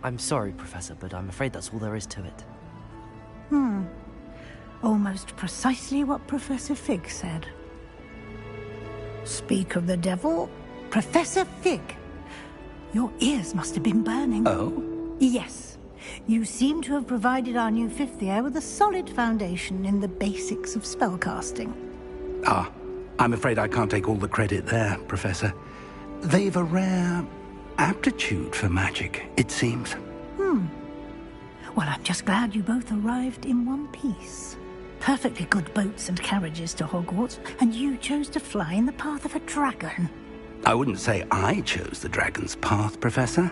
I'm sorry, Professor, but I'm afraid that's all there is to it. Almost precisely what Professor Fig said. Speak of the devil, Professor Fig. Your ears must have been burning. Oh? Yes. You seem to have provided our new fifth year with a solid foundation in the basics of spellcasting. Ah, I'm afraid I can't take all the credit there, Professor. They've a rare aptitude for magic, it seems. Well, I'm just glad you both arrived in one piece. Perfectly good boats and carriages to Hogwarts, and you chose to fly in the path of a dragon. I wouldn't say I chose the dragon's path, Professor.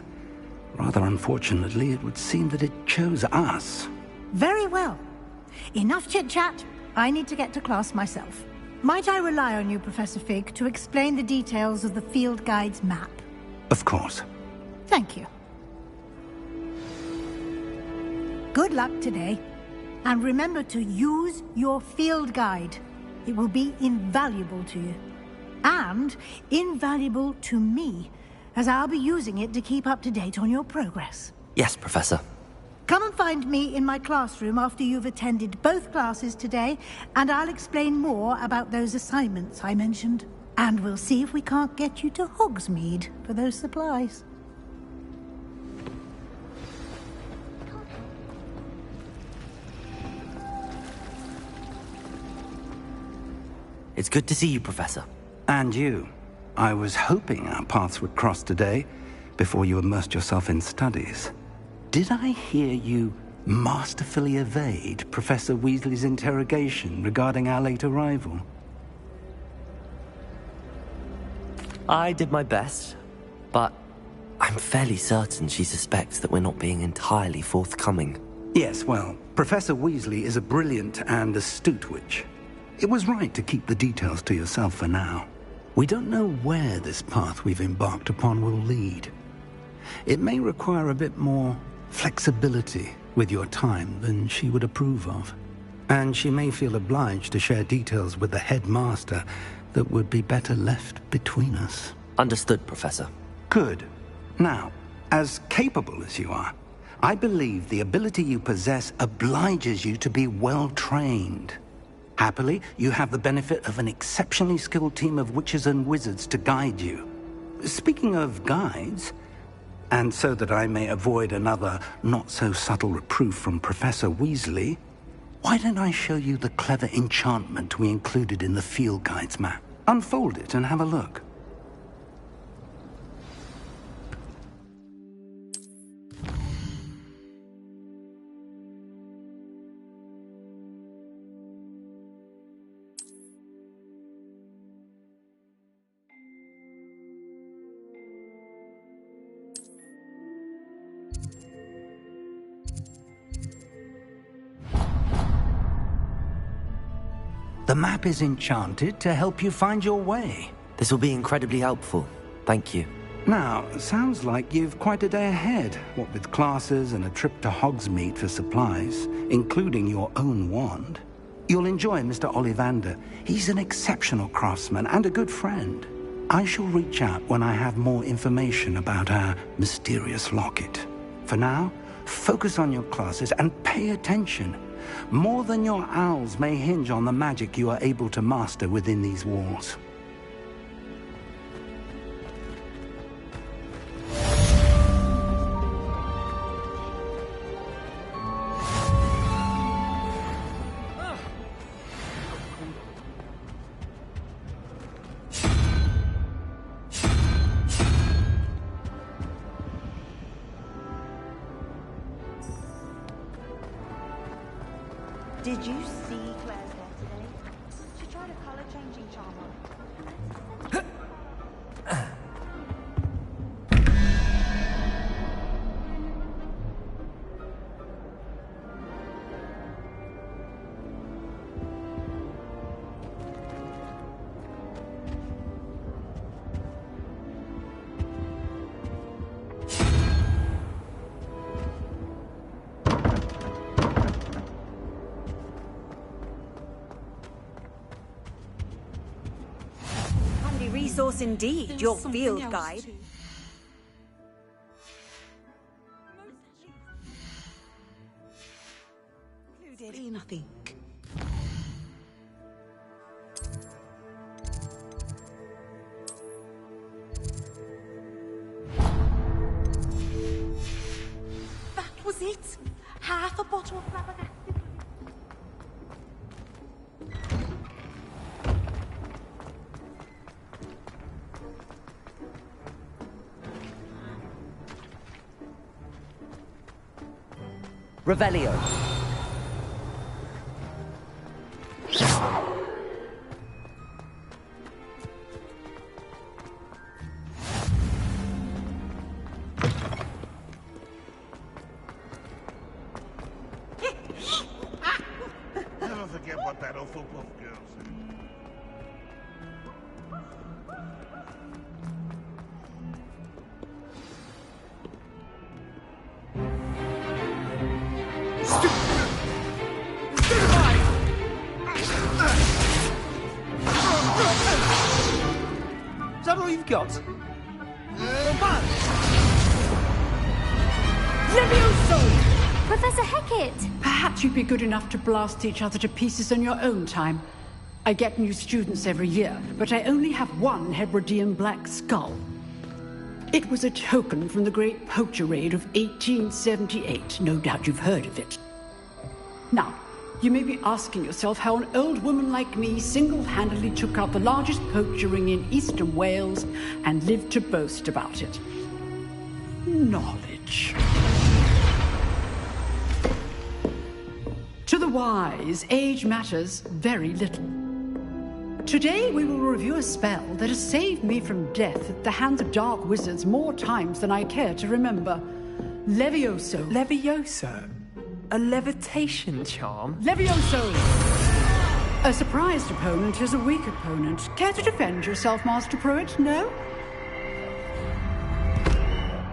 Rather unfortunately, it would seem that it chose us. Very well. Enough chit-chat. I need to get to class myself. Might I rely on you, Professor Fig, to explain the details of the field guide's map? Of course. Thank you. Good luck today. And remember to use your field guide. It will be invaluable to you. And invaluable to me, as I'll be using it to keep up to date on your progress. Yes, Professor. Come and find me in my classroom after you've attended both classes today, and I'll explain more about those assignments I mentioned. And we'll see if we can't get you to Hogsmeade for those supplies. It's good to see you, Professor. And you. I was hoping our paths would cross today, before you immersed yourself in studies. Did I hear you masterfully evade Professor Weasley's interrogation regarding our late arrival? I did my best, but I'm fairly certain she suspects that we're not being entirely forthcoming. Yes, well, Professor Weasley is a brilliant and astute witch. It was right to keep the details to yourself for now. We don't know where this path we've embarked upon will lead. It may require a bit more flexibility with your time than she would approve of. And she may feel obliged to share details with the headmaster that would be better left between us. Understood, Professor. Good. Now, as capable as you are, I believe the ability you possess obliges you to be well-trained. Happily, you have the benefit of an exceptionally skilled team of witches and wizards to guide you. Speaking of guides, and so that I may avoid another not-so-subtle reproof from Professor Weasley, why don't I show you the clever enchantment we included in the field guide's map? Unfold it and have a look. The map is enchanted to help you find your way. This will be incredibly helpful. Thank you. Now, sounds like you've quite a day ahead, what with classes and a trip to Hogsmeade for supplies, including your own wand. You'll enjoy Mr. Ollivander. He's an exceptional craftsman and a good friend. I shall reach out when I have more information about our mysterious locket. For now, focus on your classes and pay attention. More than your owls may hinge on the magic you are able to master within these walls. Did you see Claire's hair today? She tried a color-changing charm on it. Resource indeed, your field guide. explain, I think. That was it. Half a bottle of flabbergasted. Revelio. Never forget what that Hufflepuff girl said. Is that all you've got? Professor Hecat! Perhaps you'd be good enough to blast each other to pieces on your own time. I get new students every year, but I only have one Hebridean black skull. It was a token from the Great Poacher Raid of 1878. No doubt you've heard of it. Now, you may be asking yourself how an old woman like me single-handedly took out the largest poacher ring in eastern Wales and lived to boast about it. Knowledge. To the wise, age matters very little. Today we will review a spell that has saved me from death at the hands of dark wizards more times than I care to remember. Levioso. Levioso? A levitation charm? Levioso! A surprised opponent is a weak opponent. Care to defend yourself, Master Pruitt? No?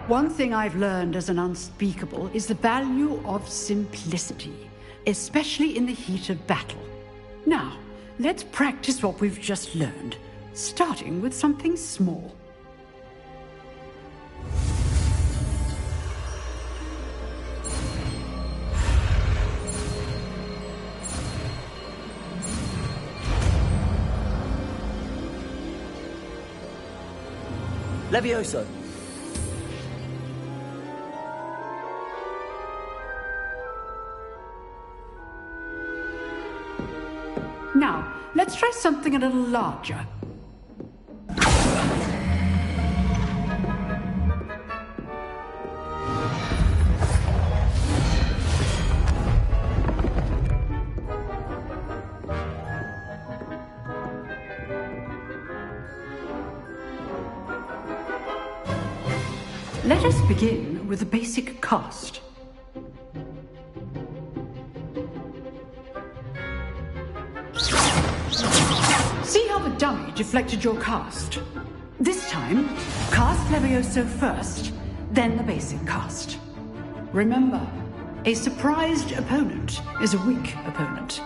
One thing I've learned as an unspeakable is the value of simplicity, especially in the heat of battle. Now, let's practice what we've just learned, starting with something small. Levioso. Now, let's try something a little larger. Let us begin with the basic cast. See how the dummy deflected your cast? This time, cast Levioso first, then the basic cast. Remember, a surprised opponent is a weak opponent.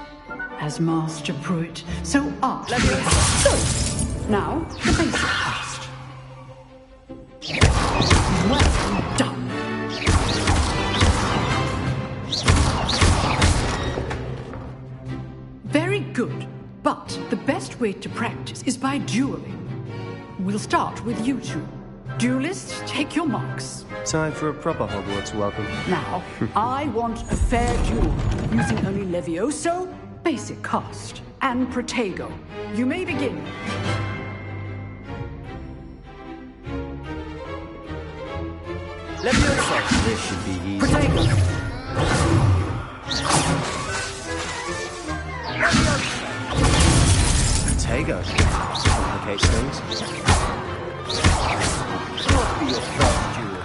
As Master Pruitt, so art. So, now, the basic cast. Well done. Very good. But the best way to practice is by dueling. We'll start with you two. Duelists, take your marks. Time for a proper Hogwarts welcome. Now, I want a fair duel, using only Levioso, basic cast, and Protego. You may begin. Levioso. This should be easy. Protego. Protego. Complicates things. What be your first duel?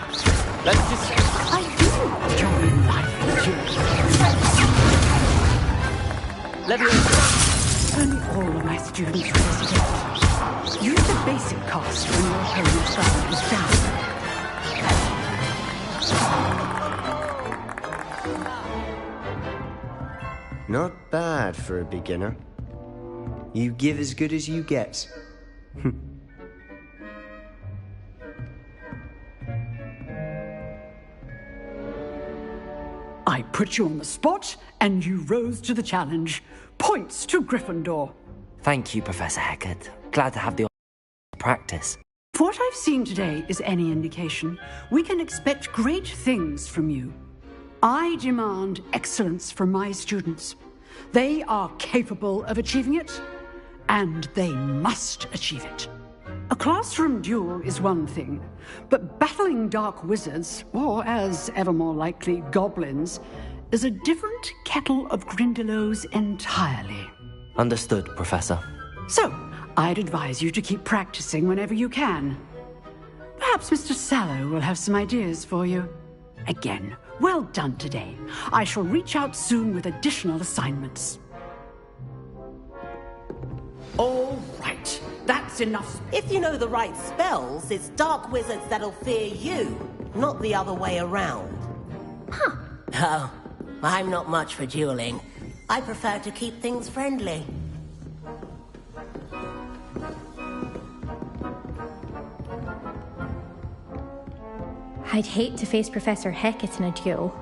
Let's just... I do enjoy life duels. Levioso. Only all of my students hesitate. Use the basic cast when your opponent's guard is down. Not bad for a beginner. You give as good as you get. I put you on the spot, and you rose to the challenge. Points to Gryffindor. Thank you, Professor Hecat. Glad to have the opportunity to practice. If what I've seen today is any indication, we can expect great things from you. I demand excellence from my students. They are capable of achieving it, and they must achieve it. A classroom duel is one thing, but battling dark wizards, or as ever more likely, goblins, is a different kettle of Grindylows entirely. Understood, Professor. So, I'd advise you to keep practicing whenever you can. Perhaps Mr. Sallow will have some ideas for you. Again, well done today. I shall reach out soon with additional assignments. All right, that's enough. If you know the right spells, it's dark wizards that'll fear you, not the other way around. Huh. Oh, I'm not much for dueling. I prefer to keep things friendly. I'd hate to face Professor Hecat in a duel.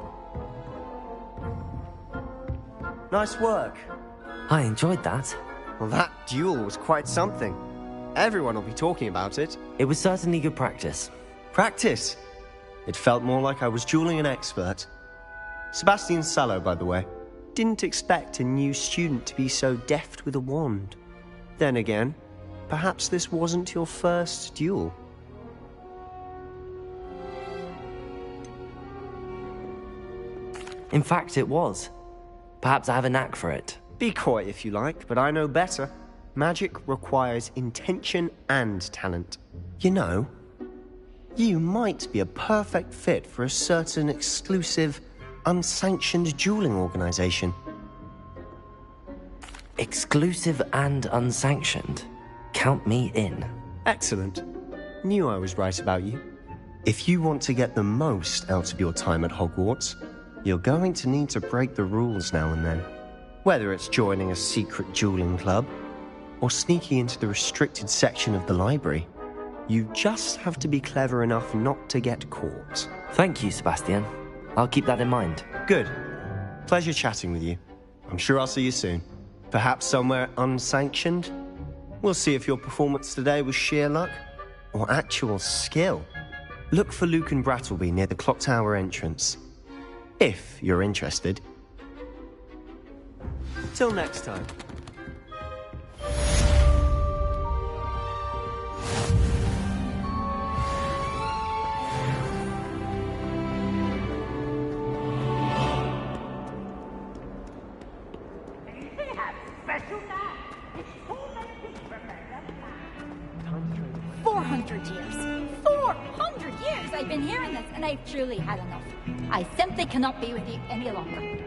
Nice work. I enjoyed that. Well, that duel was quite something. Everyone will be talking about it. It was certainly good practice. Practice? It felt more like I was dueling an expert. Sebastian Sallow, by the way. Didn't expect a new student to be so deft with a wand. Then again, perhaps this wasn't your first duel. In fact, it was. Perhaps I have a knack for it. Be coy if you like, but I know better. Magic requires intention and talent. You know, you might be a perfect fit for a certain exclusive, unsanctioned dueling organization. Exclusive and unsanctioned? Count me in. Excellent. Knew I was right about you. If you want to get the most out of your time at Hogwarts, you're going to need to break the rules now and then. Whether it's joining a secret dueling club, or sneaking into the restricted section of the library, you just have to be clever enough not to get caught. Thank you, Sebastian. I'll keep that in mind. Good. Pleasure chatting with you. I'm sure I'll see you soon. Perhaps somewhere unsanctioned? We'll see if your performance today was sheer luck, or actual skill. Look for Luke and Brattleby near the clock tower entrance. If you're interested. Till next time. Special night. It's 400 years. 400 years I've been hearing this, and I've truly had enough. I simply cannot be with you any longer.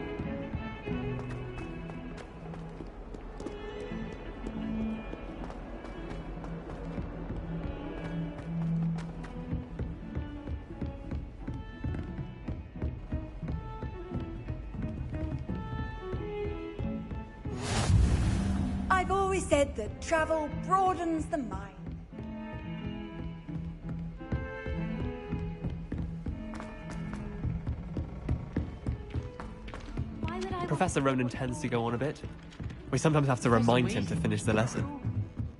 I've always said that travel broadens the mind. Professor Ronan tends to go on a bit. We sometimes have to remind him to finish the lesson.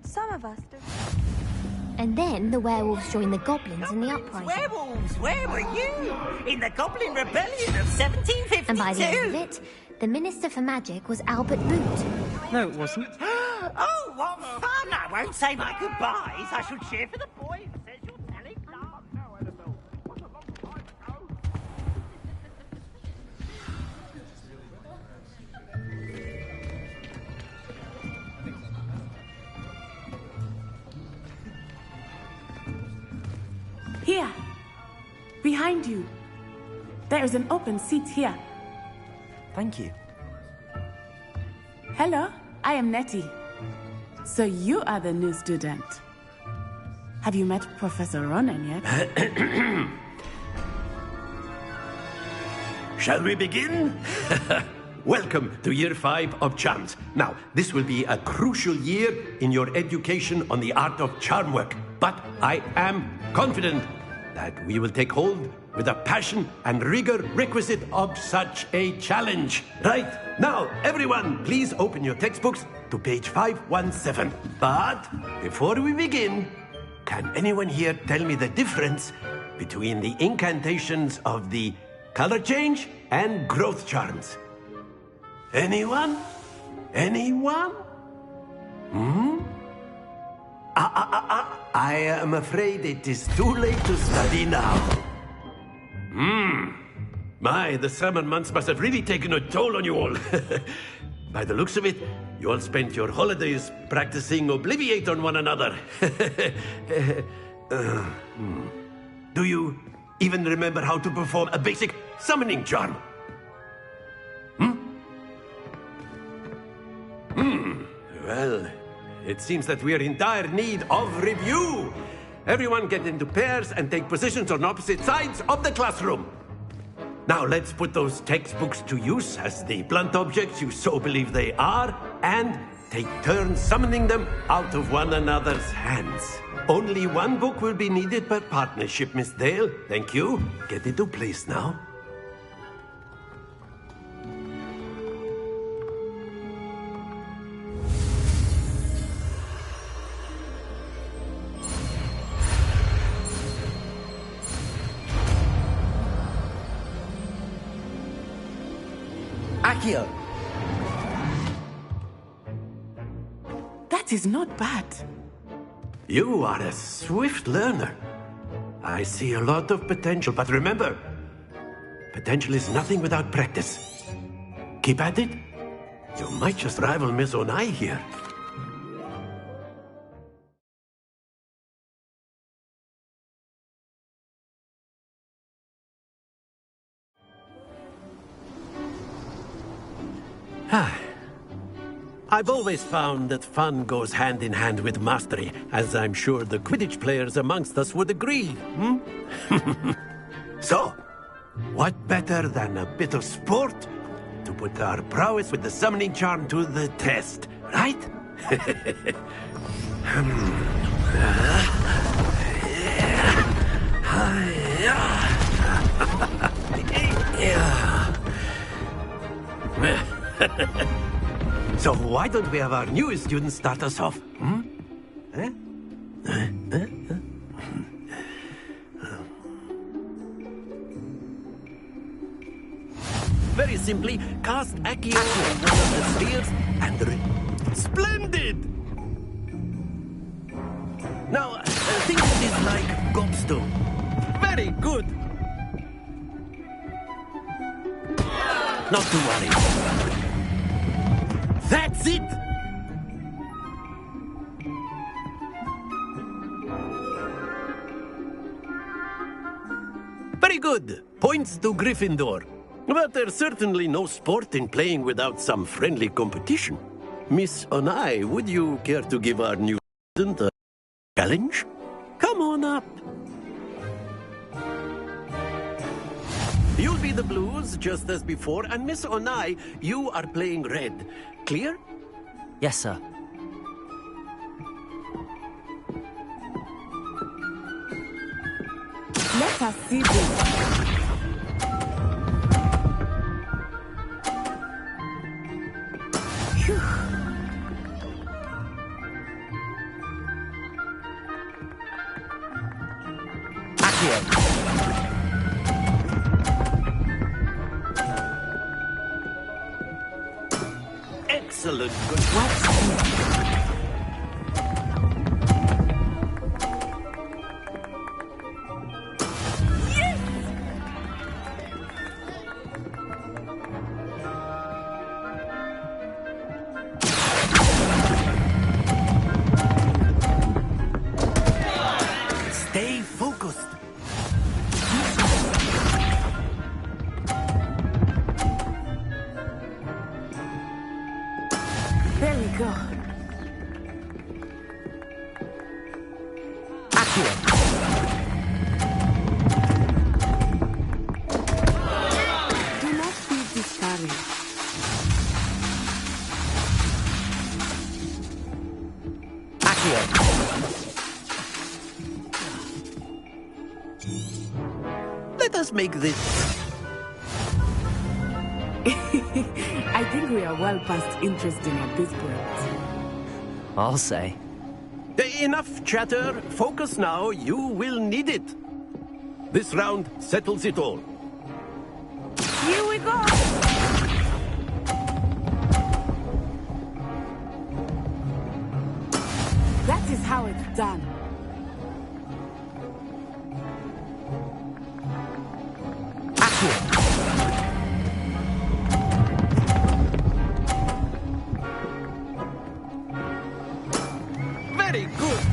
Some of us do. And then the werewolves joined the goblins in the uprising. Werewolves, where were you? In the Goblin Rebellion of 1752. And by the end of it, the Minister for Magic was Albert Boot. No, it wasn't. Oh, what fun! I won't say my goodbyes. I shall cheer for the boy who says you're telling lies. No, Annabelle. What a long time ago. Here, behind you. There is an open seat here. Thank you. Hello, I am Nettie. So you are the new student. Have you met Professor Ronan yet? Shall we begin? Welcome to Year 5 of Charms. Now, this will be a crucial year in your education on the art of charm work, but I am confident that we will take hold with the passion and rigor requisite of such a challenge. Right, now, everyone, please open your textbooks to page 517. But before we begin, can anyone here tell me the difference between the incantations of the color change and growth charms? Anyone? Anyone? I am afraid it is too late to study now. My, the summer months must have really taken a toll on you all. By the looks of it, you all spent your holidays practicing Obliviate on one another. Do you even remember how to perform a basic summoning charm? Well, it seems that we are in dire need of review. Everyone get into pairs and take positions on opposite sides of the classroom. Now let's put those textbooks to use as the blunt objects you so believe they are, and take turns summoning them out of one another's hands. Only one book will be needed per partnership, Miss Dale. Thank you. Get into place now. Accio! That is not bad. You are a swift learner. I see a lot of potential, but remember, potential is nothing without practice. Keep at it. You might just rival Miss Onai here. I've always found that fun goes hand in hand with mastery, as I'm sure the Quidditch players amongst us would agree. So, what better than a bit of sport to put our prowess with the summoning charm to the test, right? So why don't we have our newest student start us off? Very simply, cast Accio on one of the spheres and splendid! Now, think of this like gobstone. Very good! Not to worry. That's it! Very good. Points to Gryffindor. But there's certainly no sport in playing without some friendly competition. Miss Onai, would you care to give our new student a challenge? Come on up. You'll be the blues, just as before, and Miss Onai, you are playing red. Clear? Yes, sir. Let us see this. Excellent. Good work. Stay focused. There we go. Do not be discouraged. Let us us make this... I think we are well past interesting at this point. I'll say. Enough chatter. Focus now. You will need it. This round settles it all. Here we go! That is how it's done. Very good.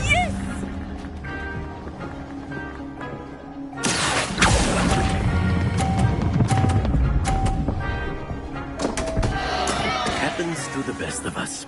Yes! Happens to the best of us.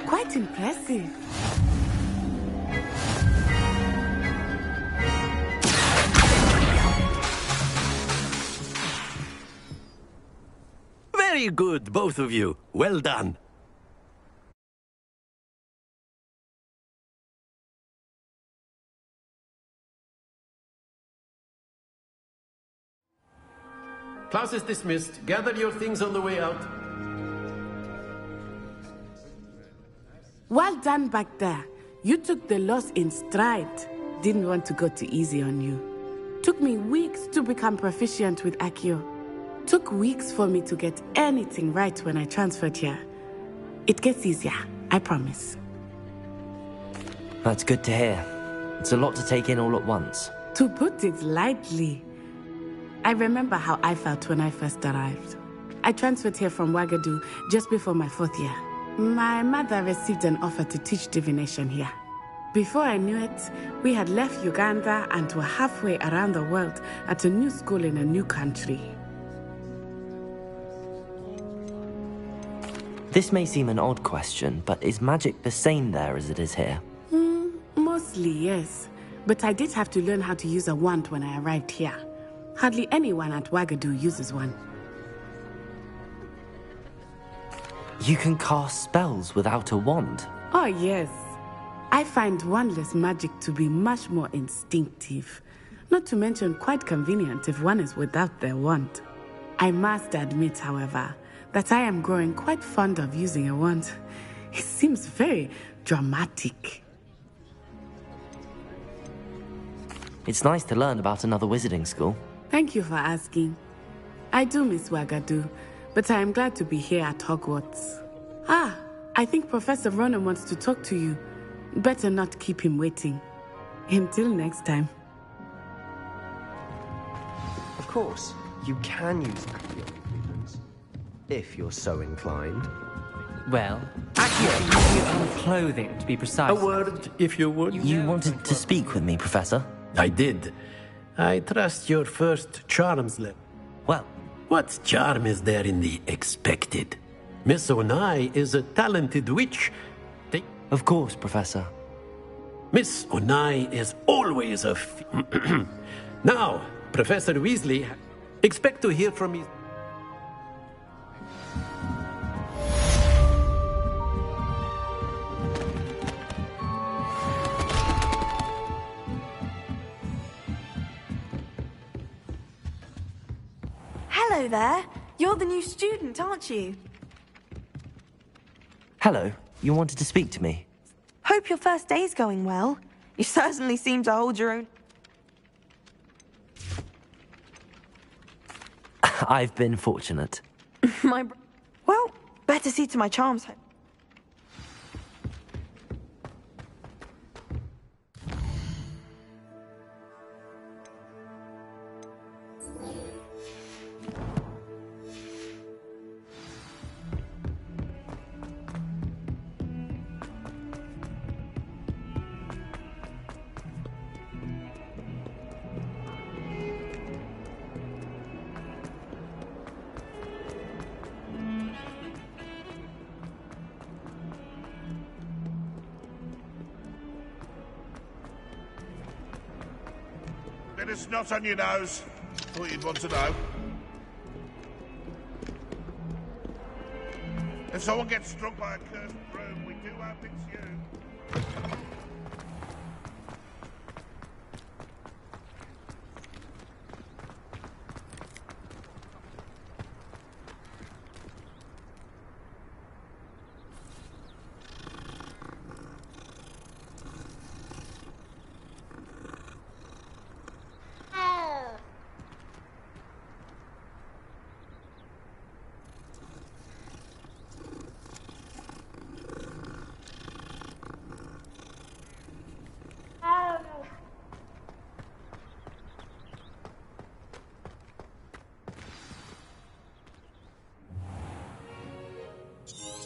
Quite impressive. Very good, both of you. Well done. Class is dismissed. Gather your things on the way out. Well done back there. You took the loss in stride. Didn't want to go too easy on you. Took me weeks to become proficient with Accio. Took weeks for me to get anything right when I transferred here. It gets easier, I promise. That's good to hear. It's a lot to take in all at once. To put it lightly, I remember how I felt when I first arrived. I transferred here from Ouagadougou just before my 4th year. My mother received an offer to teach divination here. Before I knew it, we had left Uganda and were halfway around the world at a new school in a new country. This may seem an odd question, but is magic the same there as it is here? Mostly, yes. But I did have to learn how to use a wand when I arrived here. Hardly anyone at Ouagadougou uses one. You can cast spells without a wand? Oh, yes. I find wandless magic to be much more instinctive. Not to mention quite convenient if one is without their wand. I must admit, however, that I am growing quite fond of using a wand. It seems very dramatic. It's nice to learn about another wizarding school. Thank you for asking. I do miss Ouagadougou, but I am glad to be here at Hogwarts. Ah, I think Professor Ronan wants to talk to you. Better not keep him waiting. Until next time. Of course, you can use Accio treatments, if you're so inclined. Well, Accio using its own clothing, to be precise. A word, if you would. You wanted to speak with me, Professor? I did. I trust your first charms level. Well, what charm is there in the expected? Miss Onai is a talented witch. Of course, Professor. Miss Onai is always a... Now, Professor Weasley, expect to hear from me... Hello there. You're the new student, aren't you? Hello. You wanted to speak to me? Hope your first day's going well. You certainly seem to hold your own... I've been fortunate. Well, better see to my charms. bit of snot on your nose. Thought you'd want to know. If someone gets struck by a cursed broom, we do hope it's you.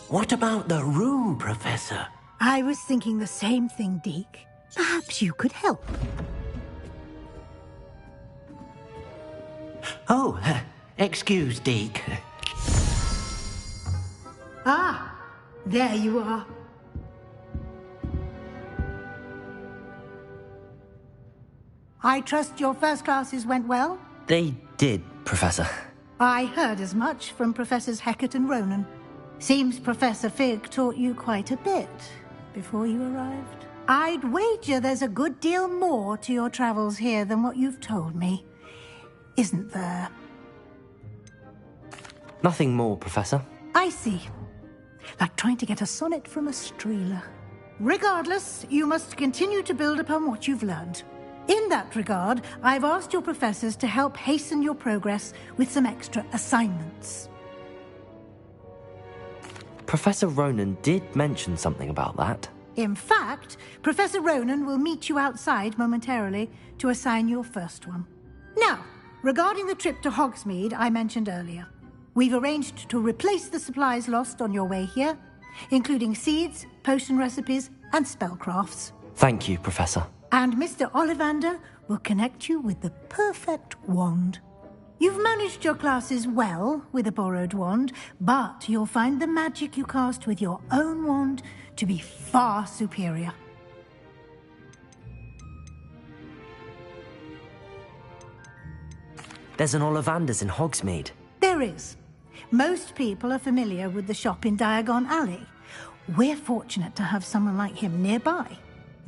What about the room, Professor? I was thinking the same thing, Deke. Perhaps you could help. Oh, excuse, Deke. Ah, there you are. I trust your first classes went well? They did, Professor. I heard as much from Professors Hecat and Ronan. Seems Professor Fig taught you quite a bit before you arrived. I'd wager there's a good deal more to your travels here than what you've told me. Isn't there? Nothing more, Professor. I see. Like trying to get a sonnet from a streeler. Regardless, you must continue to build upon what you've learned. In that regard, I've asked your professors to help hasten your progress with some extra assignments. Professor Ronan did mention something about that. In fact, Professor Ronan will meet you outside momentarily to assign your first one. Now, regarding the trip to Hogsmeade I mentioned earlier, we've arranged to replace the supplies lost on your way here, including seeds, potion recipes, and spellcrafts. Thank you, Professor. And Mr. Ollivander will connect you with the perfect wand. You've managed your classes well with a borrowed wand, but you'll find the magic you cast with your own wand to be far superior. There's an Ollivander's in Hogsmeade. There is. Most people are familiar with the shop in Diagon Alley. We're fortunate to have someone like him nearby.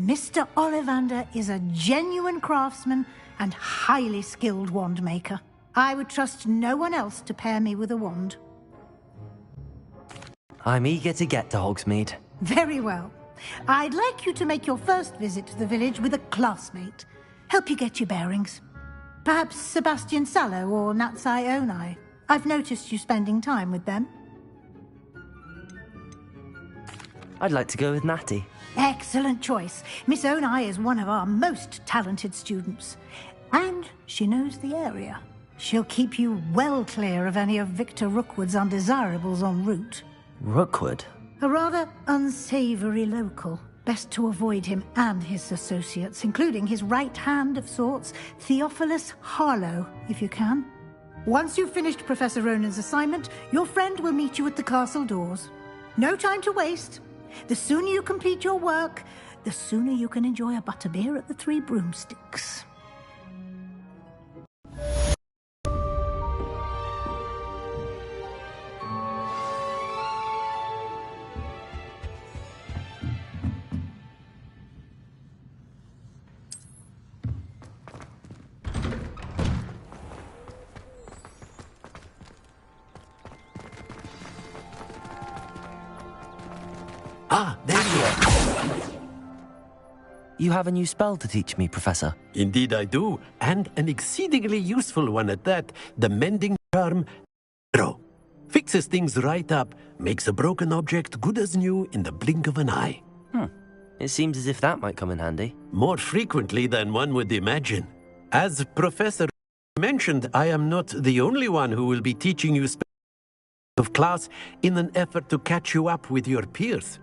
Mr. Ollivander is a genuine craftsman and highly skilled wand maker. I would trust no one else to pair me with a wand. I'm eager to get to Hogsmeade. Very well. I'd like you to make your first visit to the village with a classmate. Help you get your bearings. Perhaps Sebastian Sallow or Natsai Onai. I've noticed you spending time with them. I'd like to go with Natty. Excellent choice. Miss Onai is one of our most talented students. And she knows the area. She'll keep you well clear of any of Victor Rookwood's undesirables en route. Rookwood? A rather unsavory local. Best to avoid him and his associates, including his right hand of sorts, Theophilus Harlow, if you can. Once you've finished Professor Ronan's assignment, your friend will meet you at the castle doors. No time to waste. The sooner you complete your work, the sooner you can enjoy a butterbeer at the Three Broomsticks. Ah, there you are. You have a new spell to teach me, Professor. Indeed I do, and an exceedingly useful one at that. The mending charm, Arrow. Fixes things right up, makes a broken object good as new in the blink of an eye. It seems as if that might come in handy. More frequently than one would imagine. As Professor mentioned, I am not the only one who will be teaching you of class in an effort to catch you up with your peers.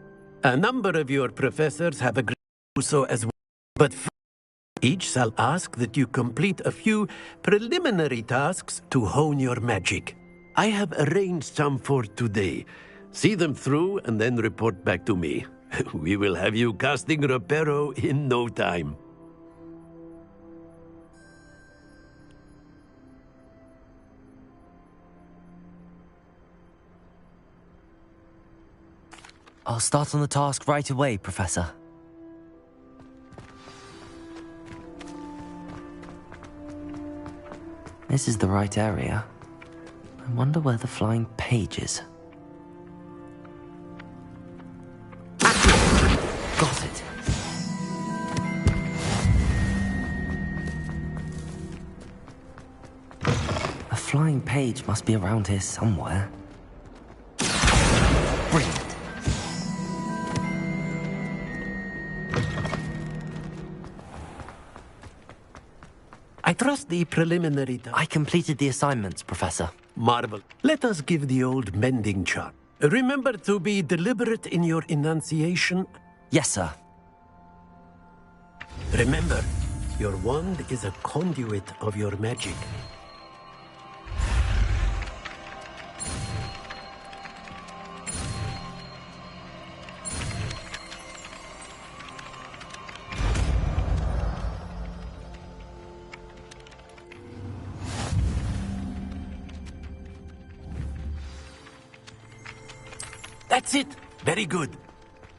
A number of your professors have agreed to do so as well, but each shall ask that you complete a few preliminary tasks to hone your magic. I have arranged some for today. See them through and then report back to me. We will have you casting Reparo in no time. I'll start on the task right away, Professor. This is the right area. I wonder where the flying page is. Got it. A flying page must be around here somewhere. Brilliant. I trust the preliminary... I completed the assignments, Professor. Marvel. Let us give the old mending charm. Remember to be deliberate in your enunciation. Yes, sir. Remember, your wand is a conduit of your magic. That's it. Very good.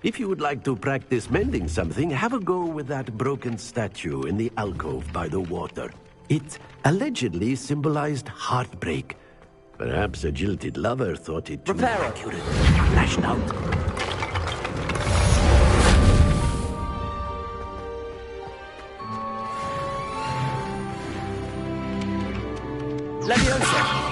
If you would like to practice mending something, have a go with that broken statue in the alcove by the water. It allegedly symbolized heartbreak. Perhaps a jilted lover thought it too accurate. Lashed out. Leviosa!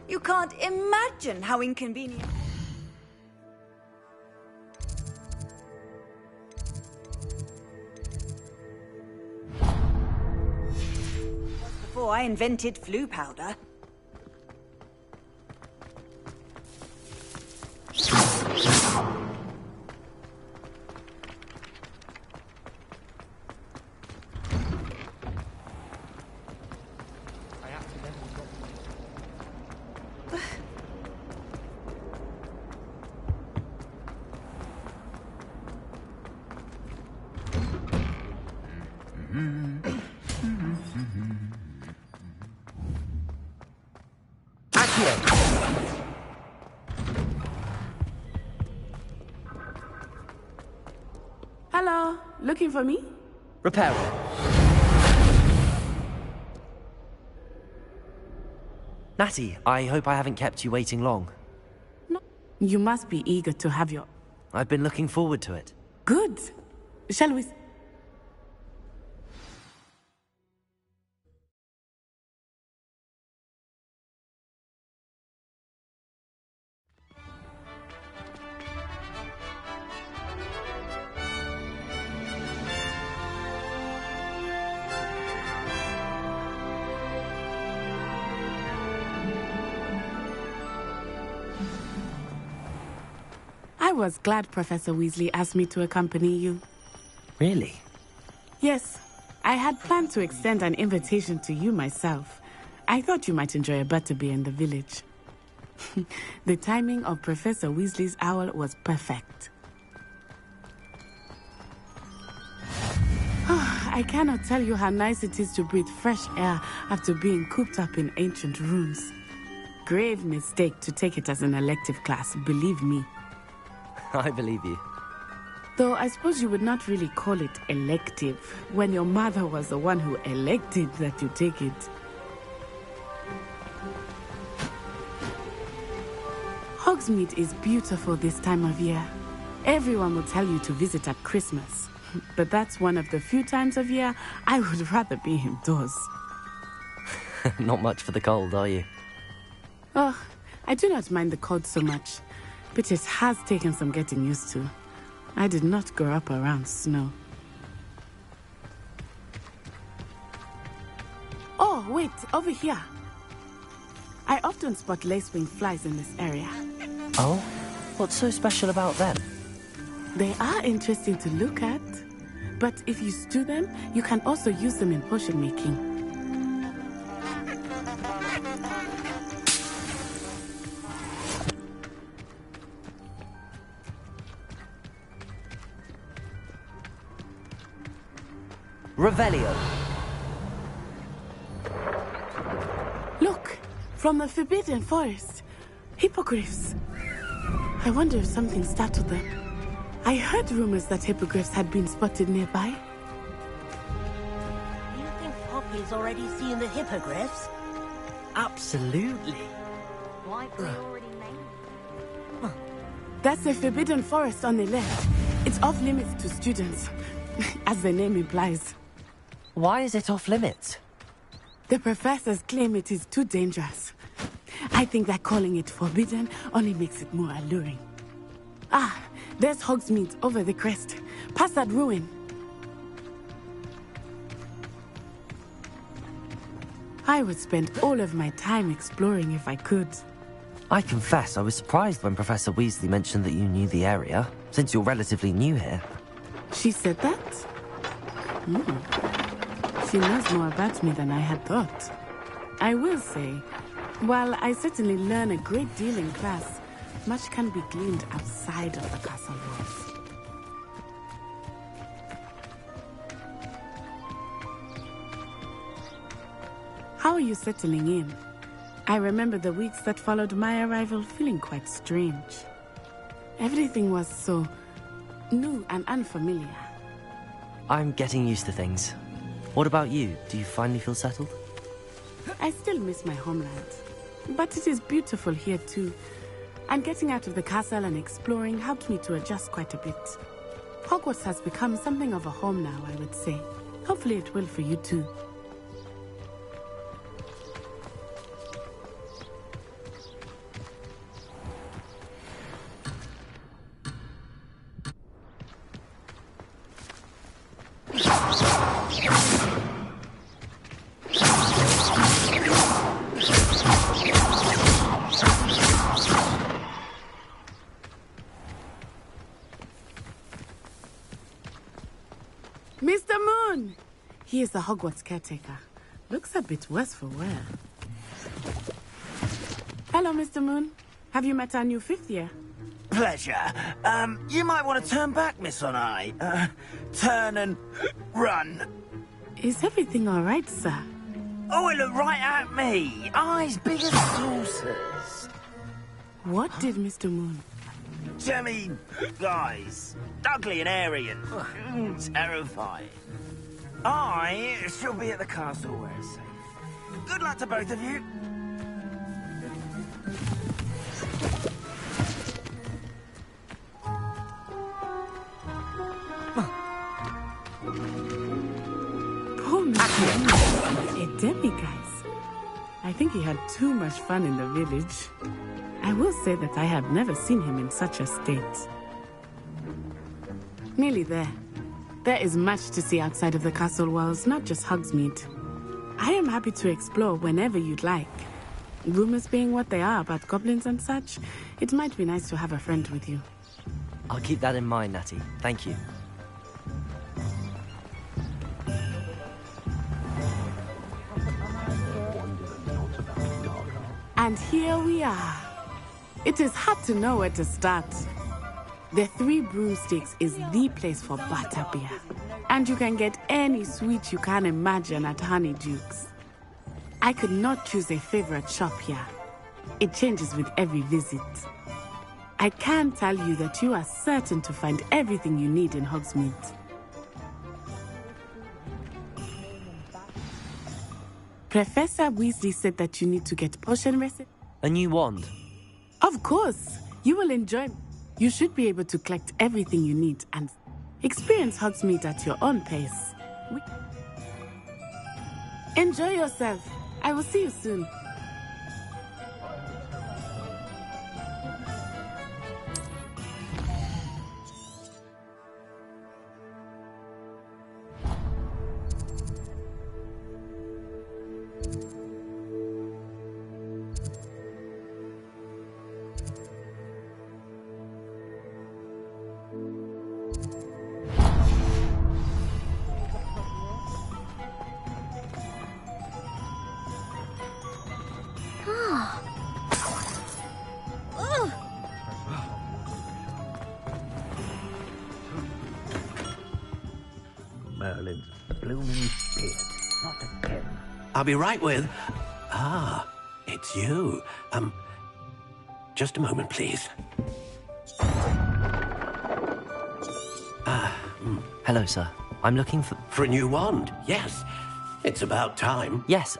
You can't imagine how inconvenient. Before I invented flu powder. Hello, looking for me? Repair it. Natty, I hope I haven't kept you waiting long. No. You must be eager to have your... I've been looking forward to it. Good. Shall we... I was glad Professor Weasley asked me to accompany you. Really? Yes. I had planned to extend an invitation to you myself. I thought you might enjoy a butterbeer in the village. The timing of Professor Weasley's owl was perfect. I cannot tell you how nice it is to breathe fresh air after being cooped up in ancient ruins. Grave mistake to take it as an elective class, believe me. I believe you. Though I suppose you would not really call it elective when your mother was the one who elected that you take it. Hogsmeade is beautiful this time of year. Everyone will tell you to visit at Christmas. But that's one of the few times of year I would rather be indoors. Not much for the cold, are you? Oh, I do not mind the cold so much. But it has taken some getting used to. I did not grow up around snow. Oh, wait, over here. I often spot lacewing flies in this area. Oh? What's so special about them? They are interesting to look at. But if you stew them, you can also use them in potion making. Revelio. Look, from the Forbidden Forest. Hippogriffs. I wonder if something startled them. I heard rumors that hippogriffs had been spotted nearby. You think Poppy's already seen the hippogriffs? Absolutely. Like we already named. That's the Forbidden Forest on the left. It's off limits to students, as the name implies. Why is it off limits? The professors claim it is too dangerous. I think that calling it forbidden only makes it more alluring. Ah, there's Hogsmeade over the crest. Past that ruin. I would spend all of my time exploring if I could. I confess I was surprised when Professor Weasley mentioned that you knew the area, since you're relatively new here. She said that? She knows more about me than I had thought. I will say, while I certainly learn a great deal in class, much can be gleaned outside of the castle walls. How are you settling in? I remember the weeks that followed my arrival feeling quite strange. Everything was so new and unfamiliar. I'm getting used to things. What about you? Do you finally feel settled? I still miss my homeland, but it is beautiful here too. And getting out of the castle and exploring helped me to adjust quite a bit. Hogwarts has become something of a home now, I would say. Hopefully it will for you too. Mr. Moon! He is the Hogwarts caretaker. Looks a bit worse for wear. Hello, Mr. Moon. Have you met our new fifth year? Pleasure. You might want to turn back, Miss Onai. Turn and run. Is everything all right, sir? Oh, it looked right at me. Eyes big as saucers. What did Mr. Moon? Jemmy, guys. Ugly and airy and terrifying. I shall be at the castle where it's safe. Good luck to both of you. Poor Mr. Moon. A demi-guise. I think he had too much fun in the village. I will say that I have never seen him in such a state. Nearly there. There is much to see outside of the castle walls, not just Hogsmeade. I am happy to explore whenever you'd like. Rumors being what they are about goblins and such, it might be nice to have a friend with you. I'll keep that in mind, Natty. Thank you. And here we are. It is hard to know where to start. The Three Broomsticks is the place for butterbeer. And you can get any sweet you can imagine at Honeyduke's. I could not choose a favorite shop here. It changes with every visit. I can tell you that you are certain to find everything you need in Hogsmeade. Professor Weasley said that you need to get potion recipe. A new wand? Of course. You will enjoy. You should be able to collect everything you need and experience Hogsmeade at your own pace. Enjoy yourself. I will see you soon. Merlin's blooming beard. Not again. I'll be right with... Ah, it's you. Just a moment, please. Hello, sir. I'm looking for... For a new wand, yes. It's about time. Yes,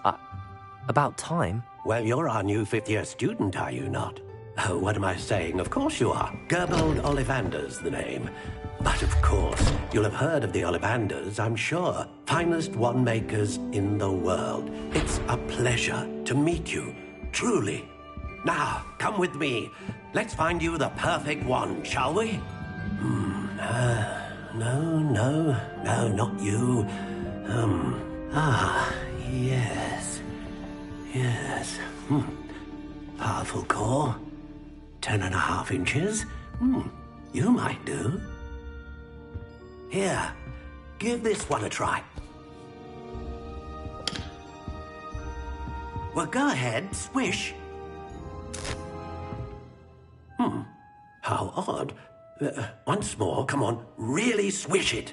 about time? Well, you're our new fifth-year student, are you not? Oh, what am I saying? Of course you are. Gerbold Ollivander's the name. But of course, you'll have heard of the Ollivanders, I'm sure. Finest wand makers in the world. It's a pleasure to meet you, truly. Now, come with me. Let's find you the perfect wand, shall we? No, not you. Yes. Powerful core. 10.5 inches. You might do. Here, give this one a try. Well, go ahead, swish. How odd. Once more, come on, really swish it.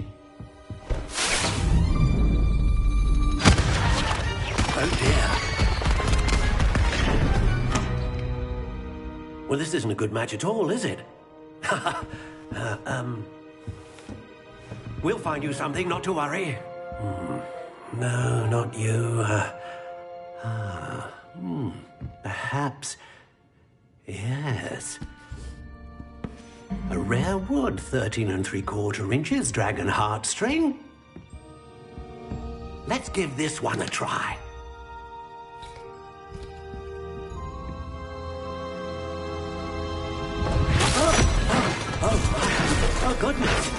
Oh dear. Well, this isn't a good match at all, is it? We'll find you something, not to worry. No, not you. Perhaps... Yes. A rare wood, 13 3/4 inches, dragon heartstring. Let's give this one a try. Oh, goodness.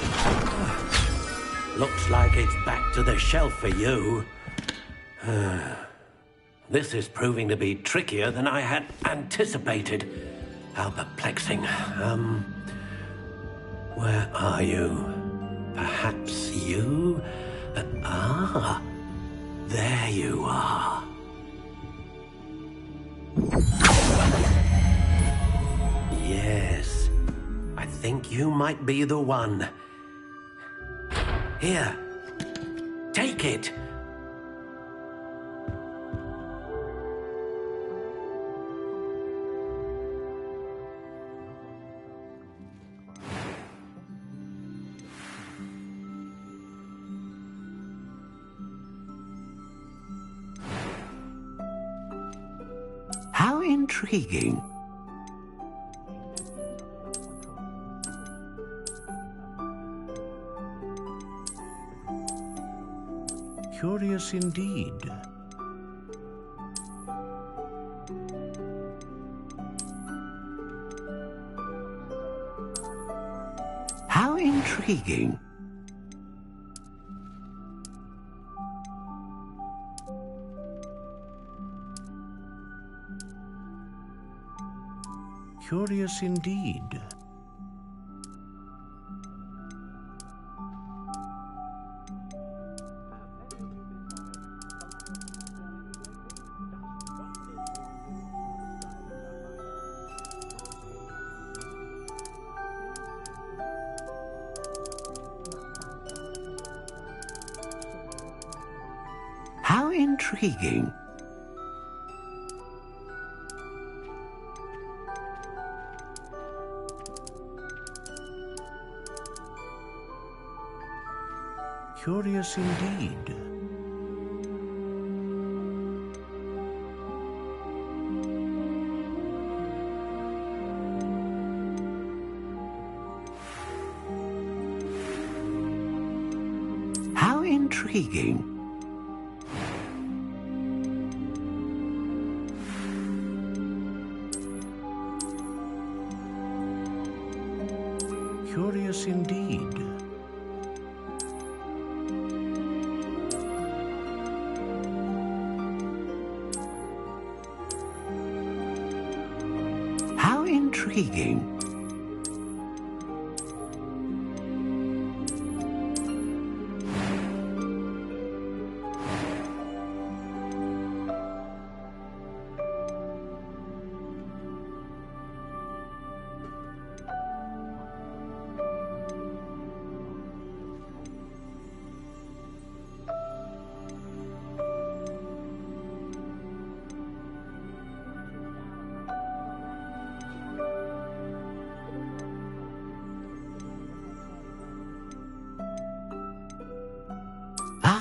Looks like it's back to the shelf for you. This is proving to be trickier than I had anticipated. How perplexing. Where are you? Perhaps you? There you are. Yes, I think you might be the one. Here, take it. How intriguing. Curious indeed. How intriguing. Curious indeed. How intriguing. Curious indeed. How intriguing. Curious indeed. How intriguing.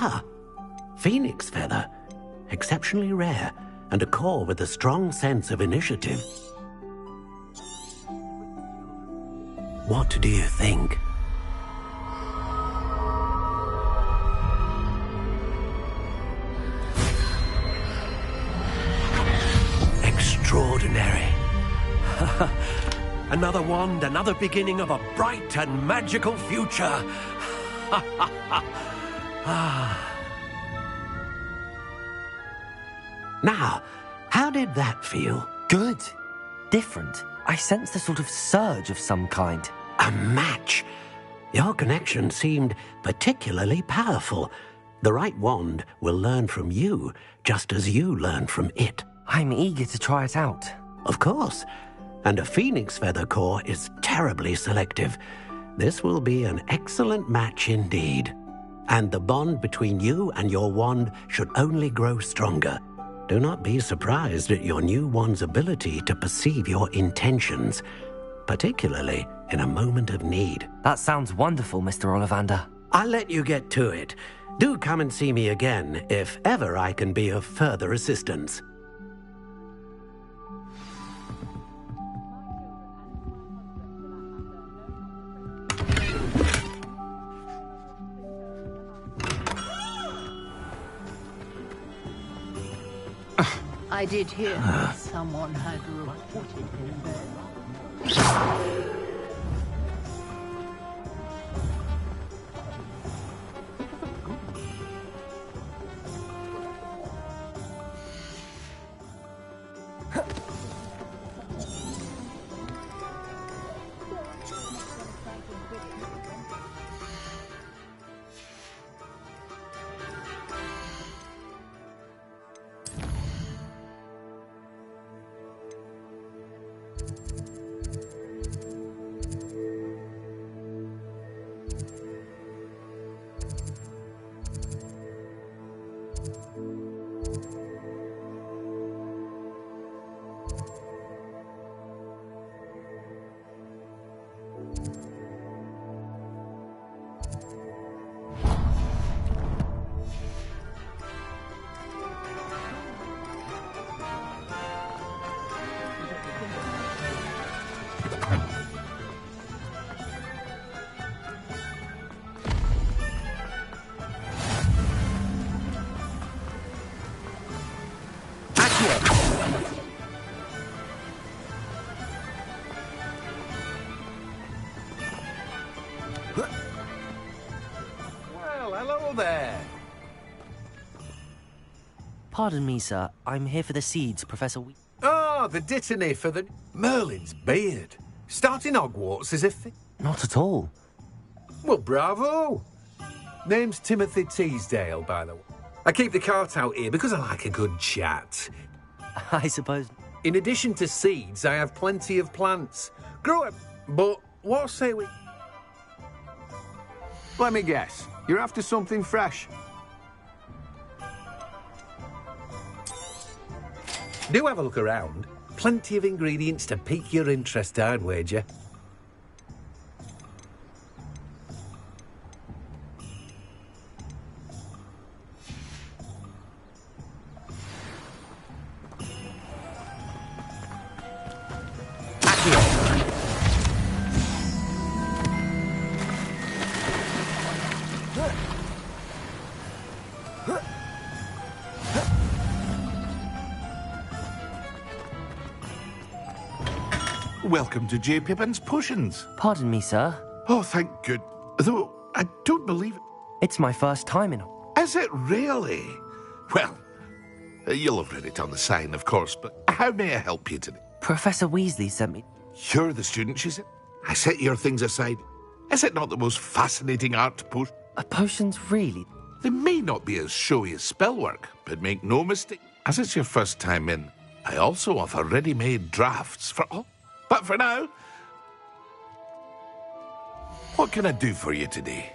Ah, phoenix feather. Exceptionally rare, and a core with a strong sense of initiative. What do you think? Extraordinary. Another wand, another beginning of a bright and magical future. Now, how did that feel? Good. Different. I sensed a sort of surge of some kind. A match. Your connection seemed particularly powerful. The right wand will learn from you, just as you learn from it. I'm eager to try it out. Of course. And a phoenix feather core is terribly selective. This will be an excellent match indeed. And the bond between you and your wand should only grow stronger. Do not be surprised at your new wand's ability to perceive your intentions, particularly in a moment of need. That sounds wonderful, Mr. Ollivander. I'll let you get to it. Do come and see me again if ever I can be of further assistance. I did hear that someone had reported him there. Well, hello there. Pardon me, sir. I'm here for the seeds, Professor Oh, the dittany for the... Merlin's beard. Starting Hogwarts as if... Not at all. Well, bravo. Name's Timothy Teasdale, by the way. I keep the cart out here because I like a good chat. I suppose. In addition to seeds, I have plenty of plants. Grow up, but what say we... Let me guess. You're after something fresh. Do have a look around. Plenty of ingredients to pique your interest, I'd wager. Welcome to J. Pippin's Potions. Pardon me, sir. Oh, thank good. Though, I don't believe it. It's my first time in... Is it really? Well, you'll have read it on the sign, of course, but how may I help you today? Professor Weasley sent me... You're the student, she said. I set your things aside. Is it not the most fascinating art potion? Potions, really? They may not be as showy as spellwork, but make no mistake. As it's your first time in, I also offer ready-made drafts for all. But for now, what can I do for you today?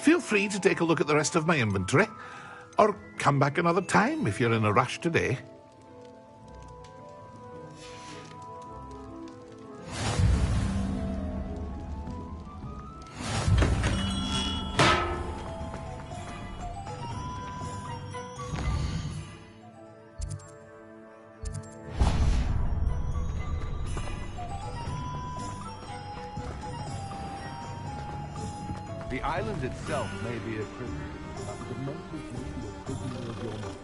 Feel free to take a look at the rest of my inventory, or come back another time if you're in a rush today. The island itself may be a prison, but the motive may be a prisoner of your mind.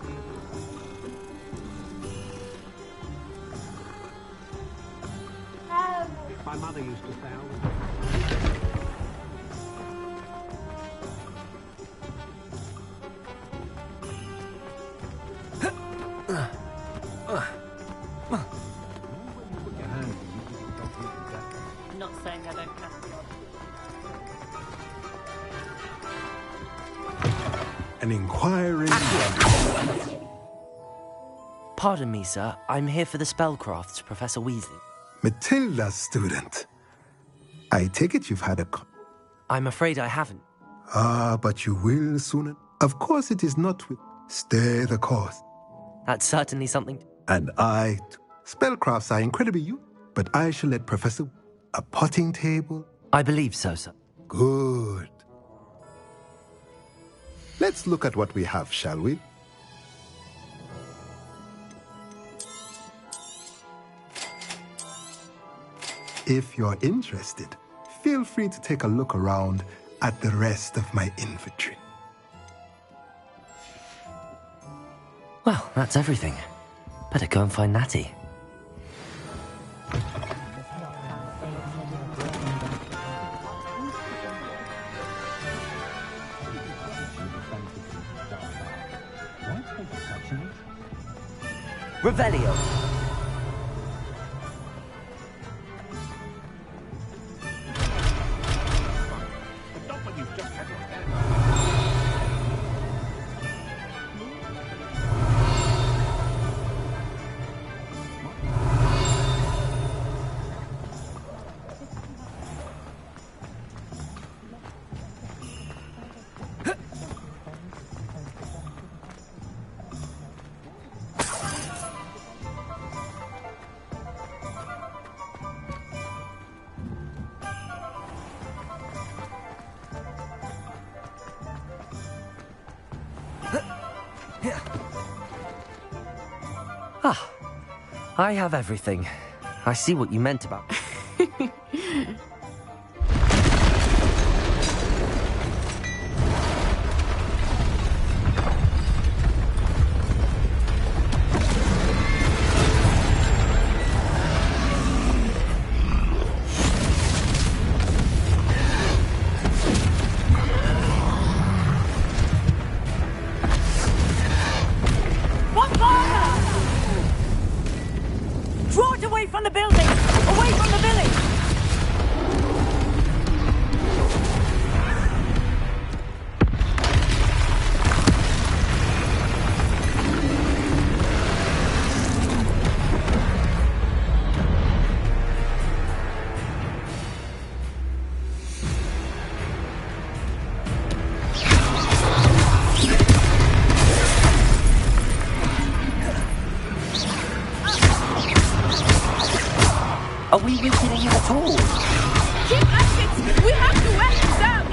My mother used to say, Not saying I don't have the An inquiry. Pardon me, sir. I'm here for the spellcrafts, Professor Weasley. Matilda's student. I take it you've had a... I'm afraid I haven't. But you will soon. Of course it is not with... Stay the course. That's certainly something... And spellcrafts are incredibly useful, but I shall let Professor... A potting table? I believe so, sir. Good. Let's look at what we have, shall we? If you're interested, feel free to take a look around at the rest of my inventory. Well, that's everything. Better go and find Natty. Revelio. Ah, I have everything. I see what you meant about... Draw it away from the building! Away from the village! Are we weakening him at all? Keep at it! We have to wear him down!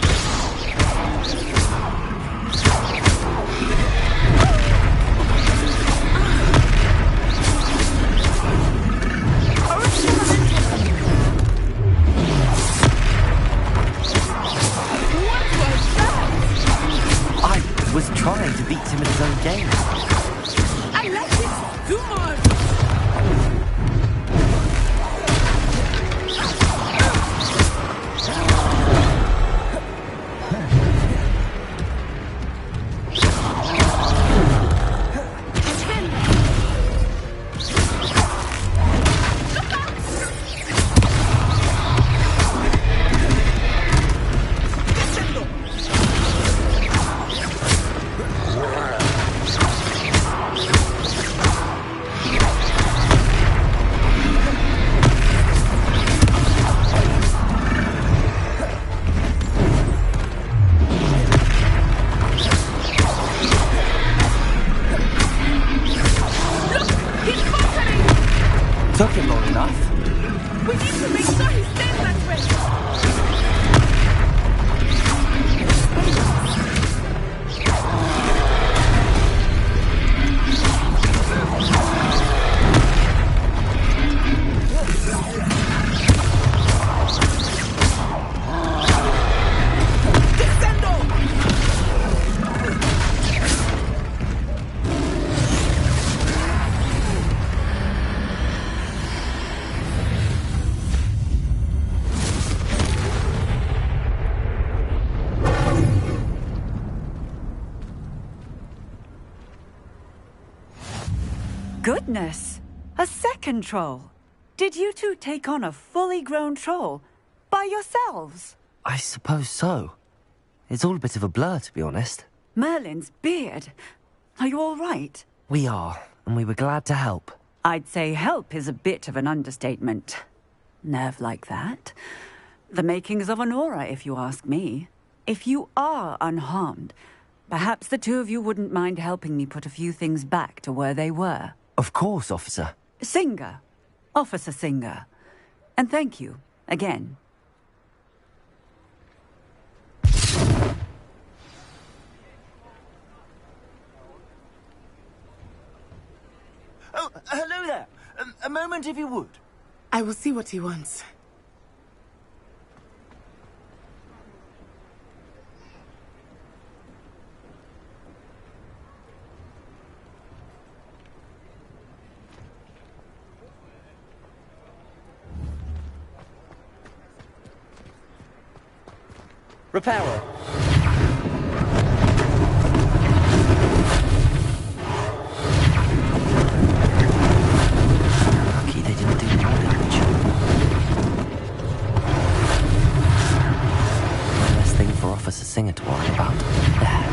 I was trying to beat him at his own game. I like it! Do more! Took him long enough. We need to make sure he stays that way! Goodness! A second troll! Did you two take on a fully grown troll? By yourselves? I suppose so. It's all a bit of a blur, to be honest. Merlin's beard. Are you all right? We are, and we were glad to help. I'd say help is a bit of an understatement. Nerve like that. The makings of an aura, if you ask me. If you are unharmed, perhaps the two of you wouldn't mind helping me put a few things back to where they were. Of course, officer. Singer. Officer Singer. And thank you, again. Oh, hello there. A moment, if you would. I will see what he wants. Reparo. Lucky they didn't do more damage. One less thing for Officer Singer to worry about. There.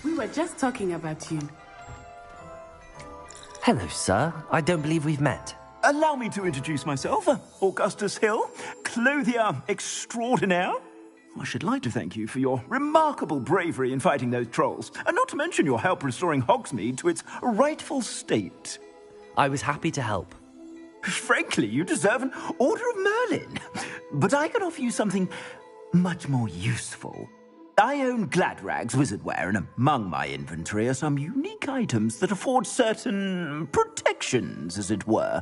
We were just talking about you. Hello, sir. I don't believe we've met. Allow me to introduce myself, Augustus Hill, clothier extraordinaire. I should like to thank you for your remarkable bravery in fighting those trolls, and not to mention your help restoring Hogsmeade to its rightful state. I was happy to help. Frankly, you deserve an Order of Merlin. But I can offer you something much more useful. I own Gladrag's wizardware, and among my inventory are some unique items that afford certain protections, as it were.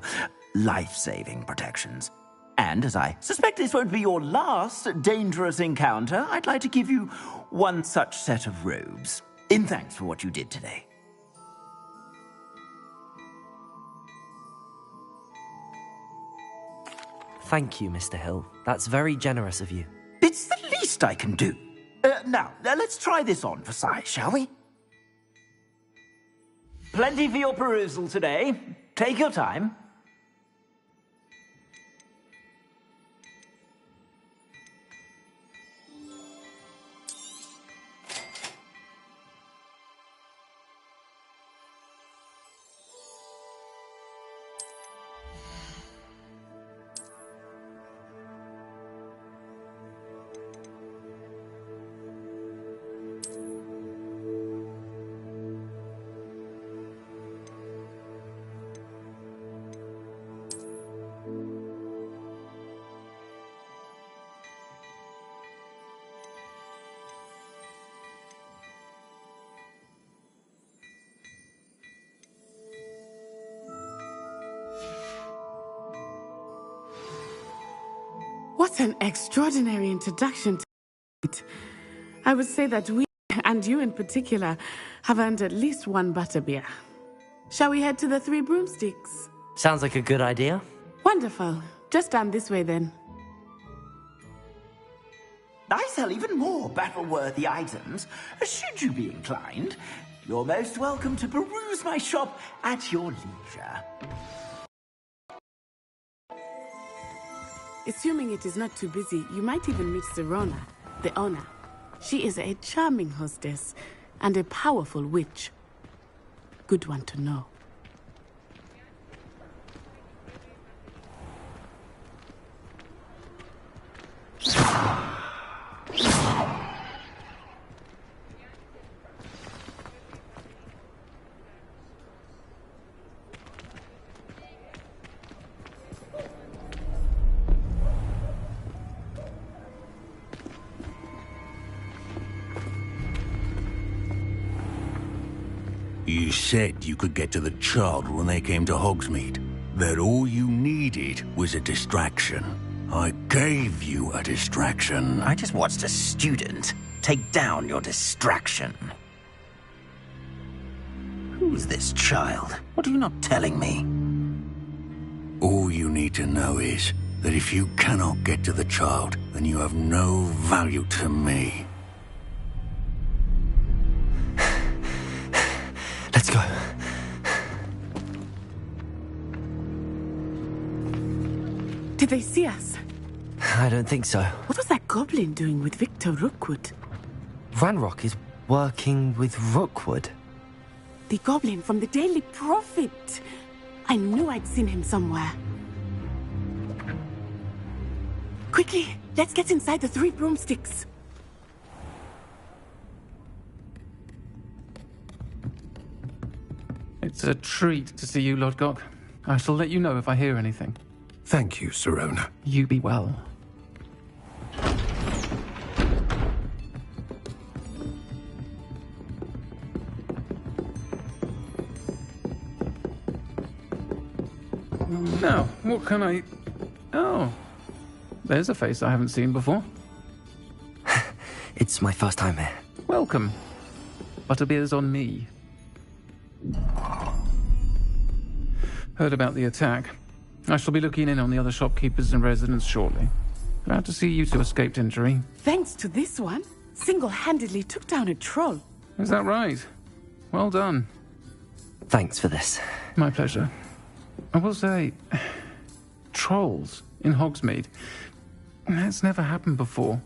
Life-saving protections. And as I suspect this won't be your last dangerous encounter, I'd like to give you one such set of robes, in thanks for what you did today. Thank you, Mr. Hill. That's very generous of you. It's the least I can do. Now, let's try this on for size, shall we? Plenty for your perusal today. Take your time. What an extraordinary introduction to it. I would say that we, and you in particular, have earned at least one butterbeer. Shall we head to the Three Broomsticks? Sounds like a good idea. Wonderful. Just down this way then. I sell even more battle-worthy items. Should you be inclined, you're most welcome to peruse my shop at your leisure. Assuming it is not too busy, you might even meet Sirona, the owner. She is a charming hostess and a powerful witch. Good one to know. You said you could get to the child when they came to Hogsmeade. That all you needed was a distraction. I gave you a distraction. I just watched a student take down your distraction. Who's this child? What are you not telling me? All you need to know is that if you cannot get to the child, then you have no value to me. Let's go. Did they see us? I don't think so. What was that goblin doing with Victor Rookwood? Ranrock is working with Rookwood. The goblin from the Daily Prophet. I knew I'd seen him somewhere. Quickly, let's get inside the Three Broomsticks. It's a treat to see you, Lodgok. I shall let you know if I hear anything. Thank you, Sirona. You be well. Now, what can I... Oh, there's a face I haven't seen before. It's my first time here. Welcome. Butterbeer's on me. Heard about the attack. I shall be looking in on the other shopkeepers and residents shortly. Glad to see you two escaped injury. Thanks to this one, single-handedly took down a troll. Is that right? Well done. Thanks for this. My pleasure. I will say, trolls in Hogsmeade. That's never happened before.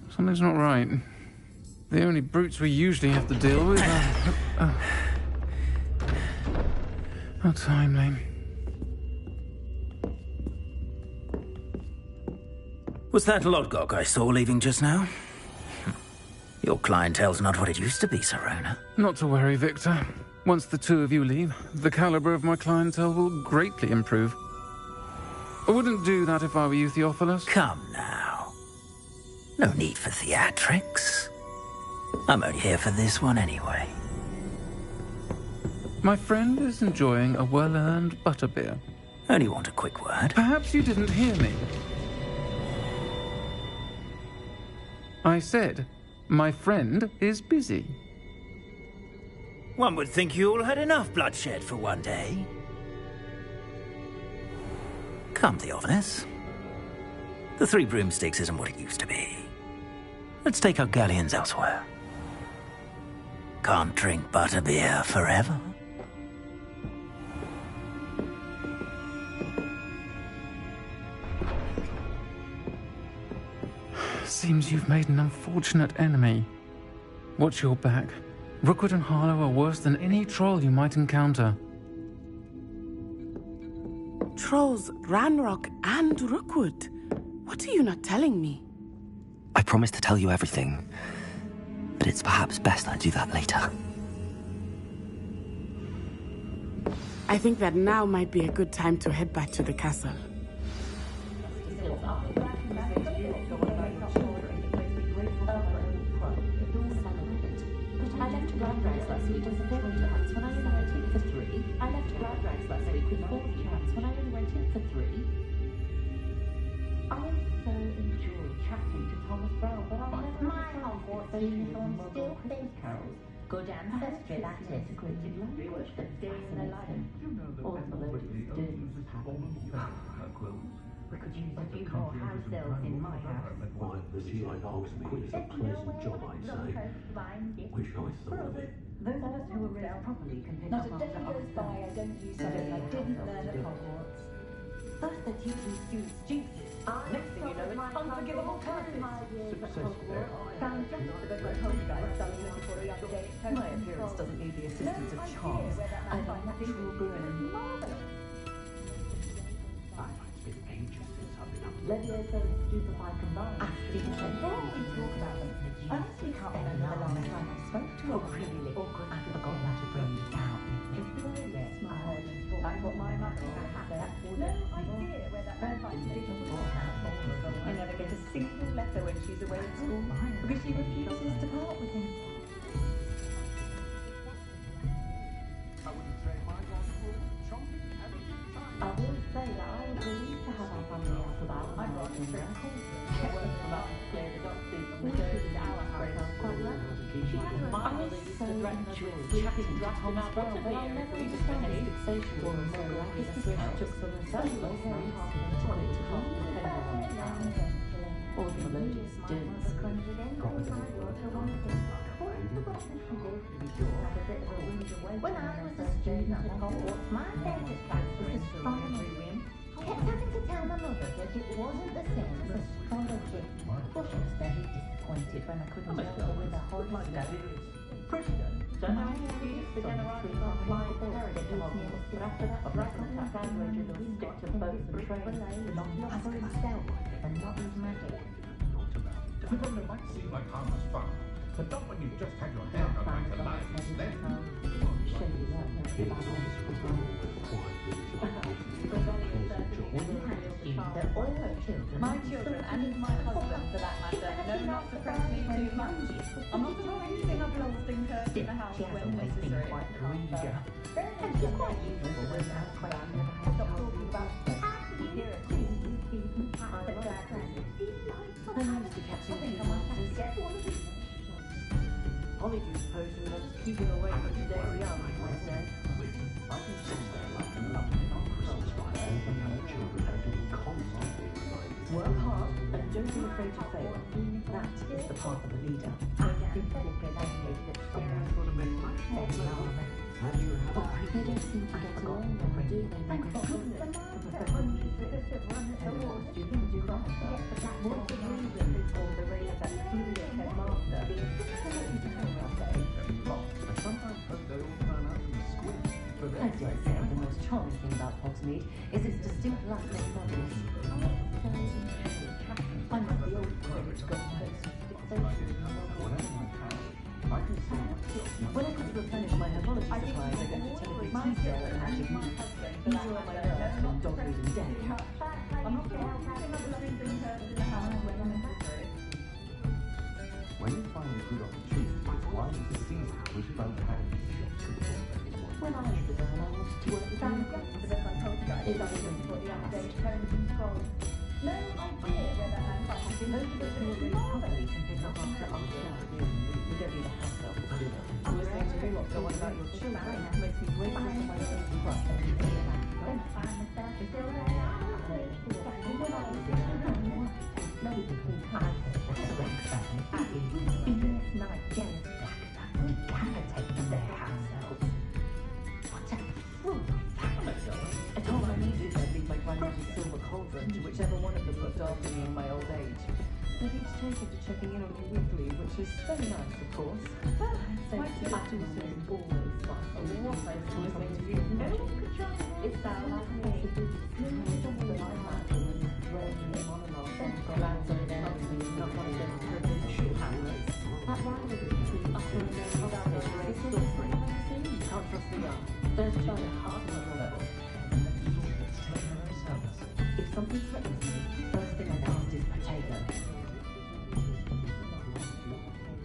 Something's not right. The only brutes we usually have to deal with are... How timely. Was that Lodgok I saw leaving just now? Your clientele's not what it used to be, Sirona. Not to worry, Victor. Once the two of you leave, the caliber of my clientele will greatly improve. I wouldn't do that if I were you, Theophilus. Come now. No need for theatrics. I'm only here for this one anyway. My friend is enjoying a well-earned butterbeer. Only want a quick word. Perhaps you didn't hear me. I said, my friend is busy. One would think you all had enough bloodshed for one day. Come, Theophilus. The Three Broomsticks isn't what it used to be. Let's take our galleons elsewhere. Can't drink butterbeer forever. Seems you've made an unfortunate enemy. Watch your back. Rookwood and Harlow are worse than any troll you might encounter. Trolls, Ranrock, and Rookwood. What are you not telling me? I promised to tell you everything, but it's perhaps best I do that later. I think that now might be a good time to head back to the castle. I so enjoy chatting to Thomas Brown, but I've never my Hogwarts uniform still fits. Good ancestry, that is. Language that day in the life. All the melodious dirty we could use a few more house elves in my house. Why, this is like Hogsmeade is a pleasant job, I'd say. Wish I thought of it. Those of us who were raised properly can pick up after others. Not a day goes by I don't use something I didn't learn at Hogwarts. First they're teaching students jinxes. Next thing you know, it's unforgivable curses. Found just the good home guide starting looking for a update. My appearance doesn't need the assistance of charms. I'm a natural burn. It's been ages since I've been up. Leviosa and Stupefy combined. We always talk about them. I honestly can't remember the last time I spoke to a really awkward. I've forgotten to bring you down. Just the way you smiled. That's what my mother had said. No idea where that I never get a single letter when she's away at school because she refuses to part with him. I will say that I was relieved to have our family off about. I'd rather drink coffee. Get work from up and clear the doctors from the dirty hour house quite well. She had her own used to threaten her with chatting to Thomas Brown, but I'll never understand his fixation for him. So his discount took some himself last night. Toilet to half the table. All the melodious dirts. When I was a student at Hogwarts, my favourite class was astronomy. Kept having to tell my mother that it wasn't the same as astrology. Well, she was very disappointed when I couldn't help her with a horoscope. Don't know any use the generosity of flying carriage to Hogwarts, but after that, I broke up sandwich and stick to boats and trains. Not for himself and not his magic. It might seem like harmless fun, but not when you've just had your hair done like a lion's then. My children and my husband, for that matter, know not to press me too much. I'm not doing anything I've lost in curse in the house when necessary. And she's quite useful when I'm quite stop talking about I'm used to catching these monsters. Polyjuice potion lets keeping away from today's young, I say. I can sit there like a lovely on Christmas by helping our children how to be constantly reminded. Work hard and don't be afraid to fail. That is the path of a leader. They don't seem to get along now, do they? Thank goodness. What's the reason for the race that furious headmaster? I sometimes hope they all turn out to be squid. I dare say the most charming thing about Hogsmeade is its distinct last name bodies. I'm like the old pirate goalpost. When I come to replenish my herbology supplies, I go to Timothy Teasdale and Magic Meat. These are all my nerves from dog breeding deck. I'm not going to help anything other than bring her to the house when necessary. When you find a good opportunity, it's wise to seize it with both hands. When I was a girl, I wanted to work with Sam for the control. It doesn't for the update phone control. No idea whether I'm fucking over the building properly can pick up after other. You don't need a house elf to do that. Listening to you go on about your children makes me grateful for my own trust. Then find myself still there. When I was a girl, maybe I said, in this night, jealous black we can take their house elves. What a fool! I told my nieces I'd leave my grandmother's silver cauldron to whichever one of them looked after me in my old age. They've each taken to checking in on me weekly, which is very nice, of course. But my two always fun. What I was listening to you. No one could try it. It sounds like me. But I imagine dreading monologue and glance on their husbands, not one of those privileged hamlets. That rivalry between upper and lower class is very story. Can't trust the young. There's just a heart of a level. If something threatens me, first thing I cast is potato.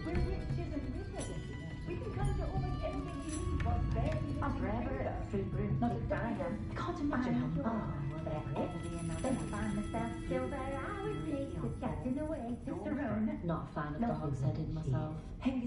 We're witches and wizards. We can come to almost anything you need. I'm forever at Street Brew. Not a dime. I can't imagine how far. Then I find myself still there. in a way, Cicerone. Not a fan of the Hogsheaded myself.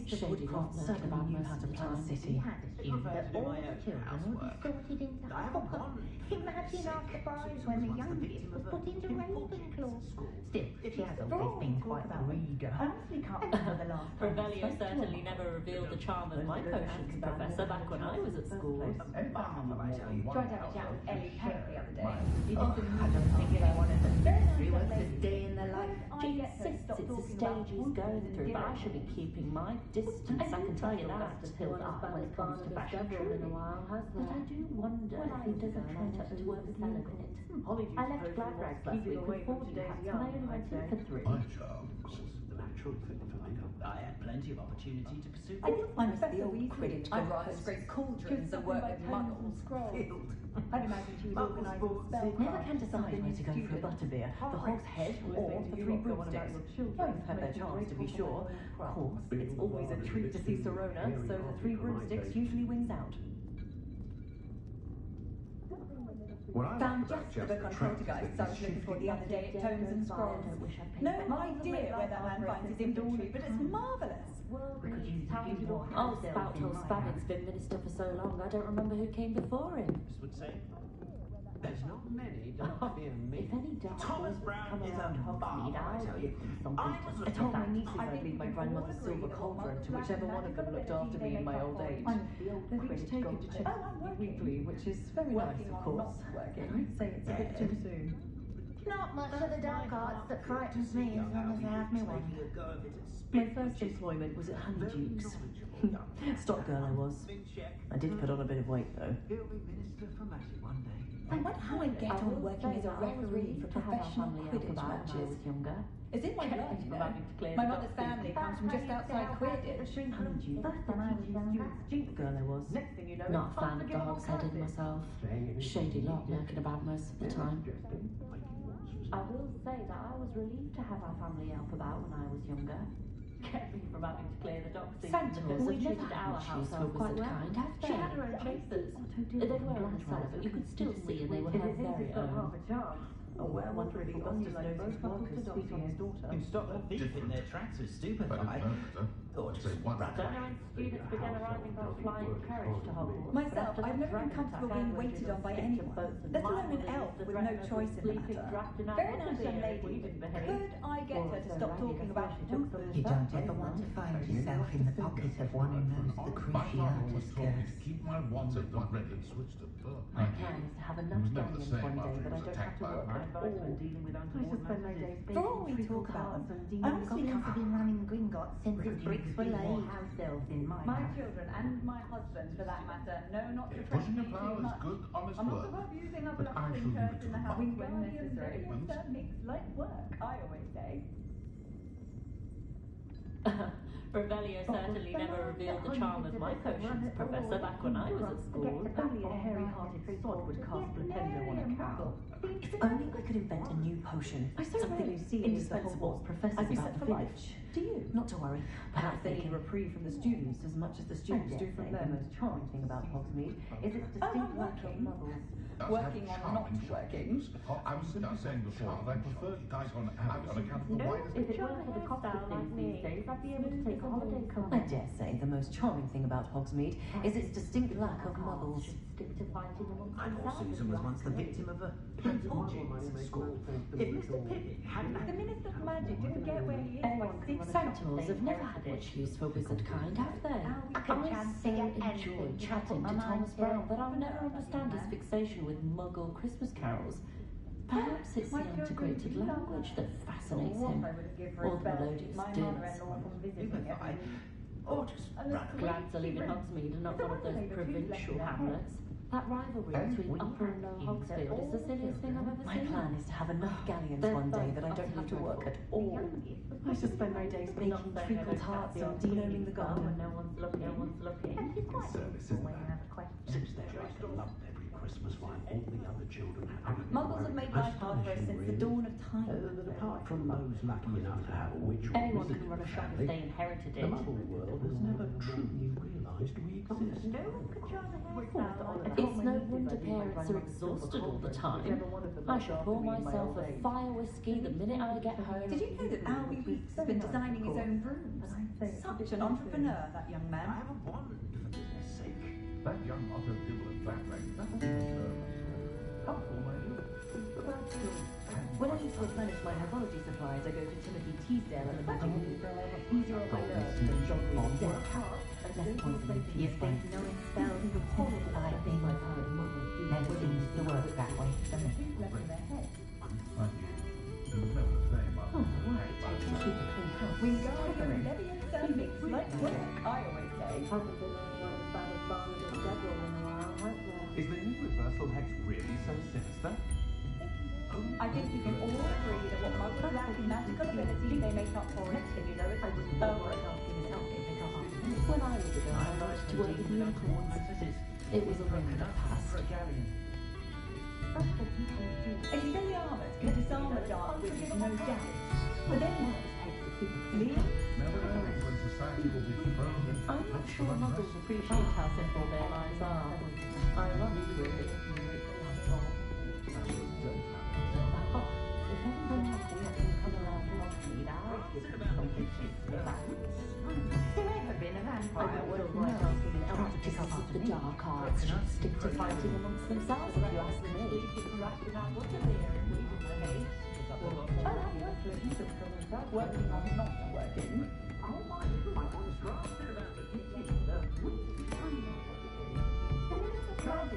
Shady lot lurking about most of the time. He had assumed that all the children would be sorted into Hogwarts. Imagine our surprise when the youngest was put into Ravenclaw. Still, she has always been quite eager. I honestly can't remember the last time. Revelio certainly never revealed the charm of my potions, Professor, back when I was at school. Tried to have a chat with Ellie Peck the other day. I don't think anyone in the ministry wants a day in the life. She insists it's a stage he's going through, but I should be keeping my distance, I can tell you that. Hilda, when it comes to fashion in a while, but I do wonder if he doesn't try to work with you a bit. I left Glad Rags last week with 40 hats, and I only went in for 3. My charms. The natural fit for me. I had plenty of opportunity to pursue. I think I was the old Quidditch to rise great cauldrons and work with muggles. I'd imagine she was organising spells. Never can decide where to go for a butterbeer, the Hog's Head or the Three Broomsticks. Both have their charms, to be sure. Of course, it's always a treat to see Serona, so the Three Broomsticks usually wings out. Found just the book on poltergeists I was looking for the other day at Tomes and Scrolls. No idea where that man finds his inventory, but it's marvellous. Oh, Spout-Hole Spavin's been minister for so long, I don't remember who came before him. Would say there's not many, don't fear me. If any dark Thomas Brown is a Hogsmeade, I tell you something. I told my nieces I'd leave my grandmother's silver cauldron to whichever one of them looked after me in my old age. They've each taken to check weekly, which is very nice, of course. I'd say it's a bit too soon. Not much of the dark arts that frightens me as long as they have me wondering. My first employment was at Honeyduke's. Stock girl I was. I did put on a bit of weight, though. He'll be minister for magic one day. I wonder how I get on working as a referee for professional Quidditch matches. It's in my blood, you know. My mother's family comes from just outside Quidditch. Stupid girl I was. Not a fan of the Hogsheaded myself. Shady lot lurking about most of the time. I will say that I was relieved to have our family help about when I was younger. Kept me from having to clear the docks. Santos have treated our household quite well. She had her own chasers. They were on the cellar, but you could still see, and they were her very own. Oh, well, one really Augustus noticed workers speaking his daughter. In Scotland, thief in their tracks was stupefied. Or just Students began arriving by flying carriage to Hogwarts. Myself, I've never been comfortable being waited on by anyone, let alone an elf with no choice in the matter. Very nice young lady. Could I get her to stop talking about You don't ever want to find yourself in the pocket of one who knows the Cruciatus curse. Keep my water ready and switch to book. My plan is to have enough galleons one day that I don't have to work at all. I should spend my days for all we talk about them, Goblins have been running Gringotts since its bricks were laid. House elves in my children and my husband, for that matter, know not to press Pushing me the too plough is much. good, honest I'm not work. above using up But enough I shall fingers leave it in the to house when Wingardium necessary. Makes light work, I always say. Revelio certainly never revealed the charm of my potions, Professor, back when I was at school. Only a hairy-hearted sod would cast Blipendo on a cow. If only I could invent a new potion. Something you see indispensable professors about the village. Do you? Not to worry. Perhaps they need a reprieve from the students as much as the students do from them. The most charming thing about Hogsmeade is its distinct working. Working on not working. I was simply saying before that I prefer Diagon Alley on account of the widest... If it weren't for the cost of things these days, I'd be able to take a holiday. I dare say the most charming thing about Hogsmeade is its distinct lack of muggles. I thought Susan was once the victim of a project at school. If Mr. Pippin hadn't... The Minister for Magic didn't get where he is by Centaurs have never had much use for wizard kind, have they? I so enjoy chatting to Thomas Brown, but I'll never understand his fixation with Muggle Christmas carols. Perhaps it's the antiquated language that fascinates him, or the melodious dints. Glad to live in Hogsmeade and not one of those provincial hamlets. That rivalry between Upper and Lower Hogsfield is the silliest thing I've ever seen. My plan is to have enough galleons one day that I don't have to work at all. I shall spend my days making treacle tarts and denaming the garden. When no one's looking. Service, isn't it? Since they're like a lump everywhere. Christmas while all the other children have Muggles have made life hard for us since the dawn of time. That apart from those lucky enough to have a witch or Anyone wizard can run a in the shop if family, they inherited the it. Muggle world has never truly realised we exist. It's no wonder parents are exhausted all the time. I should pour myself a fire whiskey the minute I get home. Did you know that Albie Weeks has been designing his own brooms? Such an entrepreneur, that young man. I have a wand, for goodness sake. That young Otto Dibble and Blackleg doesn't deserve us. Helpful, my dear. When I need to replenish my herbology supplies, I go to Timothy Teasdale at the Magic Loop. Easier on my nerves than jogging on dead car. Less poison. You think knowing spells is I think my poet never seems to work that way for me. Oh, why it takes to keep a clean house. We go over and Debbie and Sam like work, I always say. Haven't been anyone about as bad as Deborah in a while, have there? Is the new reversal hex really so sinister? I think we can all agree that what Muggles lack in magical abilities, they make up for it. You know it, I was over at helping myself pick up. When I was a girl, I liked to work with unicorns. It was a ring of the past. Extend the armours can disarm a dark witch, no doubt. But then what? Liam? I'm not sure Muggles appreciate how simple their lives are. I love you, really. The dark arts stick to fighting amongst themselves, if you ask me. Working on not working.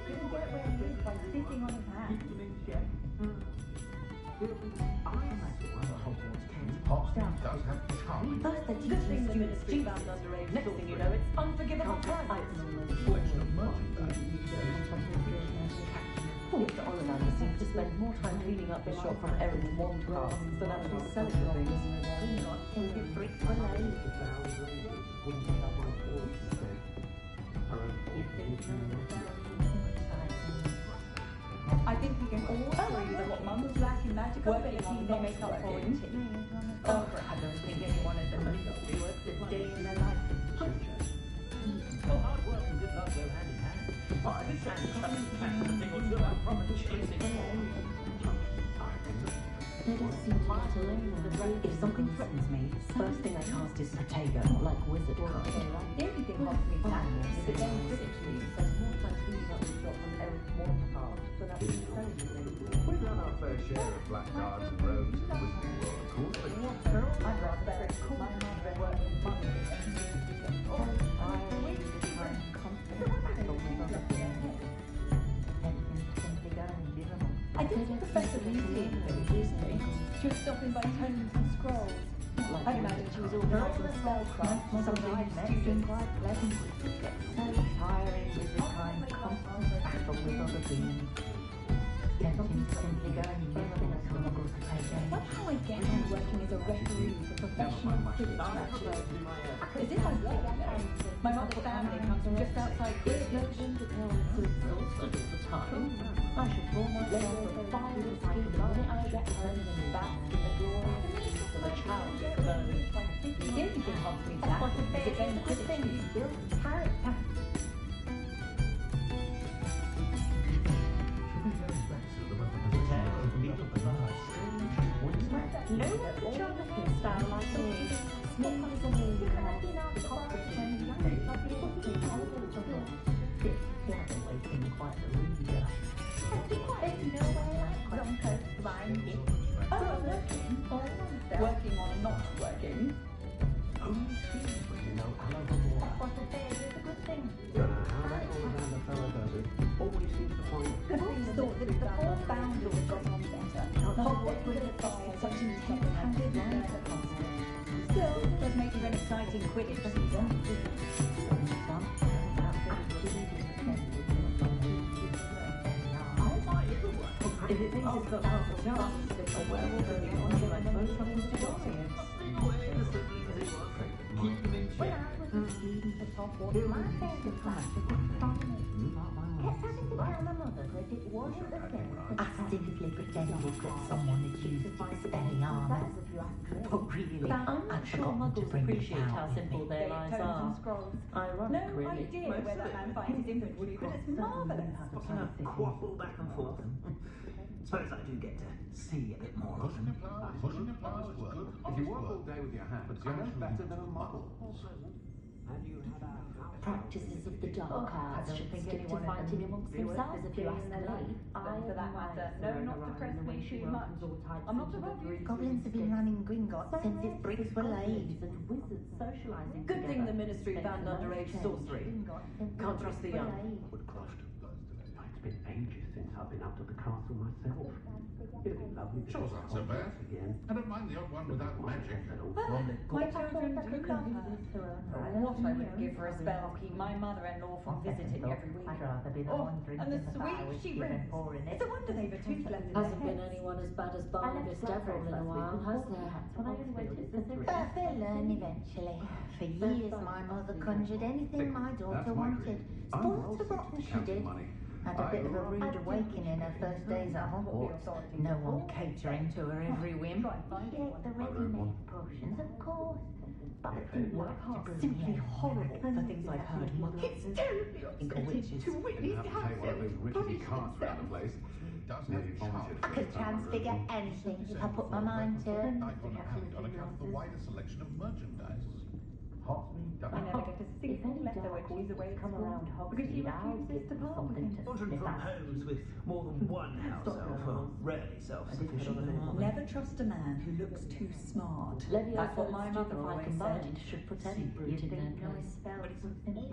Didn't get where he is by sitting on his hands. Hogwarts does have charming. First they teach me students to bound underage. Next thing you know, it's unforgivable crimes. Collection of merchandise. Poor Mr. Ollivander seems to spend more time cleaning up his shop from errant wand casts than actually selling the things. I think we can all agree that what Muggles lack in magical abilities, they make up for it. I don't think anyone at the moment works a day in their life. Hard work and good luck go hand in hand. I think that's something thing or two about proper chasing. There does seem to be a lane with the road. If something threatens me, first thing I cast is Protego, like wizard kind. Everything holds me back. Is it then Essentially, spends more time cleaning up his shop from errant wand casts than actually selling the things. We've done our fair share of blackguards and rogues in the wizarding world, of course, but I'd rather better cool than work with money. I did Professor Weasley just stopping by tomes and scrolls. I'd imagine she was organising spellcraft, something stupid, quite pleasant. Gets so tiring with the kind of constant battle with other beings. Tempting to simply go and live in a struggle to take aim. That's how I get on working as a referee for professional Quidditch matches. As if I'm like that. My mother's family comes from just outside It's no Quidditch. wonder parents are exhausted all the time. I should pour myself a fire whiskey the minute I get home and back in the drawer for the challenge of those. Everything holds me back. Is it then Quidditch you build character? No one could charm a hairstyle like me. Sneakers and me become the cockpit change. Wasn't waiting quite the reader. Working on not working. Only seems when you know Alan more. Don't know how that Ollivander fellow does it. Always seems to find I've always thought that if the four bounders had got on better, Hogwarts would have fired such intense-handed murder concepts. Still, it does make it an exciting Quidditch season. If it thinks it's got half a chance, it's a werewolf and you're on like most troubles to audience. When I was a student at Hogwarts, my favourite class was astronomy. Kept having to tell my mother that wasn't the same I simply pretended that someone had used Expelliarmus. But really, I'd forgotten to bring it out with me. their lives are. Ironic, No really. idea where that man finds his inventory, but it's marvellous. Quabble back and forth. Suppose I do get to see a bit more of them. Pushing applause work. If you work all day with your hands, you're no better than a model. Practices of the dark arts should stick to fighting amongst themselves, if you ask me. For that matter, no, not to press me too much. I'm not above you. Goblins have been running Gringotts since its bricks were laid. And wizards socialising Good thing the together. Ministry banned underage sorcery. Can't trust the young. Woodcroft. It's been ages since I've been up to the castle myself. It'd be lovely to Shows aren't so bad. again. I don't mind the odd one without magic. My children do love her. What I would give for a spell to keep my mother-in-law from visiting every week. I'd rather be the one drinking and the the fire sweet with she you than brings. pouring it. It's a wonder they've a tooth left in their Hasn't been heads. anyone as bad as Barnabas Devil in a while, has there? But they'll learn eventually. For years, my mother conjured anything my daughter wanted. Spoiled the rotten she did. Had a bit of a rude awakening her first days at Hogwarts. No one catering to her every whim. She ate the ready-made potions, of course. But I didn't like to brew Simply them. horrible for things I've heard. It's terribly upsetting to witness how rickety carts around the place. Nearly vomited. I could transfigure anything if I put my mind to it. On account of the wider selection of merchandise. I never get a single letter when she's away at school because she refuses to part with him. Children from homes with more than one house elf are rarely self-sufficient. Never trust a man who looks too smart. Leviosa That's what and my mother Stupefy always combined said. should put any brute in their place.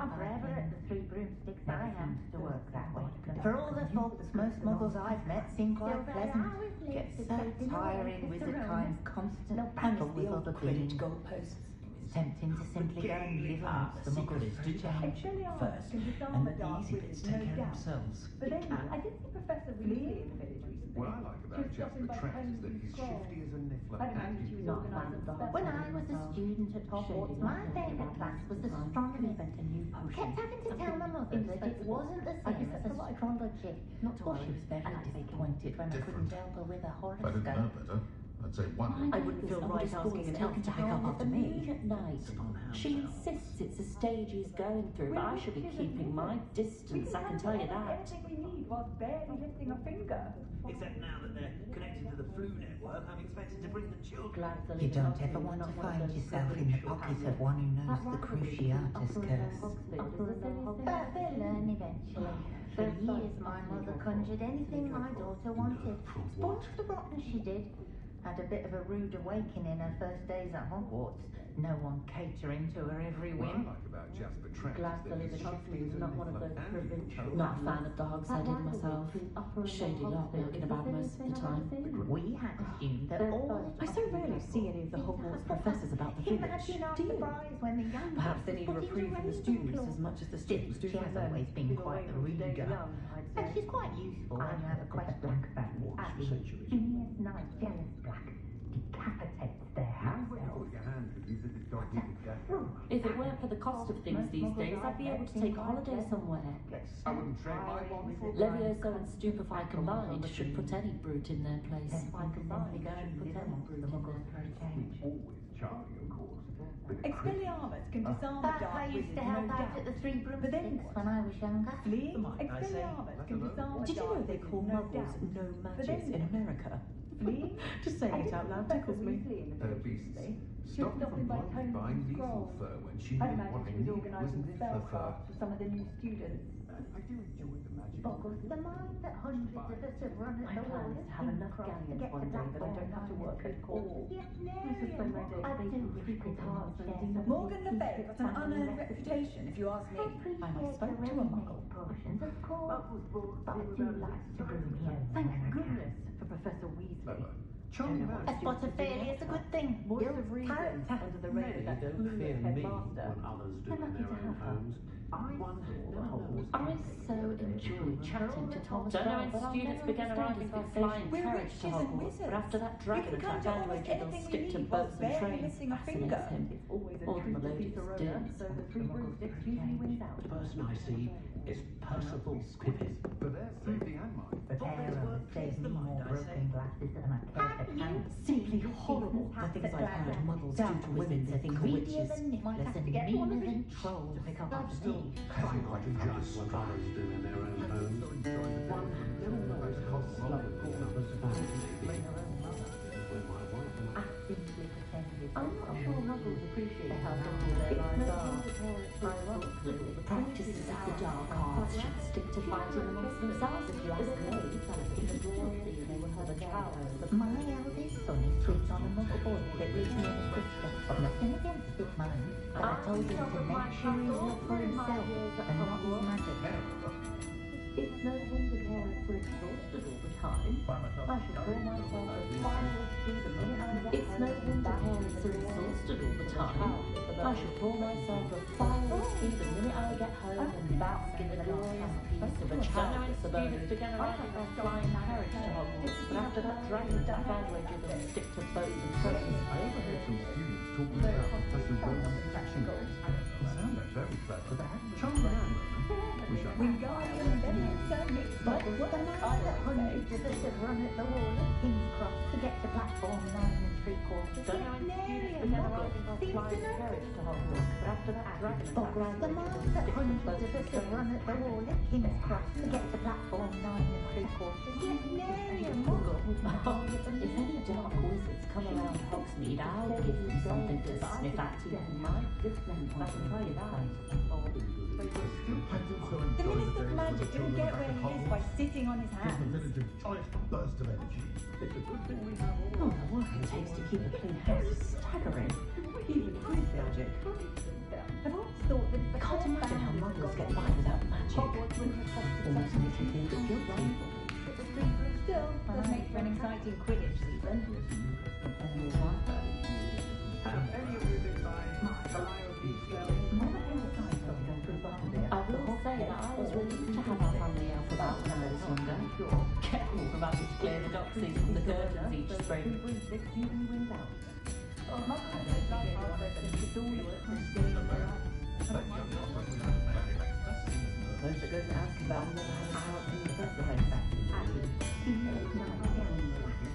I'm forever at the three broomsticks I have to work that way. For all the faults most muggles I've met seem quite pleasant. Gets so tiring with the kind of constant battle with other beings. Goalposts. It's tempting to simply go and live amongst the muggles to change. First, and the easy bits take care of themselves. But then I did see Professor Weasley in the village recently. What I like about Jasper Trent is that he's shifty as a niffler and he's Not fan of the When I was a student at Hogwarts, my favourite class was astronomy. Kept having to tell my mother that it wasn't the same as astrology. Not to worry, I was very disappointed when I couldn't help her with a If I didn't know horoscope. better, I'd say one. I wouldn't feel right asking an elf to pick up after me. At night. She insists it's a stage he's going through, but I should be keeping my distance, I can tell you that. Everything we need whilst barely lifting a finger. Except now that they're connected to the flu network, I'm expected to bring the children. You don't ever want to find yourself in the pocket of one who knows the Cruciatus curse. But they'll learn eventually. For years, my mother conjured anything my daughter wanted. Spoiled the rotten she did. Had a bit of a rude awakening her first days at Hogwarts. No one catering to her every What I whim. like about Jasper Trent Glad is to that live he's in shifty Oxford, as a not one of niffler those and privileged. he's Not a fan of the Hogsheaded myself. Shady lot knocking about most of the time. We had assumed that all... I so rarely see any of the Hogwarts professors about the village. Imagine our Do you? surprise when the young Perhaps they need a put into reprieve from the students Ravenclaw. as much as the students do She from has them. always been quite a reader. And she's quite useful when you have a question. Genius Knight, jealous black, decapitates their house elves. your hand could use it to If it weren't for the cost of things these days, I'd be able to take a holiday somewhere. I wouldn't trade my one for Leviosa and Stupefy combined should put any brute in their place. always charming, of course. But Expelliarmus can disarm That dark I used wizards, to help no out doubt. at the Three But then Broomsticks when I was younger. Fleeing, I say, Expelliarmus can disarm Did you know dark they wizards, call no muggles doubt. no But magics then in America? Fleeing? Just saying it out loud tickles me. beasts. Stop her from blindly buying lethal fur when she knew I'd what I imagine she was needed was organising niffler fur. spellcraft for some of the new students. I do enjoy the magic. Boggles the mind that hundreds of us have run My at the plan wall is to have enough galleons one day that I don't have to work at all. Yes, I suspend my day I do debating with people's hearts and Morgan Le Fay got an unearned reputation, if you ask me. I might spoke to a muggle. Potions, of course, but I do like to brew here. Thank goodness for Professor Weasley. Charming man. A spot of failure is a good thing. Voice Build of reason character. under the reign of that Don't clueless fear me headmaster. when others do They're in lucky their to own have her. homes. I so enjoyed chatting to Thomas. Don't know when students began arriving by flying carriage to Hogwarts, but after that dragon attack, they'll stick to boats and trains. Fascinates him. Or the melodious dirge. So the three broomsticks usually wins out. The person I see is Percival Pippin. But there's safety and mine. The pair of us saved me more broken glasses than I cared to count. Simply horrible, the things I've heard muggles do to women they think are witches. Less and meaner than trolls to pick up on me. Having quite adjust what others do in their own homes. One never knows how slow numbers of family. When my wife and I Simply pretended. I'm not sure muggles appreciate how simple their lives are. Ironically, the practices of the dark arts should stick to fighting amongst themselves, if you ask me. Even royalty, they would have a child. My eldest son is sweet on a muggle boy that lives near the sister. I've nothing against it, mind. But I told him to make sure he's up for himself and not his magic. It's no wonder parents are exhausted all the time. I should call myself a fire through the minute I get home. It's no wonder parents are exhausted all the time. I should call myself a fire through the minute I get home and bask in the glorious peace of a child students began arriving by flying carriage to Hogwarts, but after that dragon attack, bandwagon and stick to boats and trains. I overheard some students talking about Professor Rowan's catching goals. It sounded very clever, but they hadn't charmed the hand. Wingardium Leviosa mixed But the man that hundreds of us have run at the wall at King's Cross to get to platform 9 3/4. Began arriving by flying carriage to Hogwarts, but after that dragon attack, The man that hundreds of us have run at the wall at King's Cross to get to platform 9 3/4. If any dark wizards come around Hogsmeade, I'll give them something to sniff at. The Minister of Magic didn't get where he is by sitting on his hands. Burst of energy. Oh, the work it takes to keep a clean house is staggering. Even with magic. I've always thought that I can't imagine how muggles get by without magic. Almost makes me feel guilty. Still, does make for an exciting Quidditch season. I will say that I was relieved to have our family elf about when I was younger. Careful about to clear the doxies from the curtains each spring. Those that go to ask about never had a chance in the first place.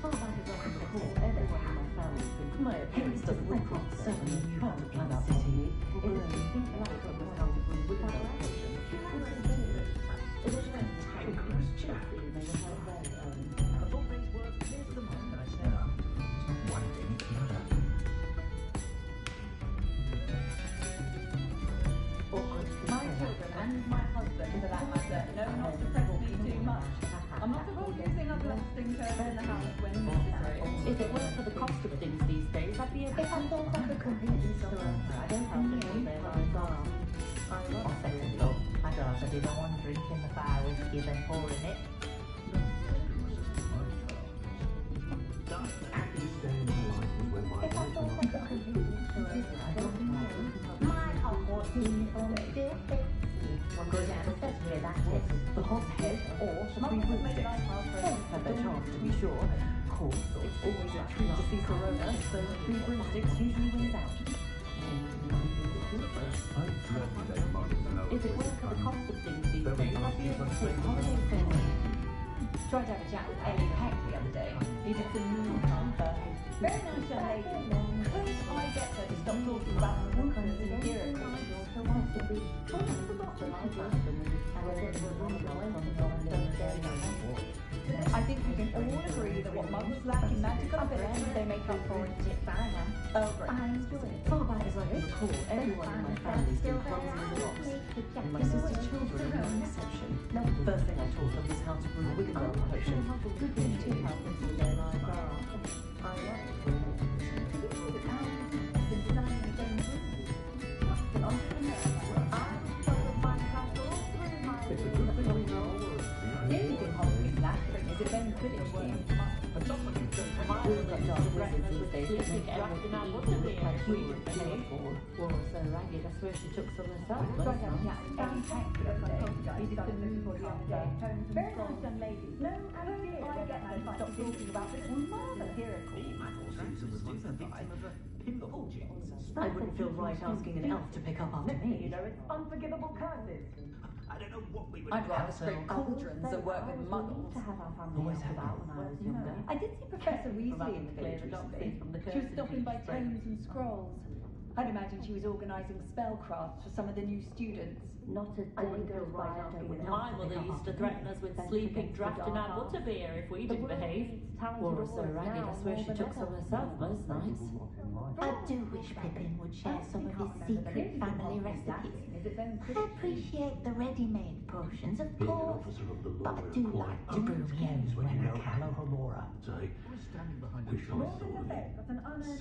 Far back as I can recall, everyone in my family thinks my appearance doesn't reflect so many proud to plan our city. It is a big laptop was comfortable without application. It was when Harry was Jeffrey and they were held very early. I thought these were clear to the mind, I said. One thing it's the other. My children and my husband, for that matter, know not to press me too much. I'm not above using a blasting term in the house when necessary. If it weren't for the cost of things these days, I'd be a bit thought I could completely store. I don't have to know their lives are. I'd rather be the one drinking the fire whiskey than pouring it. happiest day in my life was when my wife and My Hogwarts uniform still fits. Good ancestry, that is. The hogshead or Supreme Broomstick. Had their chance, to be sure. Of course, it's always a treat to see Corona, so Three Broomsticks usually wins out. If it weren't for the cost of things these days, I'd be able to take holiday family. Tried to have a chat with Ellie Peck the other day. He did some moon comfort. Very nice young lady. Could I get her to stop talking about woofers and bureaucrats? I think we can all agree that what muggles lack in magical abilities, they make up for in Tiffany. Oh, great. Far back as I can recall, everyone in my family's been clumsy as a ox. And my sister's children are no exception. The first thing I taught them was how to brew a Wiggenweld potion. Good thing too, how simple their lives are. I The only thing Hogwarts lacking is its own Quidditch team. We'll get dark wizards these days that make everything equal like we did behave. Wore so ragged, I swear she took some herself. Very nice young lady. No idea I get her stop talking about this marvelous hierarchy. I wouldn't feel right asking an elf to pick up after me. You know, it's unforgivable curses. I don't know what we would I'd rather scrape cauldrons than work with muggles. To have our family help about when I was younger. I did see Professor Weasley in the village recently. She was stopping by tomes and scrolls. I'd imagine she was organising spellcrafts for some of the new students. Not a day goes by after my mother used to threaten us with sleeping draft in our butterbeer if we didn't behave. Wore us so ragged, I swear she took some herself most nights. I do wish Pippin would share some of his secret family recipes. I appreciate the ready-made potions, of course, but I do like to brew my own when I can.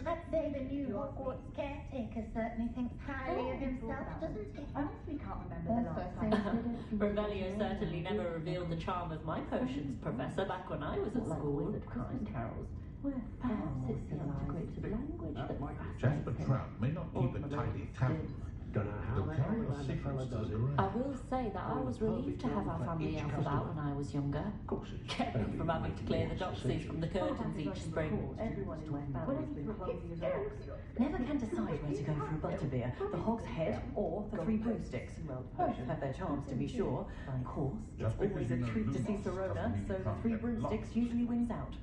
I'd say the new Hogwarts caretaker certainly thinks highly of himself, doesn't he? I honestly can't remember the last time. Revelio certainly never revealed the charm of my potions, Professor, back when I was at school. Christmas carols. Well, perhaps it's the integrated language that Jasper Trout may not keep a tidy tavern. Don't know how the hell the fella does it. I will say that I was relieved to have our family elf about when I was younger. Kept me from having to clear the doxies from the curtains each spring. Never can decide where to go for a butterbeer, the Hog's Head or the Three Broomsticks. Both have their charms, to be sure. Of course, it's always a treat to see Serona, so the Three Broomsticks usually wins out.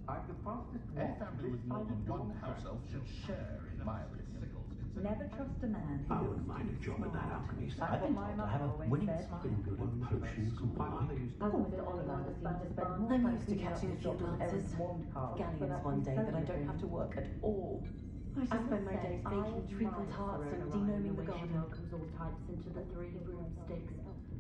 I'm the fastest Any family with more than one house elf should share in my opinion. Never trust a man. I wouldn't mind a job at that alchemy site. That's what my To mother have a always winning said. smile. Good on potions and wine. Mr. Ollivander seems to spend more I'm time used to catching a few glances. Galleons one day that I don't have to work at all. I just spend my days baking treacle tarts and denoming the garden. Welcomes all types into the Three Broomsticks.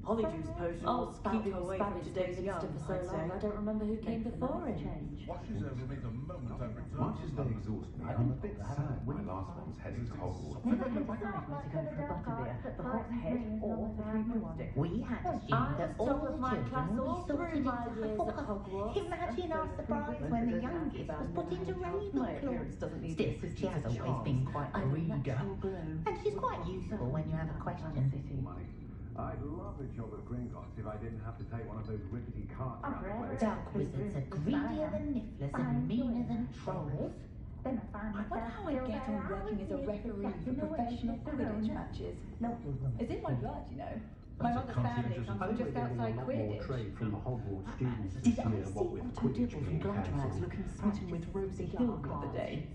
Polyjuice potions keep you away from today's young, for so long, I don't remember who came before him. Washes over me the moment I return. Much as they exhaust me, I'm a bit sad my last one's headed to Hogwarts. Never can decide where to go for a butterbeer, the Hog's Head or the Three Broomsticks. We had assumed that all the children would be sorted into Hogwarts. Imagine our surprise when the youngest was put into My Ravenclaw. appearance doesn't need Still, she has always been quite a reader. glow. And she's quite useful when you have a question. Money. I'd love a job at Gringotts if I didn't have to take one of those rickety carts around the place. Dark wizards are greedier than nifflers and meaner than trolls. Then I found I wonder how I get on working as a referee for professional Quidditch matches. It's in my blood, you know. My mother's family comes from just outside Quidditch. Trade from the Hogwarts students Did this I year, see what with Otto Quidditch Dibble from being Glad Rags cancelled. looking smitten with Rosie Hill the other day?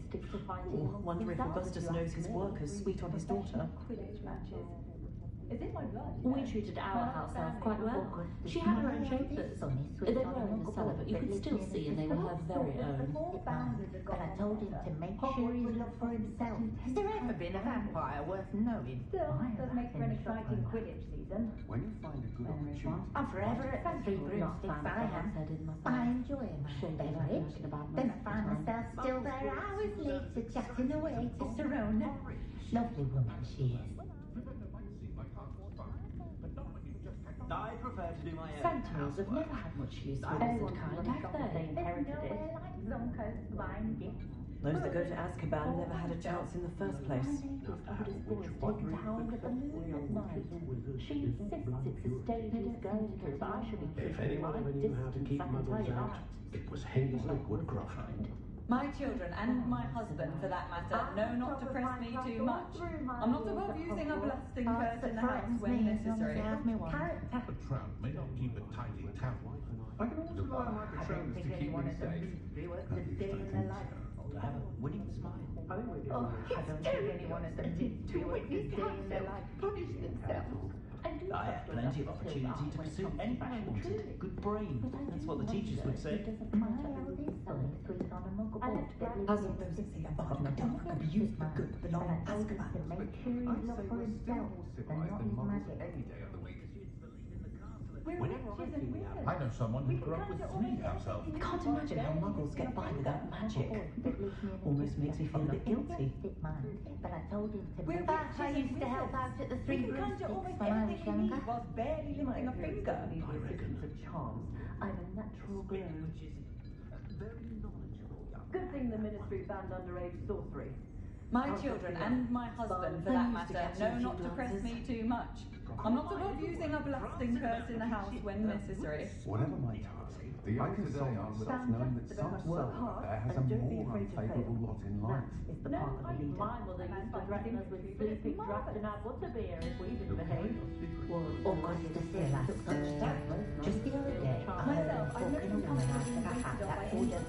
Or wonder if Augustus knows his work as sweet on his daughter? Quidditch matches. It's in my blood. We treated our house elf quite well. She had her own chambers. They were in the cellar, but you could still see, and they were her very own. But I told him to make sure he's looked for himself. Has there ever been a vampire worth knowing? Still, it does make for an exciting Quidditch season. When you find a good opportunity, I'm forever at the Three Broomsticks. I enjoy my beverage. Then I find myself still there hours later chatting away to Serona. Lovely woman she is. I prefer to do my own. Centaurs have never had much use for wizard kind, have they? Inherited it. Those that go to Azkaban never had a chance in the first place. His oldest boy is taken to hound at the moon at night. She insists it's a stage going to but I should be If anyone ever knew how to keep muggles out, it was Hazelwood Woodcroft. My children and my husband, for that matter, know not to press me too much. I'm not above using a blasting curse in the house when necessary. The Trout may not keep a tidy tavern. I can also rely on my Patronus to keep me safe. To have a winning smile. I don't think anyone at the Mint do it this day in their life punish themselves. I had plenty of opportunity to pursue anything I wanted. Good brain. That's what the teachers would say. Hasn't those say a bargain done abused the good belong in Azkaban? I'd say we're still more civilized than muggles any day of the week. I know someone who grew up with 3 house elves. I can't imagine how muggles get by without magic. Almost makes me feel a bit guilty. But I told him to make I used to help out at the Three Broomsticks when I was younger. Was barely lifting a finger. I reckon. Charms. I'm a natural glow. Very knowledgeable. Good thing the Ministry banned underage sorcery. My children and my husband, for that matter, know not to press me too much. I'm not above using a blasting curse in the house when necessary. Whatever my task, I console myself knowing that some soul out there has a more unfavourable lot in life. My mother used to threaten us with sleeping draught in our butterbeer if we didn't behave. August is the last Just the other day, I heard him talking a woman out of a hat that he just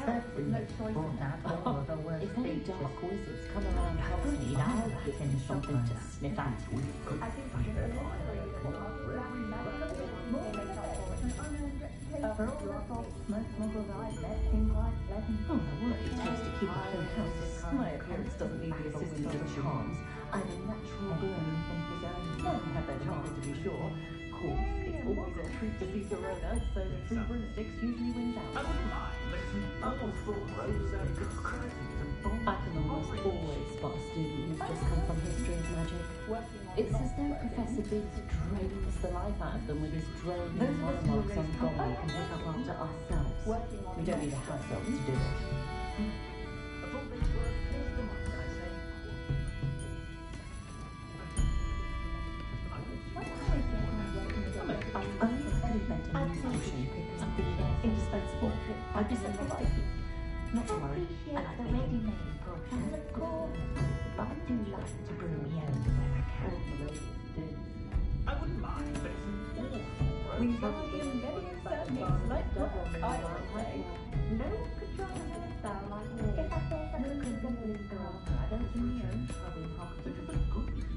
certainly brought out all the worst If any features. dark wizards come around Hogsmeade, I'll give him something to sniff at. For all the false smoke smuggles I've met, seem quite pleasant. Oh, my word, it takes to keep a clean house. My appearance doesn't need the assistance of charms. I'm a natural burn. None have their charms, to be sure. Of course, it's always a treat to see Serona, so three broomsticks usually wins out. I wouldn't mind, but it's almost full I can almost always spot a student who's just come from history of magic. It's as though Professor Biggs drains the life out of them with his droning monologues on God we can pick up after ourselves. We don't need a house elf to do it. I've only invented a new potion, something indispensable. I'd be so polite. Not to worry, I like the ready-made potions, of course, but I do like to brew my own when I can. I wouldn't mind, but it's an awful We buy in many certain like I would say. No one could draw a hairstyle like me. If I say something completely girl, I don't think you probably pocket.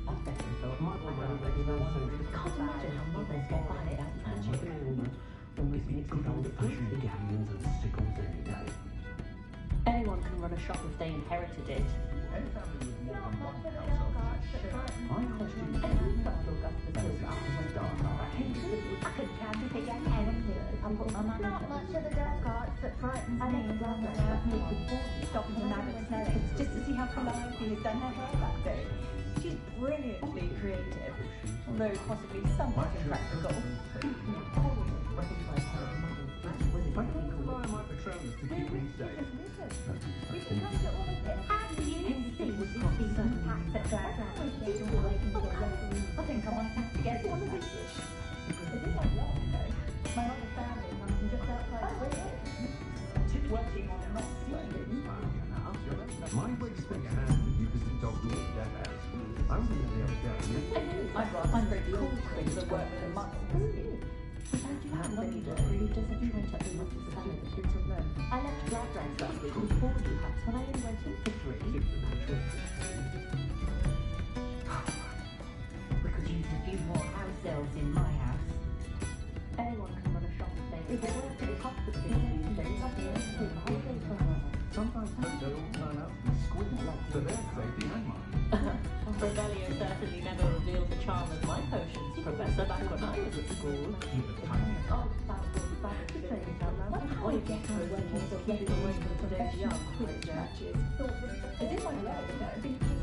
I've better thought my can't imagine how mothers get by without magic. Always need good old-fashioned gamblers and sickles any day. Anyone can run a shop if they inherited it. Any family with more than one house I question I could try to figure out anything. Not much of the dark arts that frightens me. Stopping to nab at Snellings just to see how Calliope has done her hair that day. She's brilliantly creative, although possibly somewhat impractical. I don't rely on my Patronus to keep me safe. We can come to all of this. How do you see these packs at Drag I think I might have to get one of these. My other family comes from just outside Bristol. Working on not seeing. My waist speaks hand if you visit Dogwood Death House. I was in there the other day. I'd rather find very cool things that work with a muscle. I wonder who doesn't try to unlock the salad that kids will learn. I left Glad Rags last week with 4 new hats when I only went in for 3. We could use a few more house elves in my house. Anyone can run a shop if they If it weren't for the cost of Sometimes they all turn out to be squid for their safety and mine. Revelio certainly never revealed the charm of my potions, Professor, back when I was at school. Oh, that was back to say All you get are working so getting away from today's young Quidditch matches. As if I know,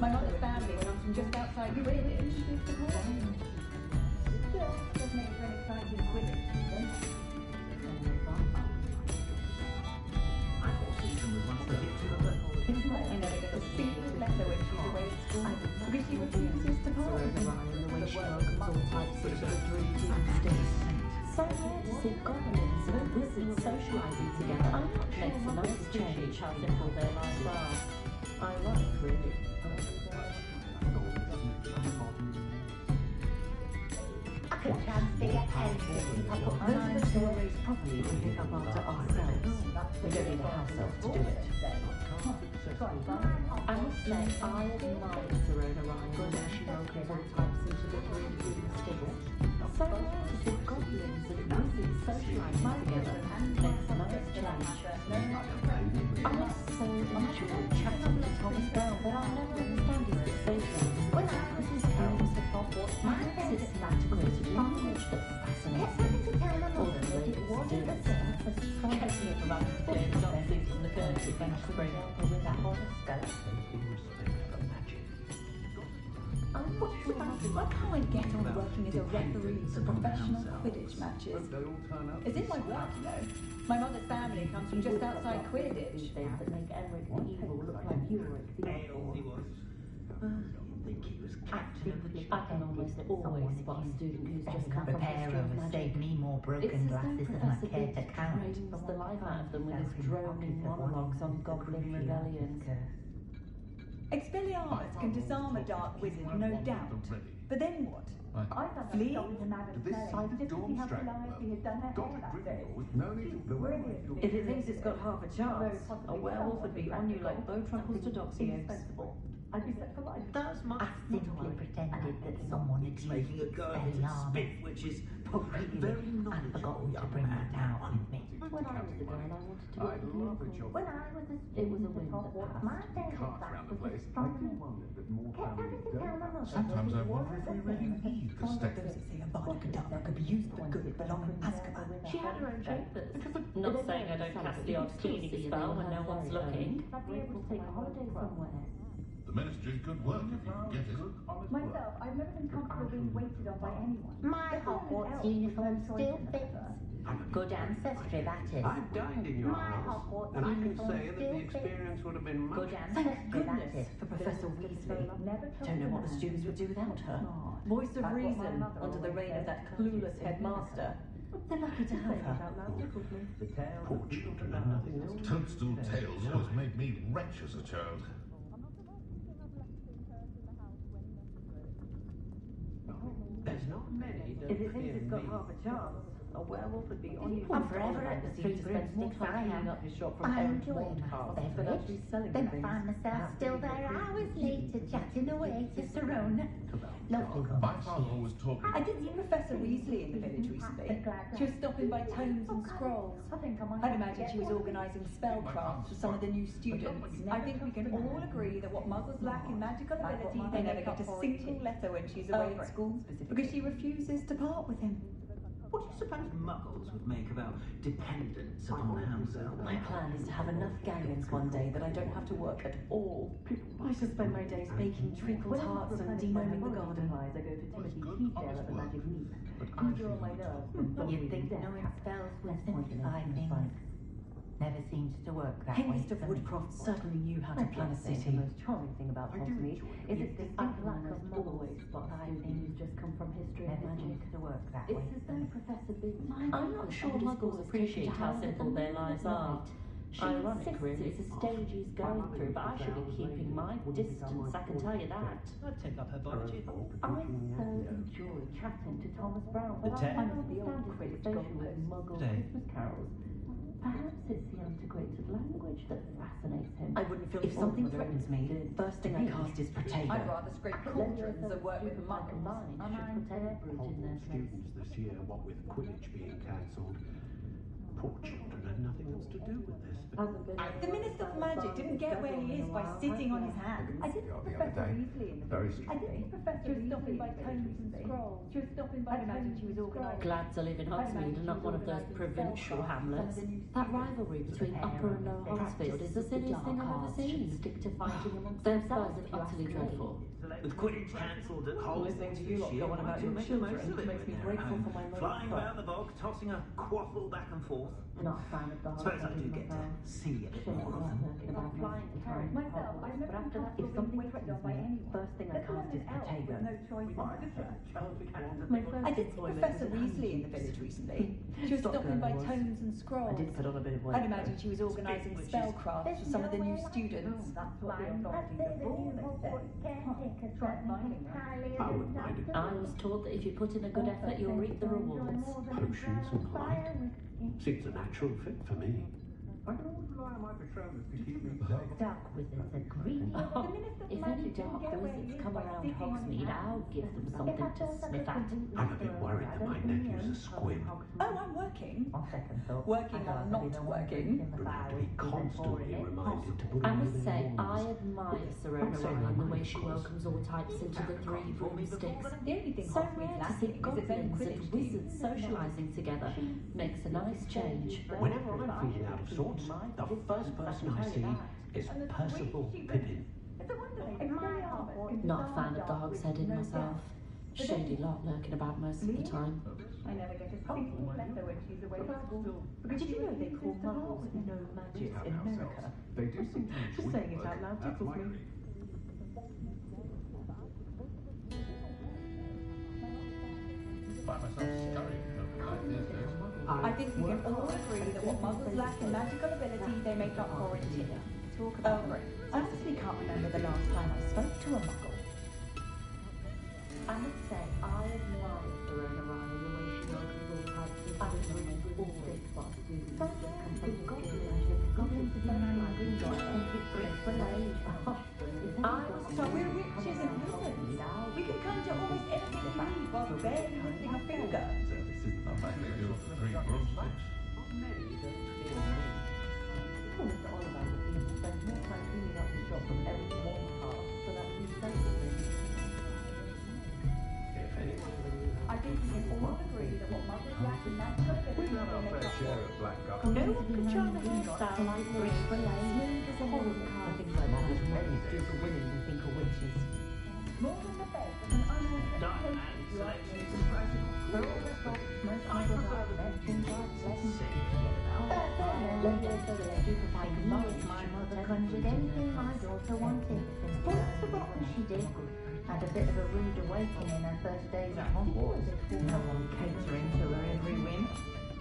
my mother's family comes from just outside Quidditch. Still, doesn't make for an exciting Quidditch season. I thought Susan was once the victim of a... I never get a single letter when she's away at school, because she refuses to part with them. The way she welcomes all types of glittery doomsdays. So rare to see goblins and wizards socializing together. Makes a nice change how simple their lives are. Ironic, really. I could try and figure anything. I put my Those of mind us to who are it. raised properly can pick up after ourselves. We don't need a house elf to do it. I must say, I admire Serona Ryan when she welcomes all types into the green sticks. So rare to see goblins and wizards socializing together. Makes a nice change. I also enjoy chatting to Thomas Bell, but I'll never understand his fixation. When I was his games at Hogwarts, my systematically knowledge that fascinates me. Although it wasn't the same as Catching up about James Johnson from the Curtis each spring. with a horoscope. Irrespective of magic. I can't get on working as a referee for professional Quidditch matches. It's in my blood, you know. My mother's family comes from just outside Quidditch. That make Emmerich the evil look like Ulrich the evil. He was. You'd think he was captain of the I can almost always spot a student who's just come from Repair history of has magic. saved me more broken glasses than I care to count. Drains the life out of them with his droning monologues on Goblin rebellions. Expelliarmus can disarm a dark wizard, no doubt. But then what? Right. Flee? If it thinks it's got half a chance, a werewolf would be on you like Beau Truckles to Doxy eggs. I'd be set for life. That's much I simply pretended that someone had making a used go of it at spit, which is very and knowledgeable. forgotten to bring it out with me. When I was a girl, I wanted to work with miracles. When I was a student, it was a wind that passed. My favourite class was astronomy. Kept having to tell my mother Sometimes I that it wonder if we really need the stick. Those that say a Avada Kedavra could be used for good belong in Azkaban. She had her own chambers. Not saying I don't cast the odd cleaning spell when no one's looking. I'd be able to take a holiday somewhere. The ministry's good work if you can get it. Myself, I've never been comfortable being waited on by anyone. My Hogwarts uniform still fits. Good ancestry, that is. I've dined in your My house, Hogwarts and I can uniform say that still the fits. experience would have been much. Good Thank ancestry, that is. goodness for Professor Weasley. Don't know what the students would do without her. Voice of reason under the reign of that clueless headmaster. They're lucky to have her. Poor children have nothing else to do. Toadstool tales always made me wretch as a child. There's not many that If it thinks it's got me. half a chance, a werewolf would be on you. I'm forever at the Seems to spend Seabrook more Sticks time I cleaning am. up his shop from I Aaron enjoy Ward my cars than actually beverage, selling then things. find myself still there hours later chatting away to Serona. Lovely My father always told me I did see Professor Weasley in the village recently. She was stopping by tomes and scrolls. I'd imagine she was organising spellcraft for some of the new students. I think we can all agree that what muggles lack in magical ability, they never get a single letter when she's away at school, because she refuses to part with him. What do you suppose muggles would make about dependence upon house elves? My plan is to have enough galleons one day that I don't have to work at all. I shall spend my days baking treacle tarts and denoming the garden. I go to Timothy Teasdale at the Magic Leap. Easier on my nerves. You'd think knowing spells would simplify things. Never seems to work that way. Mr. Woodcroft certainly knew how to plan a The city. most charming thing about Hogsmeade is its distinct lack of always spot students who's just come from history and Never magic. seems to work that way. It's as though Professor Biggs. I'm not sure muggles appreciate how simple their lives are. She Ironic, insists really. it's a stage he's going through, but I should be keeping my distance, I can tell you that. I'd take up her biology. I so enjoy chatting to Thomas Brown, but The I ten? find the old Quidditch with Muggle Today. Christmas carols. Perhaps it's the antiquated language that fascinates him. I wouldn't feel if something threatens me, first thing I cast is potato. I'd rather scrape cauldrons than work with muggles. Combined should put air brute in their place. Students this year, what with Quidditch being cancelled. Poor children had nothing else to do with this. The Minister for Magic didn't get where he is by sitting on his hands. I did Professor Weasley in the Very village. I did Professor Weasley stopping by tomes and scrolls. She was stopping by. I'd imagine she was organising. Glad to live in Hogsmeade and not one of those provincial hamlets. That rivalry between Upper and Lower Hogsfield is the silliest thing I've ever seen. Stick to fighting amongst themselves are utterly dreadful. With Quidditch cancelled at Hogwarts Listening to you lot this year, go on about why do your you make the most children of it makes me when you're grateful at for my home? mother's Flying butt. about the bog, tossing a quaffle back and forth. Not a fan of the Suppose I do get to see a bit more of them. about flying carrot. Myself, I've never But after that, been if something waited threatens on by me, anyone. First thing I Let alone cast is an elf with potato. no choice but to My first I did see employment Professor was at Weasley in the Hogwarts. village recently. She was Stop stopping by girl was. tomes and I scrolls. did put on a bit of weight. I'd imagine she was organising spellcraft for some of the new students. That's what the authorities have ruled, they said. Try finding her. I wouldn't mind it. I was taught that if you put in a good effort, you'll reap the rewards. Potions and the like. Seems a natural fit for me. I can always rely on my Patronus to keep me safe. Dark wizards are greedy. If any dark wizards come around Hogsmeade, I'll give them something to sniff at. I'm a bit worried that my nephew's a squib. Oh, I'm working. On second thought, Working on not working. We'll have to be constantly reminded to put I away must their say, wands. I admire Serona Ryan the way she welcomes all types into the three broomsticks. The only thing So Hogsmeade rare to see lacking is its own goblins Quidditch and team. wizards socialising together. Makes a nice change. Whenever I'm feeling out of sorts, the first person I see is Percival Pippin. It's a wonder they don't really harvest. Not a fan of the hog's head in myself. Shady lot lurking about most of the time. I never get a single letter when she's away from school. Because did you know they call muggles no magics in America? They do seem to Just saying it out loud tickles me. I think we can all agree that what muggles lack in magical ability, they make up for in tea. Talk about it. I honestly can't remember the last time I spoke to a muggle. I must say, I admire Serena Ryan the way she welcomes all types of visitors, all big spots, goblins have been marrying Grindelwald since it's graceful age. So we're witches and wizards. We can conjure almost anything we need while barely lifting a finger. I think we can all agree that what muggles lack in magical ability, they make up for. No one can charm a hairstyle like graceful smooth as a horrible car. Things like that is always do for women who think are witches. More than the best of an unorthodox Selection is impressive. for all the spots, most muggles are things like lessons. I acknowledge my mother conjured anything my daughter wanted. Almost forgotten she did. Had a bit of a rude awakening her first days at Hogwarts. No one catering to her every whim.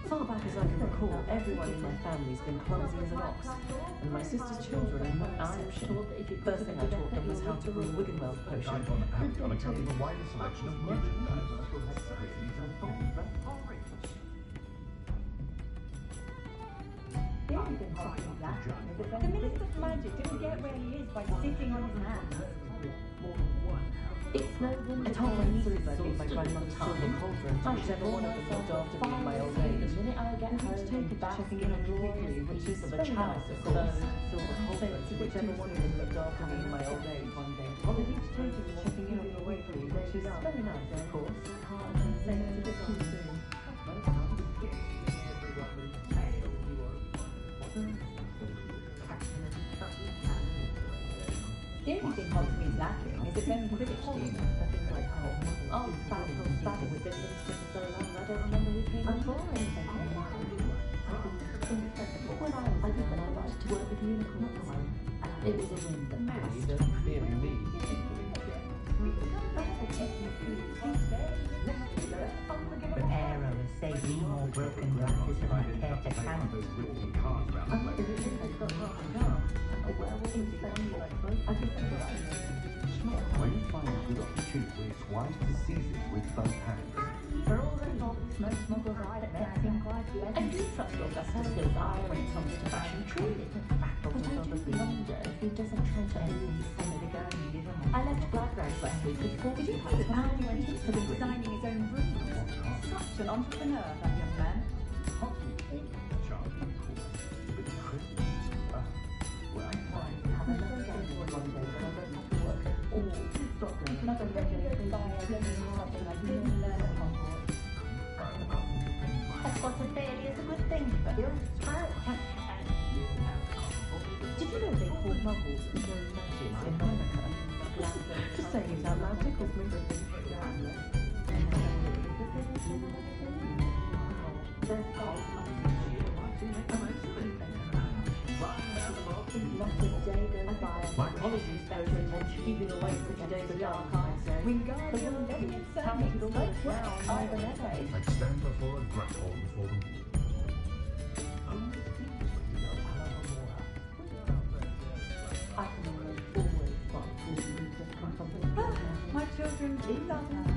Far back as I can recall, everyone in my family's been clumsy as an ox, and my sister's children are no exception. First thing I taught them was how to brew Wiggenweld potion. On account of the wider selection of merchandise. The only thing holding him back is that the Minister of Magic didn't get where he is by sitting on his hands. It's no wonder I told my nieces I'd leave my grandmother's silver cauldron to whichever one of them looked after me in my old age. The minute I get home, take a bath, checking in on the weekly, which is of a chalice of those silver cauldrons to whichever one of them looked after me in my old age one day. On the beach taking checking in on the weekly, which is very nice, of course. Saying it's a bit too soon. The only thing Hogsmeade's lacking is its own Quidditch team. Oh, Bad was business for so long, I don't remember who came before anything. When I was young, I wanted to work with unicorns. It was a whim that passed. But Aero has saved me more broken glasses than I care to count. When you find a good opportunity, it's wise to seize it with both hands. For all the faults most muggles I've met seem quite pleasant. I do trust Augustus Hill's eye when it comes to fashion, truly. But I do wonder if he doesn't try to own some of the game. I left Blackgrass last week with 40 Did you know that Harry went into designing his own rooms? Such an entrepreneur, that young man. Another regular thing I didn't learn at Hogwarts. That's what I say is a good thing for you. Did you know they call muggles no magics in America? Just saying it out loud tickles me. Not a day goes by. My apologies, Beatrice, keeping away from today's dark eyes. Wingardium Leviosa makes life work either way. I'd stand before a grapple before them. My children do love her.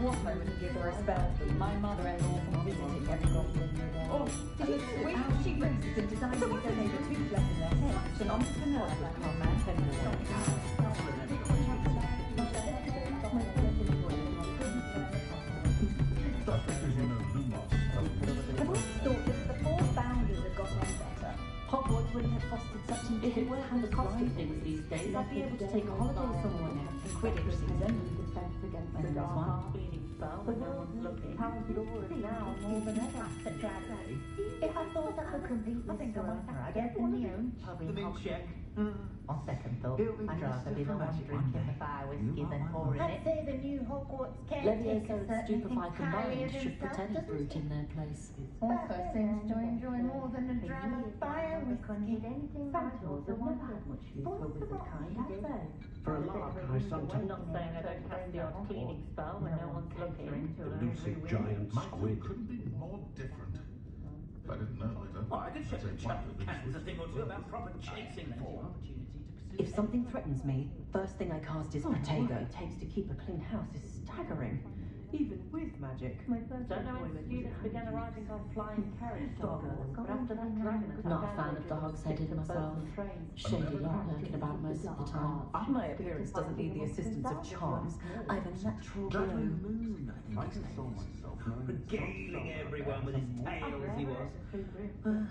What moment to give her a spell? My mother-in-law from visiting everyone. Oh, did you know when she raises and designs so what's her name? Two left in their heads. An entrepreneur like our man. That's because you know Lumos. I've always thought that the four founders had got on better. Hogwarts wouldn't have fostered such an if it weren't for the cost of things these days, I'd be able to take a holiday somewhere now. Quidditch season. Defense against the dark bleeding spell when no one's looking. How glorious now more than ever. If I thought I could compete with Serena, I'd open my own pub in Hogwarts. On second thought, I'd rather be the one drinking the fire whiskey than pouring it. I'd say the new Hogwarts Leviosa and stupefy combined should put any brute in their place. Also seems to enjoy more than a dram of fire whiskey. Centaurs have never had much use for wizard kind, have they? For a lark, I sometimes... I'm not saying I don't cast the odd cleaning spell when no one's looking. Elusive giant squid. Couldn't be more different. If I didn't know better. Oh, I could show the chocolate cans a thing or two about proper chasing form. If something threatens me, first thing I cast is Protego. What it takes to keep a clean house is staggering, even with magic. Don't know when students began arriving by flying carriage to Hogwarts, but after that dragon attack... Not a fan of the Hog's Head myself. Shady lot lurking about most of the time. My appearance doesn't need the assistance of charms. I have a natural glow. Moon, I saw myself regaling everyone with his tail as he was.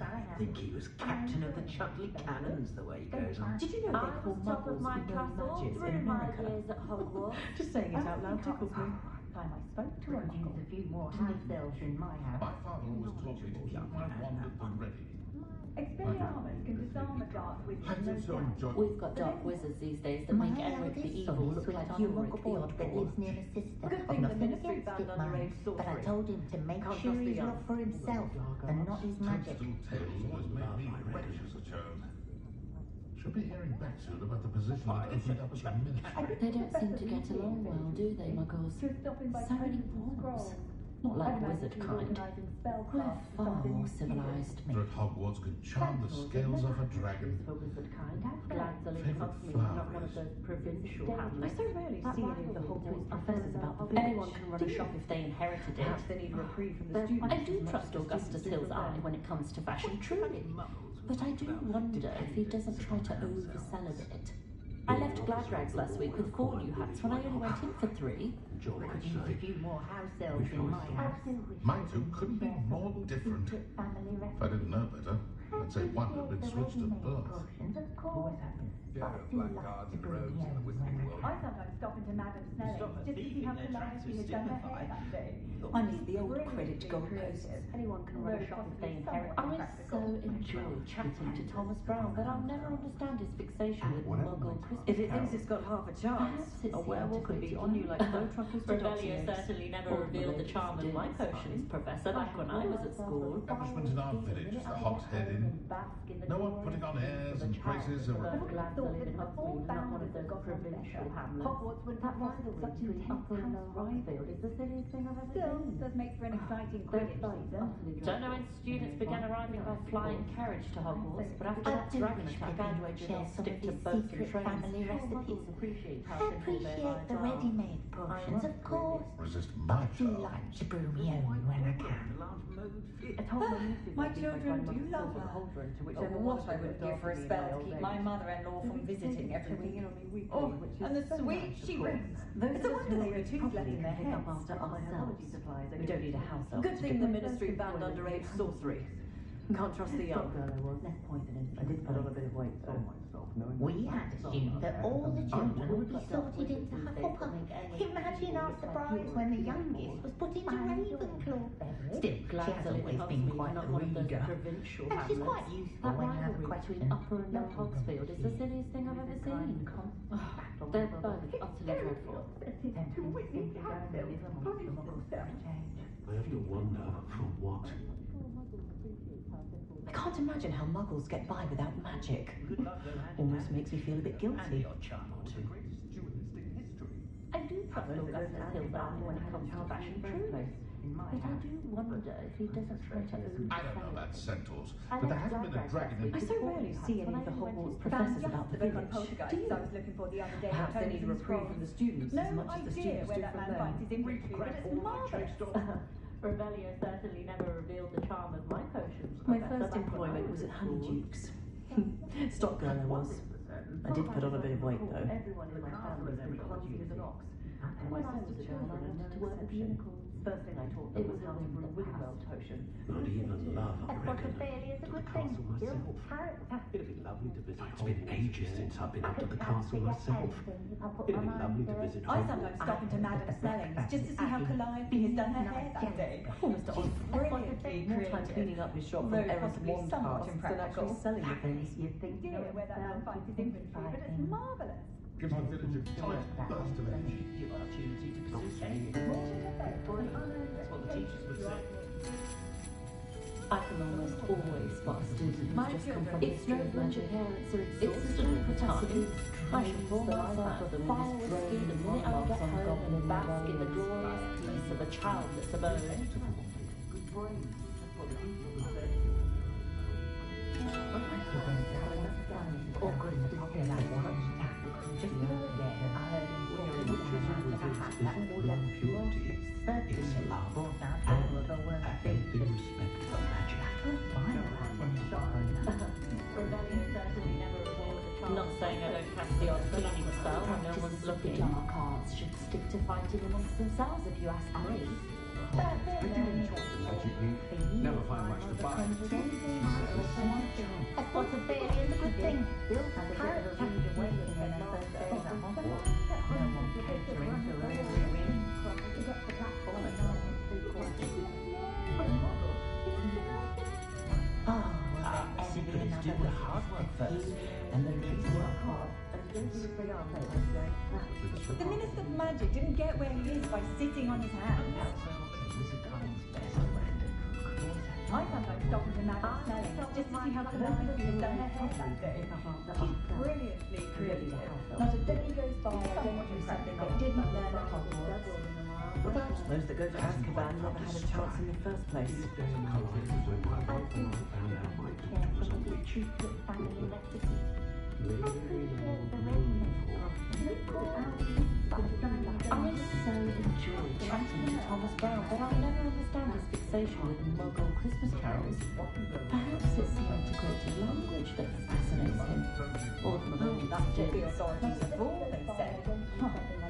I think he was captain of the Chutley Cannons the way he goes on. Did you know they call muggles my no castle matches through in my America? years at Hogwarts. Just saying it out loud tickles me. Time I spoke to her, use a few more house elves in my house. My father always taught me to keep my wand at the ready. Expelliarmus can disarm a dark wizard. We've got dark wizards these days that make Emmerich the evil look like Ulrich the that oddball. lives near my sister. Good I've thing the nothing ministry against banned it, underage mind, but I sorcery. told him to make Can't sure trust the he's young. look for himself and not his magic. Toadstool tales always made me rich as a child. Should be hearing back soon about the position that opened up at the ministry. They don't seem to get along well, do they, muggles? So many wars. Not like wizard kind. We're far more civilized. At Hogwarts could charm the scales of a dragon. For wizard kind. Glad the little Favourite company is not one of flower those provincial I hamlets. so rarely That see any of the rivalry Hogwarts between professors about the village. Anyone can run a shop if they inherited it. Perhaps they need a reprieve from the students. I do trust Augustus Hill's eye when it comes to fashion, truly. But I do wonder if he doesn't try to oversell a bit. I left Gladrags last week with 4 new hats when I only went in for 3. Could use a few more house elves in my house. Mine too couldn't be more different. If I didn't know better, I'd say one had been switched at birth. Always happens. There are blackguards and rogues in the wizarding world. I sometimes stop into Madame Snelling's just to see how polite she has done her hair that day. I miss the old credit goalposts. Anyone can run a shop if they inherit. I so enjoy chatting to Thomas Brown, but I'll never understand his fixation with Muggle Christmas If it thinks carols. it's got half a chance, Perhaps it's a werewolf could be on you like no truffles to Revelio certainly never revealed the charm of my potions, Professor, back when I was at school. Establishment in our village is the Hog's Head Inn. No one putting on airs and graces over. Glad to live in Hogsmeade, not one of those provincial hamlets. Hogwarts would That have rivalry such between intense Upper and house Lower Hogsfield is the silliest thing I've ever Still, seen. does make for an exciting Quidditch season. Don't know when students began arriving by flying carriage to Hogwarts, but after that dragon attack, I Share did some not of stick to his boats and secret trains. family recipes. Appreciate how I simple they are appreciate the as well. ready-made portions, of course. Resist my Do like to brew me own when I can. My children do love her. Oh, what I would give for a spell to keep my mother-in-law from visiting every week. Oh, and the sweet she brings. It's a wonder they were tooth left in their heads. After ourselves. We don't need a house elf. Good thing the ministry banned underage sorcery. Can't trust the young. Less poisoning. I did put on a bit of weight, so. We had assumed that all the children would be sorted into Hufflepuff. Imagine our surprise when the youngest was put into Ravenclaw. Still, she has always been quite a reader. And she's quite useful That when you have rivalry questions. between Upper and Lower Hogsfield is the silliest thing I've ever seen. They're both utterly dreadful. I have to wonder for what. I can't imagine how muggles get by without magic. Almost makes me feel a bit guilty. I do trust Augustus Hill's eye when it comes to fashion, truly. But I do wonder if he doesn't try to oversell I don't know about centaurs, I but there left hasn't been a Gladrags dragon last in... I so rarely see any of the Hogwarts professors about the village. Do you? I was looking for the other day. Perhaps they need a reprieve from the students No as much as the idea students where do that from man them. finds his inventory, but it's marvellous. Revelio certainly never revealed the charm of my potions. My Professor, first back when I employment was at at Honeyduke's. Stock girl I was. I did put on a bit of weight though. Everyone in my family has been clumsy as an ox. And when I was a child, I wanted to work with unicorns. First thing I taught them was how to brew Wigwell potion. I'd even love, I That's what a reckon, failure is a to good the thing. castle myself. Builds character. It'd be lovely to visit. It's been ages since I've been up to the castle myself. It'd be lovely to visit I sometimes stop into Madame Snelling's just to see how Calliope has done her hair that day. Oh, Mr. Oz, brilliantly really more time creative. cleaning up his shop Although from errors and possibly one somewhat parts than impractical. actually selling the things. You'd think Yeah, where that man finds his inventory, but it's marvellous. Give our village a tight burst of energy. Give opportunity to pursue change. That's what the teachers would say. I can almost always spot a student who's My just come children, from it's history no of wonder magic. parents are It's exhausted the all the time. time. I shall pour myself a fire whiskey the minute I get home and bask in the glorious peace of a childless abode. Not saying I don't cast the odd cleaning spell when no one's looking. Dark arts should stick to fighting amongst themselves, if you ask me. I do enjoy the magic league. Never find much to buy. A spot of fairy is a good thing. Carrots have to wait in their birthdays at Hogwarts. No one catering to a weary ring. Secrets do the hard work first, and then they work hard. The Minister of Magic didn't get where he is by sitting on his hands. I sometimes stop into Madame Snelling just to see how cleverly she's done her head that day. She's brilliantly creative. Not a day goes by I don't do something they didn't learn at Hogwarts. Those that go to Azkaban never had a chance in the first place. I so enjoy chatting to Thomas Brown, but I'll never understand his fixation with Muggle Christmas carols. Perhaps it's the antiquated language that fascinates him, or the Muggle That's what the authorities have all they said.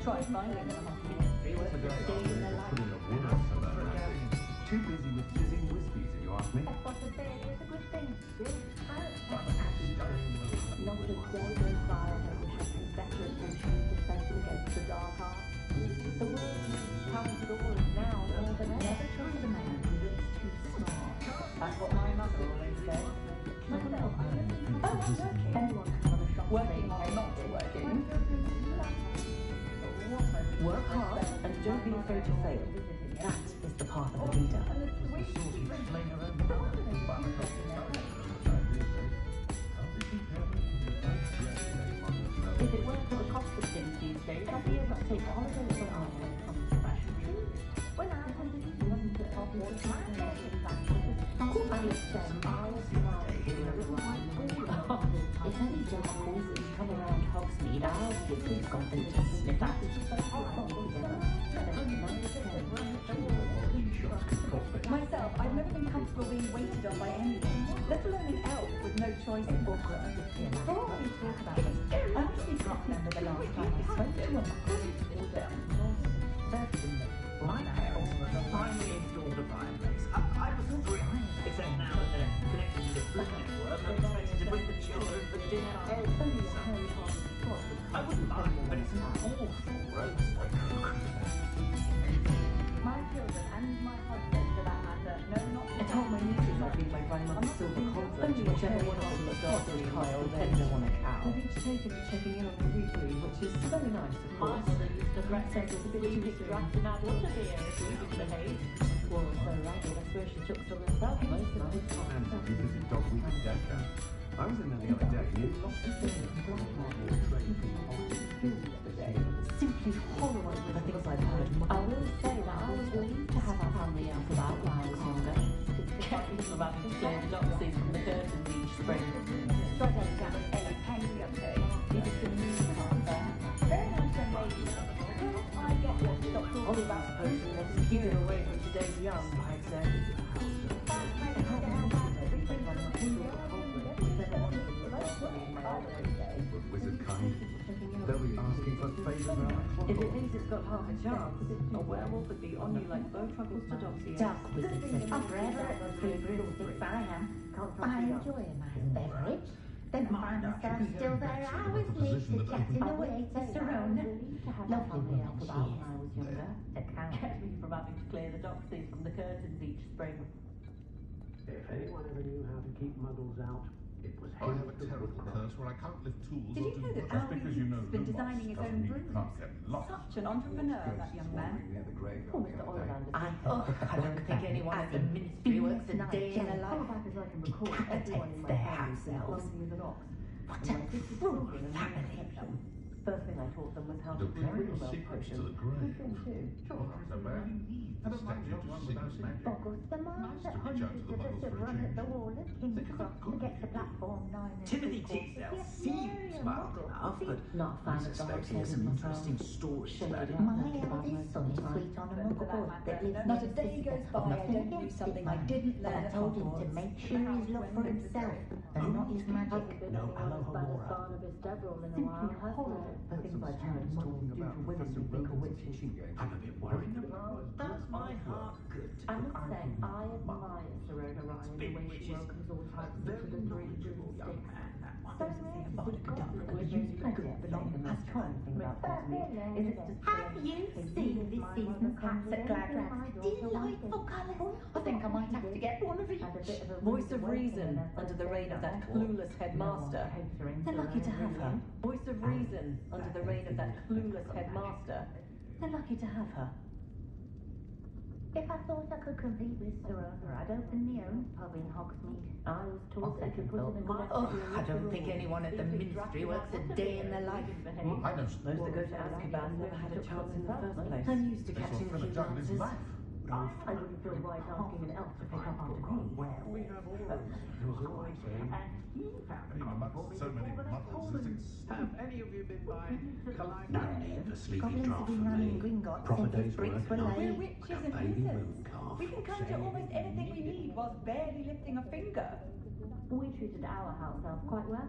Try finding them on history was a day in the life. Too busy with fizzing whiskies, if you ask me. A spot of fairy is a good thing. Not a day goes by that we have been better attention to defend against the dark arts. The world is talented all is now more than ever. Never trust a man who looks too smart. That's what my mother always said. Myself, Anyone can run a shop working or not working. Work hard and don't be afraid to fail. That is the path of a leader. If it weren't for the cost of things these days, I'd be able to take holidays somewhere when it comes to fashion trees. When I wasn't at Hogwarts, my fashion fashion was I said I was smart. If any dark horses come around Hogsmeade, I'll give them something to sniff at. Myself, I've never been comfortable being waited on by anyone, let alone an elf with no choice in books. For all we talk about it, I honestly can't remember the last time I spoke to a My parents finally installed a fireplace. I was thrilled, except now that they're connected to the food network, I'm expected to bring the children for dinner. I wouldn't mind, but it's an awful roast. My children and my husband, for that matter, no, not I told my nieces I'd be my grandmother's silver cauldron, whichever one of them looks after a child, depending on a cow. They've each taken to checking in on me weekly, which is very nice, of My course. mother used to threaten us with leaving drafting out under here if we didn't behave. Well, so ragged, I swear she took some herself most of the time. And you visit Dog Week at Decca. I was in there the other day and it lost its Simply horrible with the things I've heard. I will say that I was relieved to have our family out about when I was younger. Kept me from having to clear the doxies from the curtains each spring. Try to understand a penny up there. It's a new car there. Very nice young lady. I get what Dr. All of that supposed to be keeping away from today's young, I'd say. wizard kind. They'll be asking for favours around. If it thinks it's got half a chance, a werewolf would be on you like bow truckles to dogs. Dark wizard said, I'm forever at the three broomsticks I am. I enjoy a nice beverage. Then I find myself still there hours later chatting away to Serona. Lovely woman she about when I was is. younger. The count. Kept me from having to clear the doxies from the curtains each spring. If anyone ever knew how to keep muggles out, it was I have a terrible curse where I can't lift tools Did or you know do that much. Albie Because you know has been the designing his loss own doesn't mean you brooms? can't get lost. Such an entrepreneur, that young man. I don't think anyone at the ministry works a day in their life. Protects their house elves. What a cruel family. First thing I taught them was how to They'll brew carry your Wigglewell secrets to potion. the grave. Good thing too. Sure, so bad. You need the statue to sing magic. The man that to reach out to hundreds the of us muggles have for a run at change. the wall of King's Cross to get to platform 9 and Timothy 3/4. Teasdale Yes, seems Mary, smart Muggle. enough, but Not a fan I of the suspect he Hog's has some Head interesting himself. stories Shaded about it. up. My eldest son is sweet on a muggle that lives Not near a day his goes sister. by I Nothing don't do against something it, I mind. didn't But learn I at told him to Hogwarts. make sure he's looked for himself and not his magic. No Alohomora. Barnabas Deverell in a while, hasn't it? I think my parents told due to women who think of witches. I'm a bit worried. Does my heart good? I must say, I admire Serona Ryan, the way she welcomes all types into the three broomsticks. So rare to see Scotland use good belonging as trying thing about Hogsmeade is it's just Have you seen this season's hats at Gladrags? Delightful colours. I think I might have to get one of each. Voice of reason under the reign of that clueless headmaster. They're lucky to have her. Voice of reason under the reign of that clueless headmaster. They're lucky to have her. If I thought I could compete with Serona, I'd open my own pub in Hogsmeade. I was taught that you put in a good I don't think anyone at the ministry works a day in their life. I know. Those that go to Azkaban never had a chance in the first place. I'm used to This catching one's a gonna few juggle his dances. life. I wouldn't feel right asking an elf to pick up after me. We have all of them. It was all I'm saying. So many muggles. Have any of you been by No need for sleepy Goblins draft have for been running me. Gringotts Proper since his day's bricks work were and I'll We're laid. witches like a and baby wizards. mooncalf. We can come to almost anything we need whilst barely lifting a finger. We treated our house elf quite well.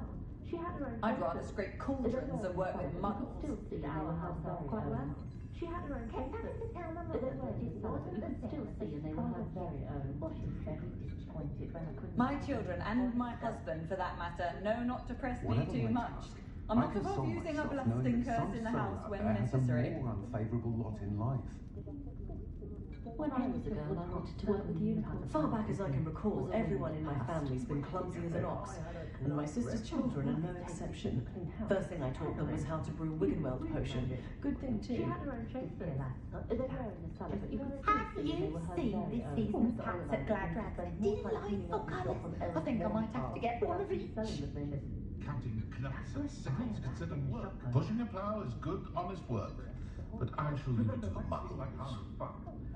She had her own. I'd rather scrape cauldrons than work with muggles. Still see our house elf quite well. She had her own Having to tell them But they that weren't it his wasn't sons. the Still see, and they were her very own. Well, she was very disappointed when I couldn't. My children and my husband, for that matter, know not to press me Whatever too my much. task, I'm I not above console using a myself bluff knowing that curse some in the son house out when there has a necessary. more unfavourable lot in life. When I was a girl, I wanted to work with unicorns. Far back as I can recall, everyone in my family's been clumsy as an ox, and my sister's children are no exception. First thing I taught them was how to brew Wigglewell potion. Good thing She too. had her own Shakespeare lass. They were in the cellar, but you could Have still see they you were her seen very this own. season's hats at Gladrags? Delightful colours. I think I might have to get one of each. Counting knuckles and sickles considered work. Pushing a plough is good, honest work. But I shall leave it to the muggle. Like having fun.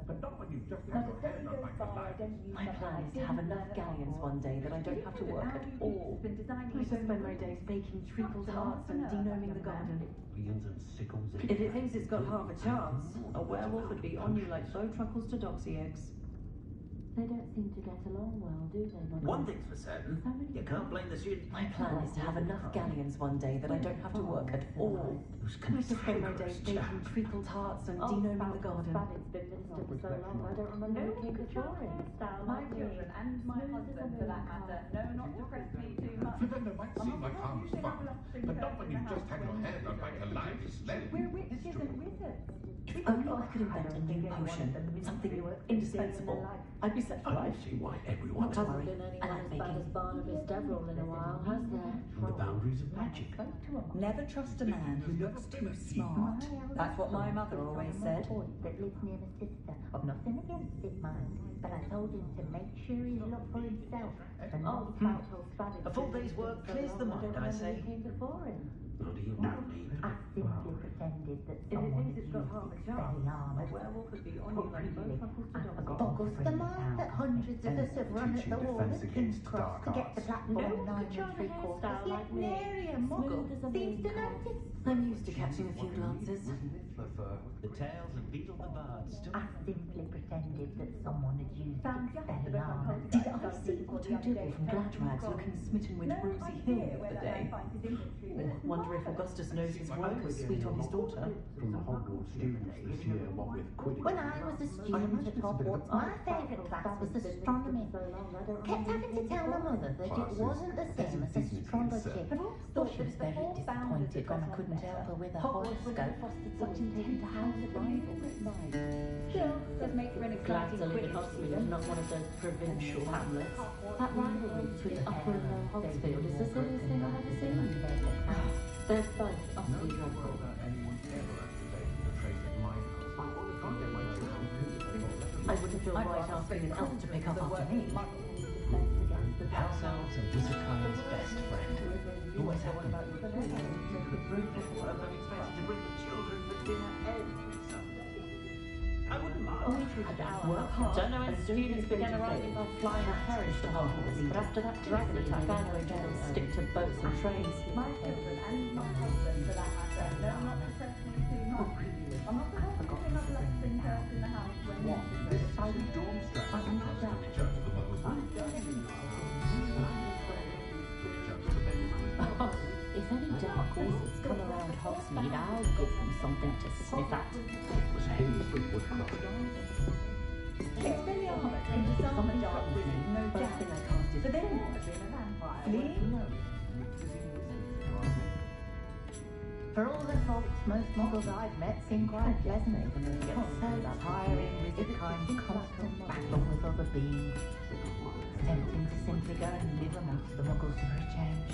But not when you've just Not had a your day head goes up like by a I knife. don't use My something plan I is to have didn't enough learn at galleons Hogwarts. one day that I don't have to work at all. I just spend my days baking treacle tarts and denoming the garden. Beans and sickles. If it thinks it's got half a chance, a werewolf would be on you like bowtruckles to doxy eggs. They don't seem to get along well, do they? Muggle? One thing's for certain, you can't blame the student. My plan is to have enough galleons one day that I don't have to work at all. I just spend my days baking treacle tarts and denoming the garden. Babbitt's been minister for so long, I don't remember who came before him. My children and my husband, for that matter, know not to press me too much. Flavender might seem like harmless fun, but not when you've just had your head on like a live sled. We're witches and wizards. If only I could invent a new potion, something indispensable, I'd be set for I life. don't see why everyone Not to Hasn't worry, been I anyone like as bad as baking. Barnabas Deverell in a while, has there? on the boundaries of magic. Never trust a man who looks too smart. That's what my mother always said. That lives near my sister. I've nothing against it, mind, but I told him to make sure he's looked for himself and not his mouth. A full day's work clears the mind, I say. Came before him. What do you know, Neve? I simply pretended that If it someone thinks had it's got used half a its chance, very a armour. werewolf would be on you But like really, bowtruckles to I doxy forgot eggs. the man that hundreds of us have run at the wall at King's Cross to get to platform 9 and 3/4. Yet nary a muggle seems to notice. I'm used to catching a few glances. The tales of Beetle the Bard still. I simply pretended that someone had used Found its just very the armour. Did I see Otto Dibble from Gladrags looking smitten with Rosie Hill the other day? Or wonder if Augustus knows his wife was sweet on his daughter? From the Hogwarts students this year, what with Quidditch. When I was a student at Hogwarts, my favourite class was astronomy. Kept having to tell my mother that it wasn't the same as astrology. Thought she was very disappointed when I couldn't help her with a horoscope. Such intent to house a rival. Still, does make for an Glad exciting to live in Quidditch Hogsmeade, season. not one of those privileged provincial hamlets. That rivalry between Upper and Lower Hogsfield is the silliest thing I've ever seen. They're both utterly dreadful. I wouldn't feel right asking an elf to pick up after me. House elves are Wizardkind best friend. Always have been. I'm expected to bring the children for dinner every Sunday. I wouldn't mind. Work hard. Don't know when students began arriving by flying a carriage to Hogwarts, but after that dragon attack, I know they'll stick to boats and trains. My children and my husband, for that matter, no, not professionally too much. I'm not going to have enough lecturing person in the house when This is how the dorm strategy If any dark wizards come around Hogsmeade, I'll give them something to sniff at. Expelliarmus can disarm a dark wizard, no doubt. But then what? Fleeing? For all the faults most muggles I've met seem quite pleasant, yet so tiring Wizardkind's constant battle with other beings. It's tempting to simply go and live amongst the muggles for a change.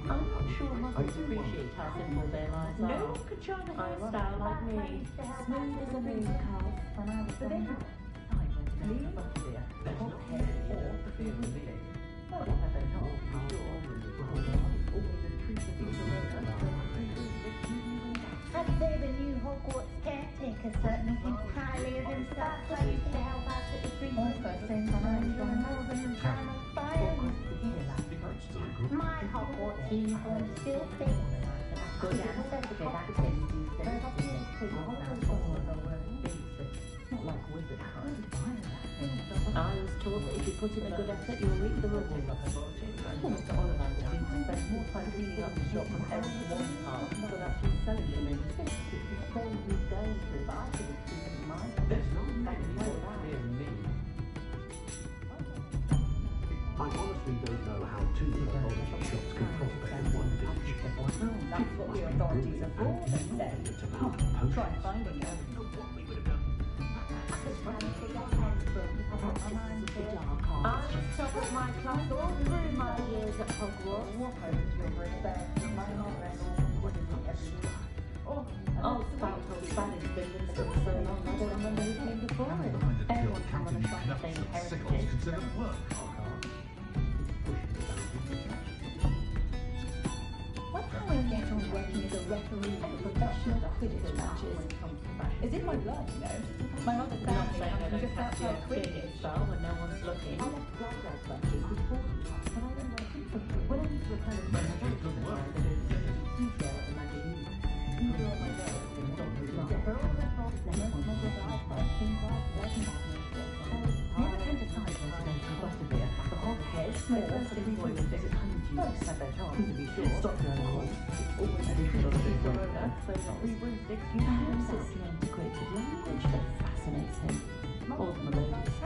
I'm not sure muggles appreciate how simple their lives are. No one could charm a Style like me, smooth as a moon calf. But then what? Fleeing? The hot head or the free I'd say the new Hogwarts caretaker certainly thinks highly of himself. I used to help out at the free first thing when I was on Melbourne and Town on Fire. My Hogwarts uniform still fits. Good answer to that test. Not like Wizardkind. I was taught that if you put in a good effort, you'll reap the rewards. Mr. Ollivander seems to spend more time cleaning up the shop from every one part than actually selling them in. It's the same he's going through, but I think it's keeping in mind. There's no clear me. I honestly don't know how two pathology shops can prosper in one village. That's what the authorities are for, they say. Try finding out. I was top of my class all through my years at Hogwarts. Oh, spout or Spanish been with us so long, I don't remember who came before it. Everyone can run a shop and think heritage. Why can't I get on working as a referee for professional Quidditch matches? It's in my blood, you know. My mother's family comes just outside Quidditch. Style when no one's looking. I left Glasgow country before, but I remember when I used to return to my never can decide where to go to Butterbeer. The whole head, small, employment, most have their chance to be sure. Stop your own always a different Verona, so free broomsticks, you can Perhaps it's the antiquated language that fascinates him. Or the melodious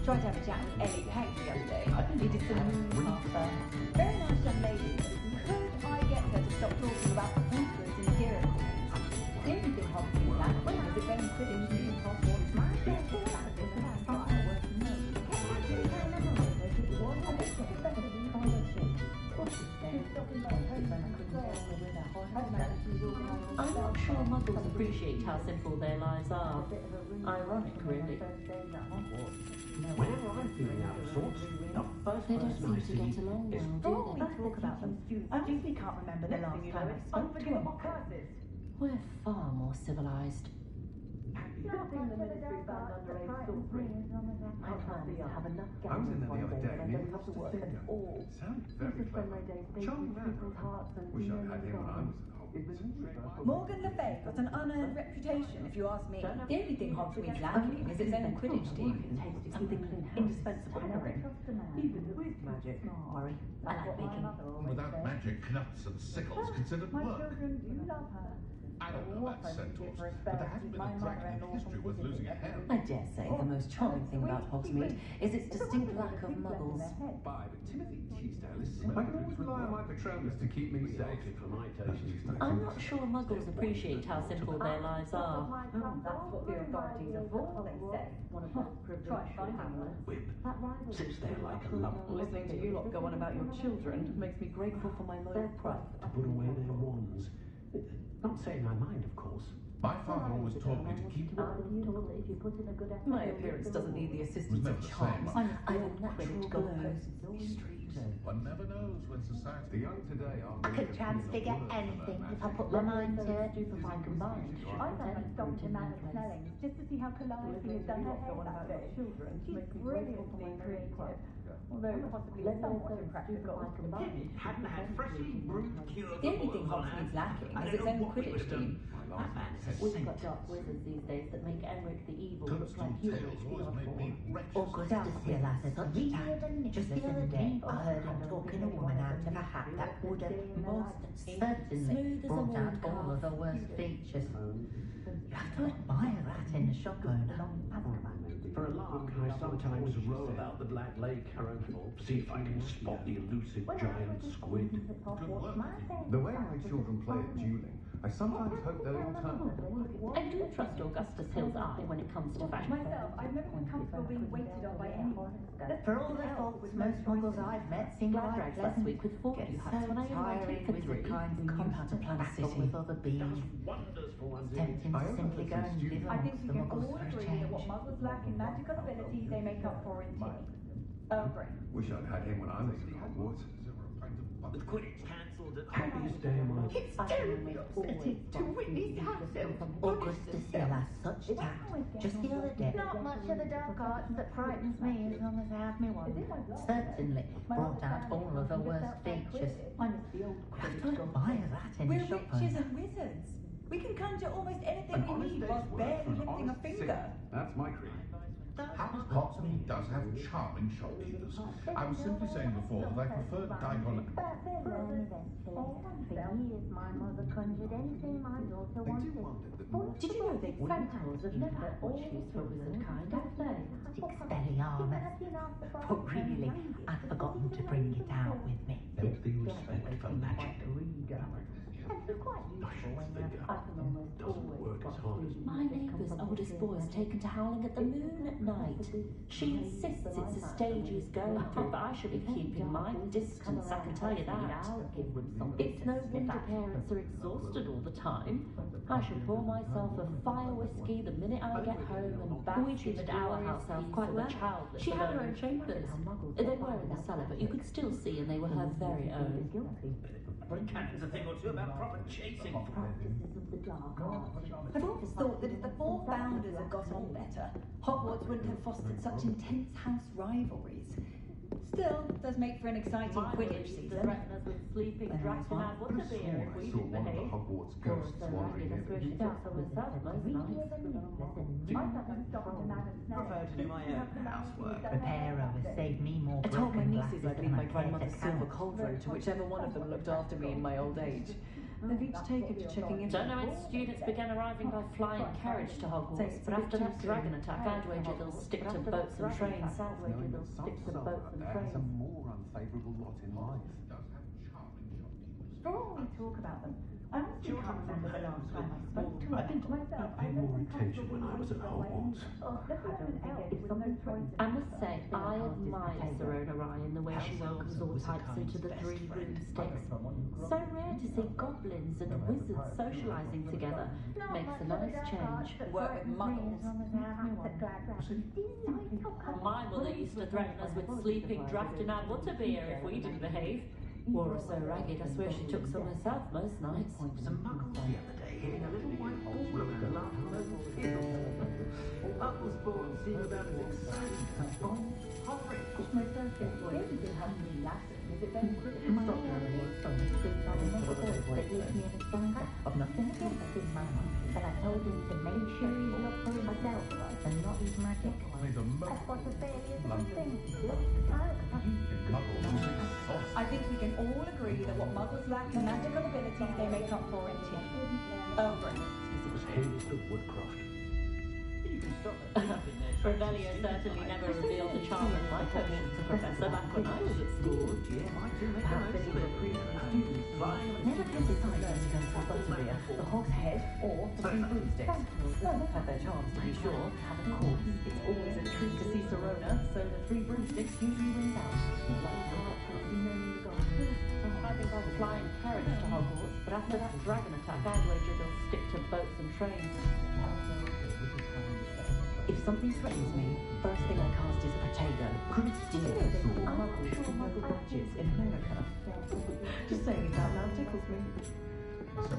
Tried to have a chat with Ellie Page the other day. He did some moon after. Very nice young lady. Could I get her to stop talking about the Hogwarts and Hogwarts? The only thing Hogwarts that way is it going Quidditch in Hogwarts. My I'm not sure muggles appreciate how simple their lives are. Ironic, really. Whenever I'm feeling out of sorts, the first They don't person I seem to see get along is well, do they? talk about them. I honestly can't remember the last time I spoke to him. We're far more civilized. Nothing the ministry found under age still free. My plan is to have enough I was in there the other day and don't it have to was work just at a all. Sounded very clever. Charming man. Wish I had him when I was at Hogwarts. Morgan Le Fay got an unearned reputation, if you ask me. The only thing Hogsmeade's lacking is its own Quidditch team. Something indispensable. Even with magic. Don't worry. I like baking. Without magic, nuts and sickles considered My work. children do love her. I don't know about centaurs, but there hasn't been a dragon in history worth losing a head. I dare say the most charming thing about Hogsmeade is its distinct lack of muggles. But Timothy Teasdale is simple. I can always rely on my Patronus to keep me safe. For my taste. I'm not sure muggles appreciate how simple their lives are. That's what the authorities are for, they say. Try finding one. Whip sits there like a lump. Listening to you lot go on about your children makes me grateful for my loyal craft. To put away their wands. Not saying I mind, of course. My father always taught me to keep... My appearance doesn't need the assistance of charms. I'm a natural glow. One never knows when society... The young today are... I could transfigure anything if I put my mind to it. Stupefy combined. I haven't stopped him out of Snelling just to see how Calliope has done her hair that day. She's brilliantly creative, although possibly somewhat impractical. Hadn't had freshly brewed cure. The only thing Hogsmeade's lacking is its own Quidditch team. That man says We've got dark wizards these days that make Emmerich the Evil look like you. Augustus Silas is a retard. Just the other day, I heard him talking a woman out of a hat that would have most certainly brought out all of her worst features. You have to admire that in a shop owner. For a lark, I sometimes row about the Black Lake Harrowful, see if I can spot the elusive giant squid. The way my children play at dueling, I sometimes hope they'll all turn. I do trust Augustus Hill's eye when it comes to fashion. Myself, I've never been comfortable being waited on by anyone. For all the faults most muggles I've met seem Glad quite rags last pleasant. week with 40 Get hats so when I tiring invited for with the 3. kinds of Come how to plan a battle city. with other beings. Wonders for one's Tempting to simply go and live I think amongst we the can muggles all for a agree that change. what muggles lack in magical ability, they make up for in tea. Oh, great. Wish I'd had him when I was at Hogwarts. with Quidditch cancelled at Happiest day of my life. It's terribly upsetting to witness how Augustus Silas such tact. Just the other day. Not much of the dark arts that frightens me as long as I have me one. Certainly brought out all of her worst features. You have to admire that in We're a shop witches owner. and wizards. We can conjure almost anything we need whilst barely lifting a finger. That's my creed. Hogsmeade does have charming shopkeepers. I was simply saying before that I preferred Diagon... For years, my mother conjured anything my daughter wanted. Did you know that centaurs have never had much use for wizard kind, have they? Expelliarmus. But really, I'd forgotten to bring it out with me. Healthy respect for magic. My neighbour's oldest boy is taken to howling at the moon at night. She insists it's a stage he's going through, but I should be keeping my distance, I can tell you that. It's no wonder parents are exhausted all the time. I should pour myself a fire whiskey the minute I get home and bath we treated our house elf quite well. She had her own chambers. They were in the cellar, but you could still see, and they were her very own. Cannon's a thing or two about proper chasing. I've always thought that if the four founders had got on better, Hogwarts wouldn't have fostered such intense house rivalries. Still, it does make for an exciting Quidditch season. Threaten us with sleeping drafts in our butterbeer if we didn't behave. Hogwarts ghosts wandering I swear she does for herself most nights. Prefer to do my own housework. Repairer has saved me more I told my broken nieces glasses I'd than leave I my care grandmother's to silver count. cauldron to whichever one of them looked after me in my old age. They've each taken to checking in. Don't know when students began arriving by flying carriage to Hogwarts, but after that dragon attack, I'd wager they'll stick to boats and trains. Knowing that some son out there has a more unfavourable lot in life. For all we talk about them, I honestly can't remember the last time I spoke to I did myself. pay more attention when I was at Hogwarts. I must say, I admire Serona Ryan, the way she welcomes all types into the 3 broomsticks. So rare to see goblins and wizards socialising together. Makes a nice change. Work with muggles. My mother used to threaten us with sleeping draft in our butterbeer if we didn't behave. Wore her so ragged, I swear she took some herself most nights. Some muggles the other day hitting a little white ball around a large local field. Up was born seemed about as exciting as a bomb hovering. My first I've nothing against his mama, but I told him to make sure he's not for himself and not his magic. I think we can all agree that what muggles lack in magical abilities, they make up for in tea. Right. It was haste of woodcraft. You can stop it. Revelio certainly never revealed the charm of my potions to Professor back when I was at school. Perhaps they need reprieve from students. Never can decide whether to go for butterbeer, the hog's head, or the three broomsticks. Have their charms, to be sure. Of course, it's always a treat to see Serona, so the three broomsticks usually wins out. I think I'd fly in carriage to Hogwarts, but after that dragon attack, I'd wager they'll stick to boats and trains. If something threatens me, first thing I cast is Protego. Dear, they call muggles to muggle badges in America. Just saying it out loud tickles me. Next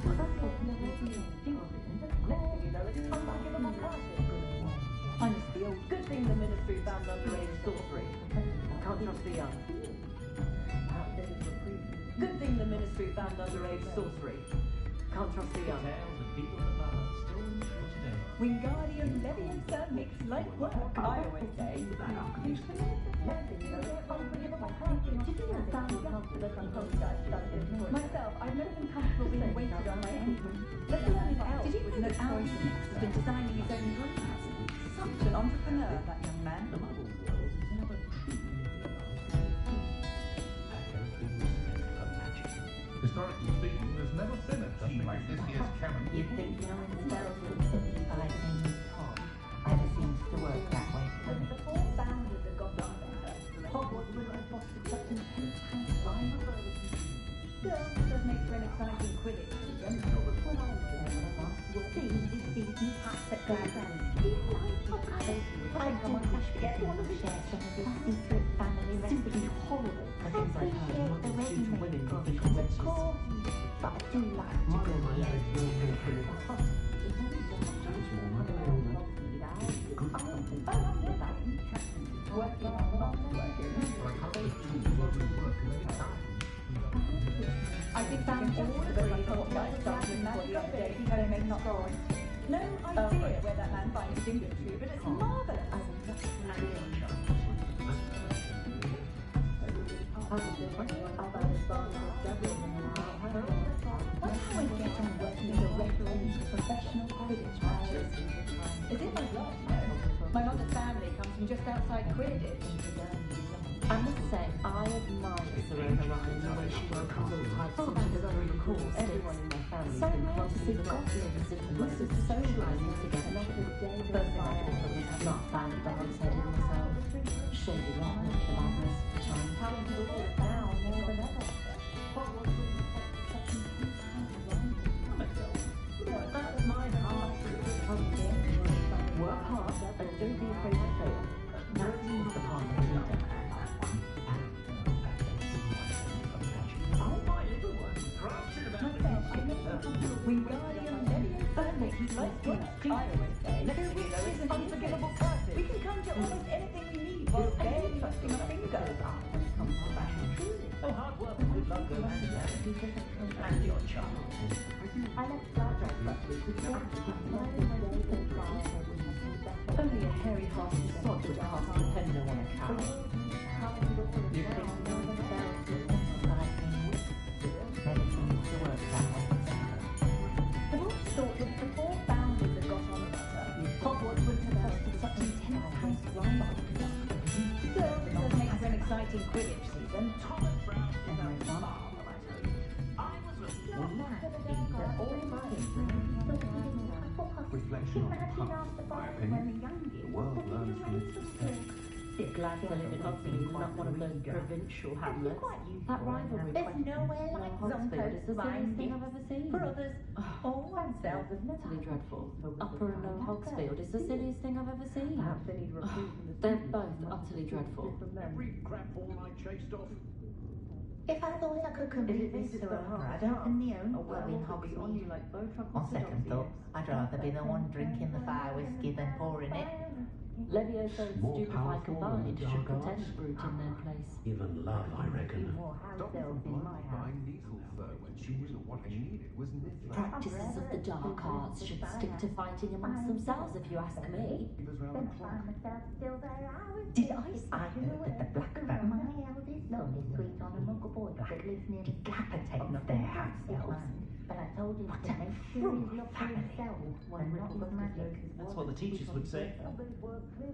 thing you know, it's time to give them a party. I miss the old good thing the Ministry found underage sorcery. Can't trust the young. Good thing the Ministry found underage sorcery. Can't trust the young. Wingardium Leviosa makes light work, I always say. Myself, I've never been comfortable being waited on by anyone. Let alone an elf with no choice has been designing his own rooms. Such an entrepreneur, that young man. Historically speaking, there's never been a team like this year's canon. You'd think knowing spells would simplify things. Never seems to work that way for me. The four founders have got on better. Hogwarts would have fostered such intense rivalry. Still, it does make for an exciting Quidditch season. Steve is beating hats at Glasgow. Do you like chocolate? I do wish to get one of the share some of this secret family recipe. Simply horrible. I appreciate the ready-made coffee, of course, but I do like to go I think that all agree on what might start in magic ability can make up for it. No idea where that man finds his inventory, but it's marvellous. Wonder how I get on working as a referee for professional Quidditch matches. As if I'd like to know. My mother's family comes from just outside Quidditch. I must say, I admire Serena Ryan the way she works all types of through the course. Everyone in my family has been close to the goblins and must have socialising together. First thing I thought of was not found the hog's head in myself. Shady lot, not the madness. How do you look now more than ever? That's my heart. Work hard and don't be afraid to fail. That's the part of the leader. Wingardium Leviosa makes light work, I always say. Next week is an unforgivable crisis. We can conjure almost anything we need while barely trusting a finger. Oh, hard work and good luck go hand in hand. And your charm. I left Glasgow last week with Only a hairy-hearted sod would cast a depender on a cow. You think knowing spells would simplify things? Never seems to work that way. I've always thought that if the four founders had got on better, Hogwarts wouldn't have fostered such intense house rivalry. Still, it does make for an exciting Quidditch season. Reflection on the past, in my opinion. The world learns from its mistakes. Glad to live in Hogsmeade, not one of those provincial hamlets. That rivalry There's nowhere like Hogsfield is the silliest thing I've ever seen. For others, all oneself is Utterly dreadful. Upper and Lower Hogsfield is the silliest thing I've ever seen. They're both utterly dreadful. Every crap ball I chased off. If I thought I could complete this Serona, I'd open the own pub in Hogsmeade. On second thought, I'd rather be the one drinking the fire whiskey than pouring it. Levioso and Stupefy combined should pretend brute in their place. Even love, I reckon. Practices of the dark arts should stick to fighting amongst themselves, if you ask me. Did I heard that the Black family, my eldest son is sweet on a muggle boy that lives near decapitate their house elves? But I told him to make sure he's looked for himself when not with magic. That's what the teachers would say.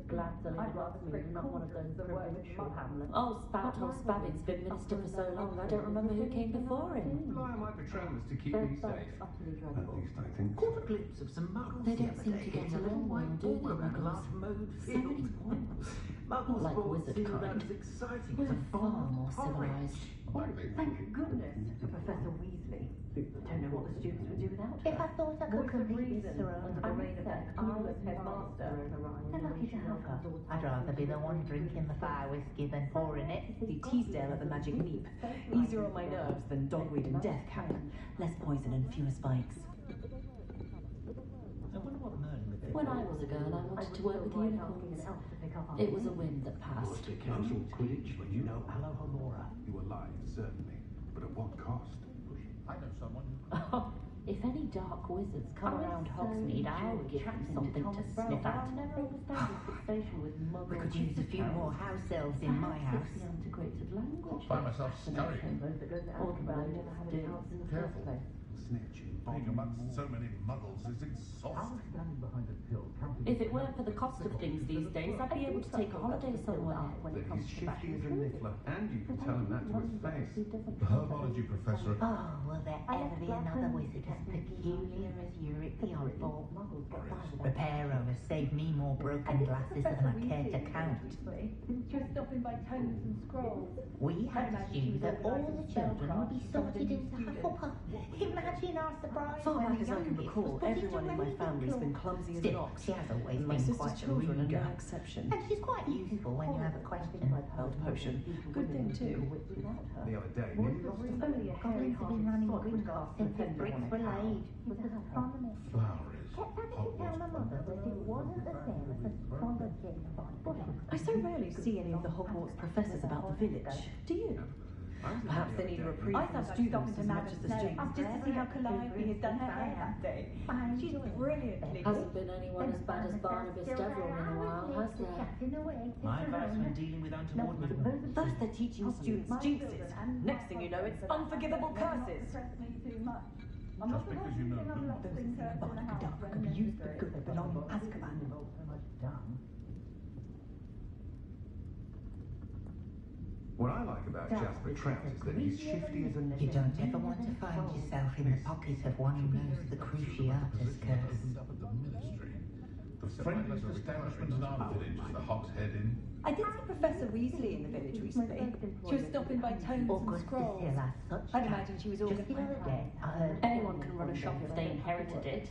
Gladstone Roxmead, not one of those provincial hamlets. Oh, Spout Spavin's been minister for so long, I don't remember who came before him. Well, I might be trained to keep me safe. At least I think Caught a glimpse of some muggles They the don't other seem day to get against a little along well, white do they, ball around muggles? large mowed So many fields. points. Muggles Like ball wizard seemed kind. about as exciting We're as a far bomb more porridge. civilized. Thank goodness for Professor Weasley. Don't know what the students would do without her. If I thought I could Voice of compete with reason Sir under the reign of that clueless headmaster. they're lucky to have her. I'd rather be the one drinking the fire whiskey than pouring it. The Teasdale at the Magic Leap. Easier on my nerves than dogweed and death cap. Less poison and fewer spikes. I wonder what Merlin would think. When I was a girl, I wanted to work with unicorns. It was a whim that passed. Casual Quidditch, but you know Alohomora. you were alive, certainly. But at what cost? I know someone If any dark wizards come around Hogsmeade, I'll give them something to sniff at. We could use a few more house elves in my house. Antiquated language. find myself scurrying. Careful. Snitch. Being amongst so many muggles is exhausting. If it weren't for the cost of things these days, I'd be able to take a holiday somewhere. That he's shifty as a niffler, and you can tell him that to his face. The herbology professor. Oh, will there ever be another wizard as peculiar as Uric the Oddball? Reparo has saved me more broken glasses than I care to count. Just stopping by tomes and scrolls. We had assumed that all the children would be sorted into Hufflepuff. Imagine our surprise Far when back the as I can youngest recall, was put everyone into in my family has been Ravenclaw. clumsy as an Still, ox. she has always And my been sister's quite a children are no ruder. exception. And she's quite useful when you have a question. Health potion. Good thing too. The other day, nearly lost his Only a Goblins have been running Gringotts since the bricks were laid. flower is Kept having to tell my mother that it wasn't the same as astrology. I so rarely see any of the Hogwarts professors about the village. Do you? Perhaps they need a reprieve from the students as much as the students. Just to see how Calliope has done her hair that day. She's brilliantly. Hasn't been anyone as bad as Barnabas Devlin in a while, has there? My advice when dealing with untoward men. First they're teaching students jinxes. Next thing you know, it's unforgivable curses. just because you know Those things in the dark can be used for good that belong in Azkaban. What I like about Jasper Trout is that he's shifty as a You don't ever want to find yourself in the pocket of one who knows the Cruciatus curse. up at the ministry. The friendliest establishment in our village is the Hogshead Inn. I did see Professor Weasley in the village recently. She was stopping by tomes and scrolls. I'd imagine she was Just the other day, I heard Anyone can run a shop if they inherited it.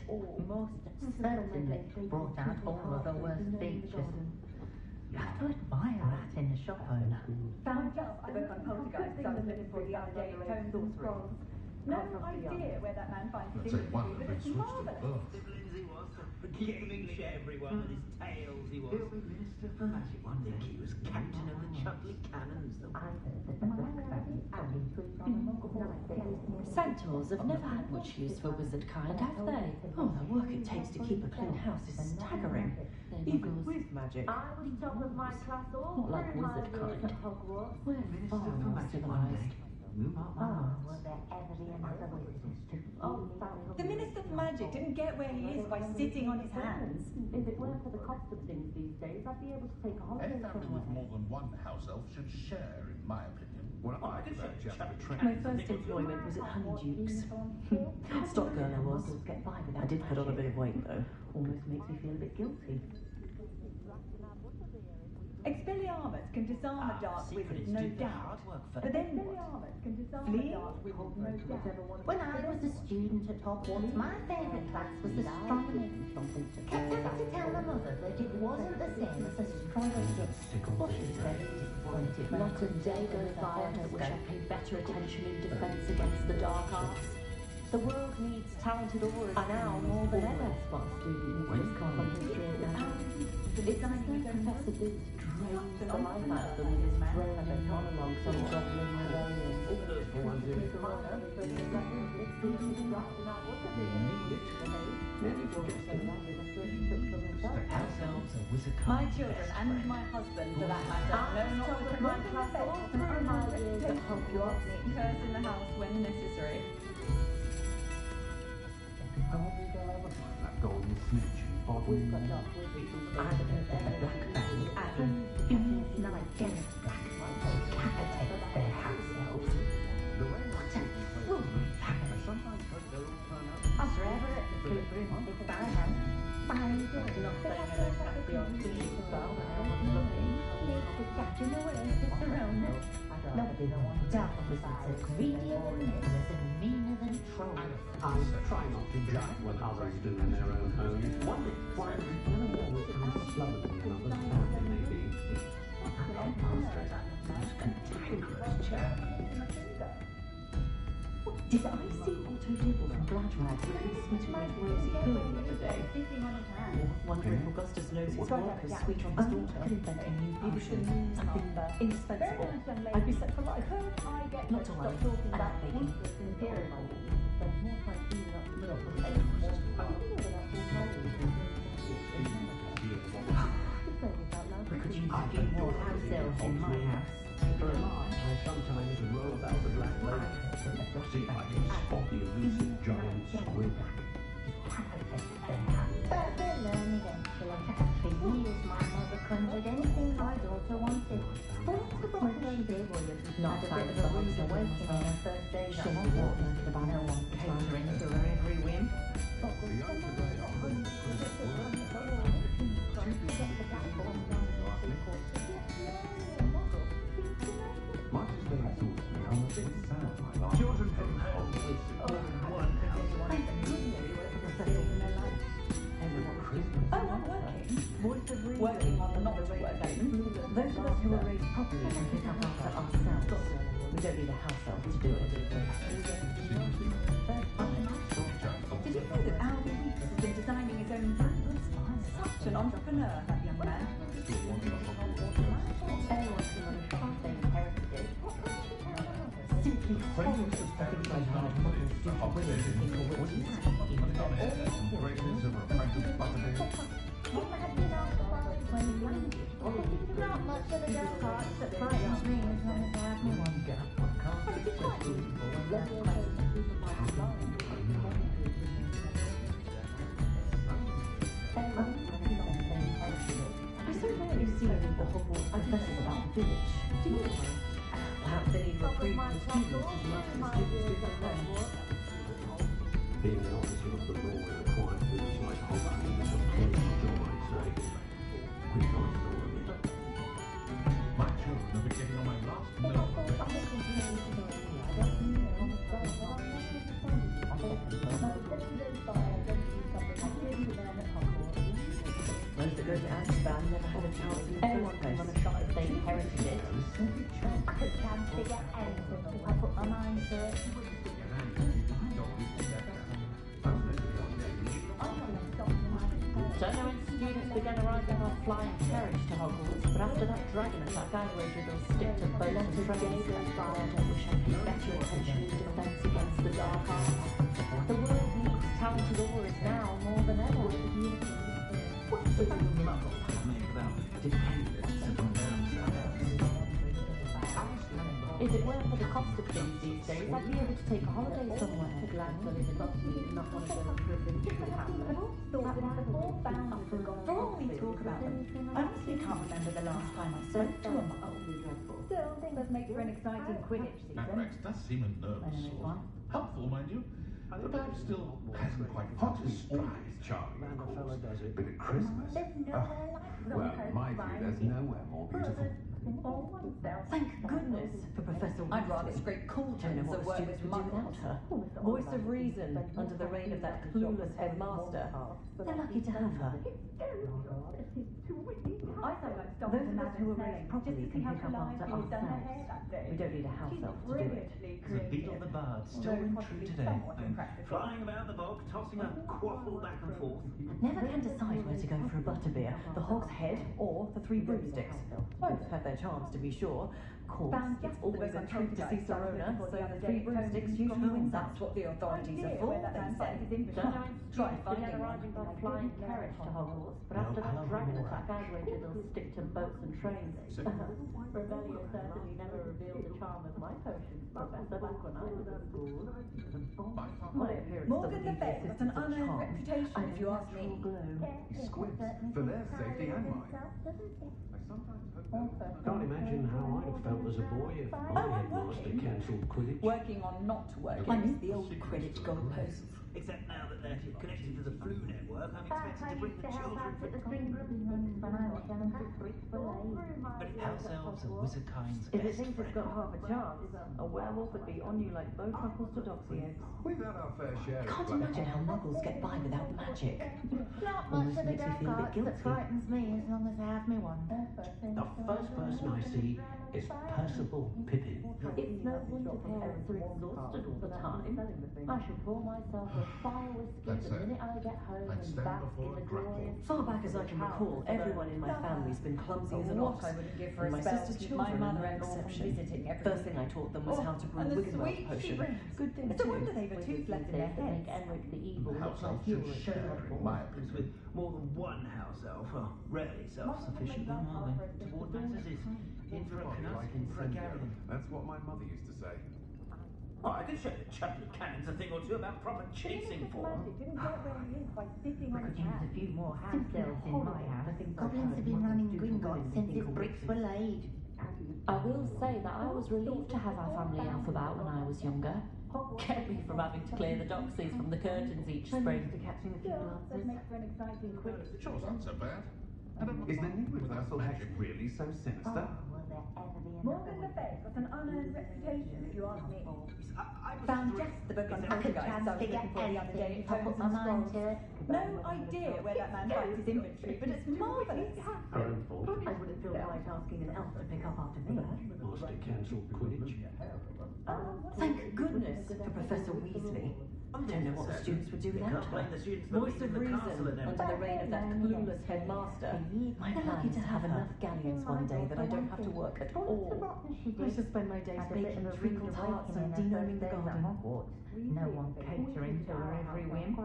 most certainly brought out all of the worst features. You have to admire that in a shop owner. Found just the book on poltergeists I was looking for the other day, tomes and scrolls. No idea where that man finds his That's a one interview, that but been it's switched at marvellous. birth. Siblings he was, regaling everyone with his tales he was. He'll be Minister for Magic one day. Think he was captain of the Chutley Cannons, the I heard that the Black family only sweet on a muggle boy that lives near Centaurs have never had much use for wizard kind, have they? Oh, the work it takes to keep a clean house is staggering. Even with magic. I was top of my class all not like wizard kind. We're Minister far for more Magic one day. civilized. Oh, will there ever be another wizard to The Minister for Magic didn't get where he is by sitting on his hands. If it weren't for the cost of things these days, I'd be able to take a holiday Any family with somewhere. more than one house elf should share, in my opinion. What I like about Jasper Trout. My first employment was at Honeydukes. Stop girl I was. I did put on a bit of weight though. Almost makes me feel a bit guilty. Expelliarmus can disarm a dark wizard, no doubt. But then what? Flee? When I was a student at Hogwarts, my favourite class was astronomy. Kept having to tell my mother that it wasn't the same as astrology. Well, she was very disappointed. Not a day goes by I don't wish I paid better attention in defence against the dark arts. The world needs talented aurors now more than ever. Spot student who's just come from history of magic. It's as though Professor Biggs drains the life out of them with his droning monologues on goblin rebellion. My children and my husband, for that matter, know not to promote my class or through my years at Hogwarts. Curse in the house when necessary. I wonder if they'll ever find that golden snitch in Bodmin. Black Bay and in night Dennis Black decapitate their house elves. What a fool family. I'm forever at the Slippery Monkey because I am. Fine, good. Not saying I don't have the odd thing as well, but I was looking. It's catching away with the Rona. Nobody doubt was greedier than this and meaner than trolls. I try not to judge what others do in their own homes. Why none of them come slovenly in others' family, maybe? That pastor is a most cantankerous chap. Did I see Otto Dibble from Gladrags looking sweet with Rosie Poo the other day? Wondering if Augustus knows his work is sweet on his daughter. I could invent a new potion, something indispensable. I'd be set for life. Not to worry, I'm not baking. Could you get more house elves in my house? I sometimes roll about the Black Lake. See if I can spot the elusive giant squid. But they'll learn eventually. For years my mother conjured anything my daughter wanted. What she did was not a bit of a rude awakening on her first day at Hogwarts. No one Catering to her every whim. Much as they thought me, I'm a bit sad my life. Children from home with one house. Oh, I'm working on the not working. Those of us who are raised properly can pick up after ourselves. We don't need a house elf to do it. Did you know that Albie Weeks has been designing his own brands? Such an entrepreneur, that young man. Anyone can run a shop if they inherited it. Simply follow the things like hard mothers do for women who think a witch is Greatness of a pint of butterbeer. Not much of a dark heart that frightens me as long as I have no one. I so rarely see any of the Hogwarts professors about the village. Do you? Perhaps they need recruiting the students as much as the students do their own. Being an officer of the law in a quiet village like Hogwarts is a pleasant job, I'd say. We've got to know it. My children are beginning on my last nerve. Those that go to Amsterdam never had a chance in the first place. Run a shop if they inherited it. I could can't figure anything if I put my mind to it. Don't know when students began arriving on flying carriage to Hogwarts, but after that dragon attack, I wager they'll stick to boats and trains. I wish I paid better attention to defence against the dark arts. The world needs talented aurors now more than ever. What's the muggles have made without dependence upon If it weren't for the cost of things these days, I'd be able to take a holiday somewhere. For all we talk about them, I honestly can't remember the last time I spoke to a muggle. Still, does make for an exciting Quidditch That season. Rex does seem a nervous sort. Helpful, mind you. But perhaps still hasn't quite got his stride. Charming, of course. But at Christmas, well, in my view, there's nowhere more beautiful. Thank goodness for Professor Weasley. I'd rather scrape cauldrons than work with without her. Voice of reason under the reign of that clueless headmaster. They're lucky to have her. I thought I'd stop Those of us who are raised properly can pick up after ourselves. We don't need a house elf to do it. The beetle the bard, still and true today. Flying about the bog, tossing a quaffle back and forth. Never can decide where to go for a butterbeer, the Hog's Head or the Three Broomsticks. Both have their charms, to be sure. Of course, it's always a treat to see Serona, so the Three Broomsticks usually wins out. That's what the authorities are for, they say. Try finding one. arriving by flying carriage to Hogwarts, but after that dragon attack, I wager they'll stick to boats and trains. Revelio certainly never revealed the charm of my potions, Professor, back when I was at school. My appearance Morgan the doesn't Fair need got an the unearned charm. reputation, if you ask me. He squints for their safety and mine. I sometimes hope Can't imagine how I'd have felt as a boy if my headmaster cancelled Quidditch. Working on not working is the old Quidditch goalposts. Except now that they're connected to the flu network, I'm expected to bring the children At the spring when I was young, But house elves are wizardkind's If it best thinks it's got half a chance, a werewolf would be on you like bow truffles to doxy eggs. We've had our fair share. I can't imagine how muggles get by without magic. Not much Almost of the makes me dark feel a bit arts that guilty. frightens me as long as I have me wand. The first person I see is Percival Pippin. It's no wonder parents are exhausted all the time. I should pour myself a fire whiskey That's the it. minute I get home I'd and stand bask before in a the grapple. glorious... Far back as I can recall, everyone in my family's been clumsy as an What ox. I wouldn't give for And a my spell sister's to keep my children are no mother-in-law from exception. visiting every First thing I taught them was how to brew and the Wiggenweld sweet she potion. brings. Good thing It's a too. wonder they've a tooth left in their That make heads. Enric the evil The look house like elf should Ulrich the share, in oddball. my Happens opinion. with more than one house elf, well, rarely self-sufficient, though, are they? Toward matters is in for a knuck, in for a gallon. That's what my mother used to say. Oh, I can show the Chaplain Cannons a thing or two about proper chasing form. We could use a few more house elves in my house. Goblins have been running Gringotts since his bricks were laid. I will say that I was relieved to have our family elf about when I was younger. Kept me from having to clear the doxies from the curtains each spring. Catching a few glances. Sure, it's not so bad. Is the new universal hex really so sinister? Will there ever be Morgan the Fair got an unearned reputation, if you ask me. Found just the book on poltergeists I was looking for the other day at I'll Tomes put my and mind Scrolls. to it. No idea where that man finds his inventory, but it's marvellous. Her own fault. I wouldn't feel right asking an elf to pick up after me. Master cancelled Quidditch. Thank goodness for Professor Weasley. I don't know what the students would do without her. Voice of reason under the reign of that clueless headmaster. My plan is to have enough galleons one day that I don't have to work at all. I shall spend my days baking treacle tarts and denoming the garden. No one catering to her every whim. I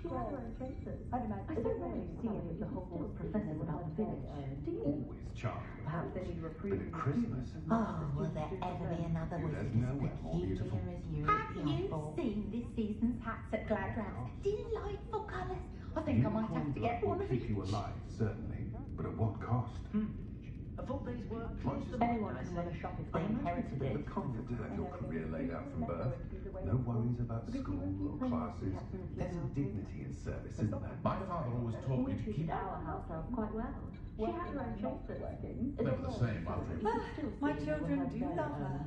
so rarely see any of the Hogwarts professors about the village. Do you? Always charming. Perhaps they need But reprieve. at Christmas, Oh, will there ever be another wizard no as one more beautiful. peculiar as you? Have you seen this season's hats at Gladrags? Delightful colours. I think I might have to get one of keep each. you alive, certainly, but at what cost? A full day's work. Anyone can run a shop if they inherited The it. comfort to have your career laid out from birth. No worries about school or classes. There's a dignity in service, isn't there? My father always taught me to Treated keep our house elf quite well. She had her own chasers. never the same after My children do love her.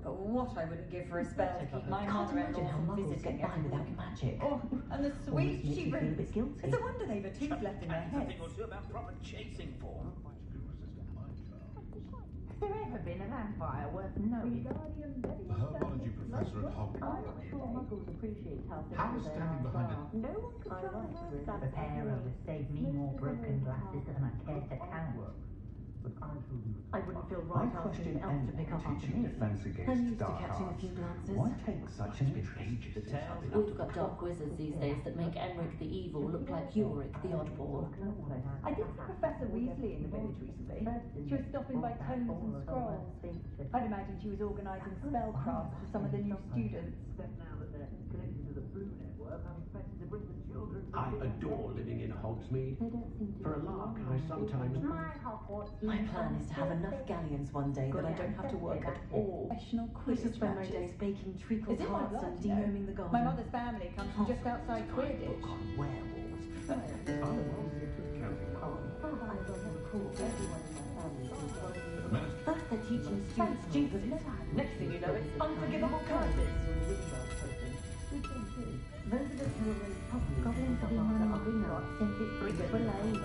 But what I wouldn't give for a spell to keep my Can't imagine mother-in-law how from muggles visiting get by every without week. magic. Oh, and the Always sweet makes she you feel a brings. bit guilty. It's a wonder they've a tooth left in their A thing heads. or two about proper chasing form. Has there ever been a vampire worth knowing? the herbology professor at Hogwarts. I'm not sure muggles appreciate how How simple is they standing are. behind it? No one could try her. The pair of us saved me more broken glasses than I care to count. I wouldn't feel right asking an elf to pick up after me. defense I'm against used to dark catching a arts. few glances. Why take such an ages? The tale. We've got dark wizards these days that make Enric the evil look like Ulrich the oddball. I did see Professor Weasley in the village recently. She was stopping by Tomes and Scrolls. I'd imagine she was organising spellcraft for some of the new students. Now that they're connected to the flu network, I'm expected to bring the children. I adore living in Hogsmeade. For a lark, I sometimes... My plan is to have enough galleons one day that I don't have to work at all. Professional I quiz should spend my days baking treacle It's in my tarts blood, and you know. denoming the garden. My mother's family comes from just outside Quidditch. Book on werewolves. Counting on. I don't recall everyone in my family. First they're teaching students stupidity. Next thing you know, it's unforgivable curses. Those of us who are raised properly, goblins have been running Hogwarts since its bricks were laid.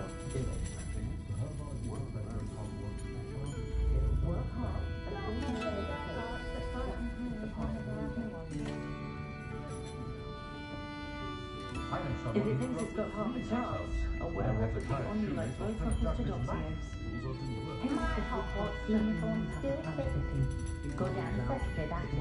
Work hard. If it thinks it's got half a chance, a werewolf would get on you like both orthodoxies. My Hogwarts uniform still fits. Go down the secretary, that's it.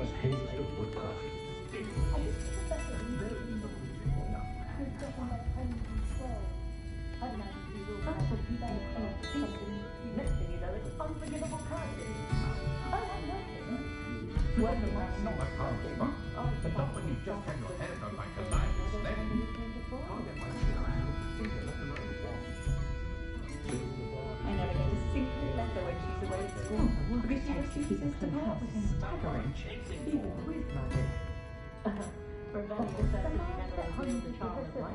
Next thing you know, it's unforgivable curses. Well, not my car's fun, but not when you just have your head on like a lion's leg. I'll get my I never get a single letter when she's away at school because she refuses to help. Staggering, even with magic. Rebellion certainly never agreed the charm of my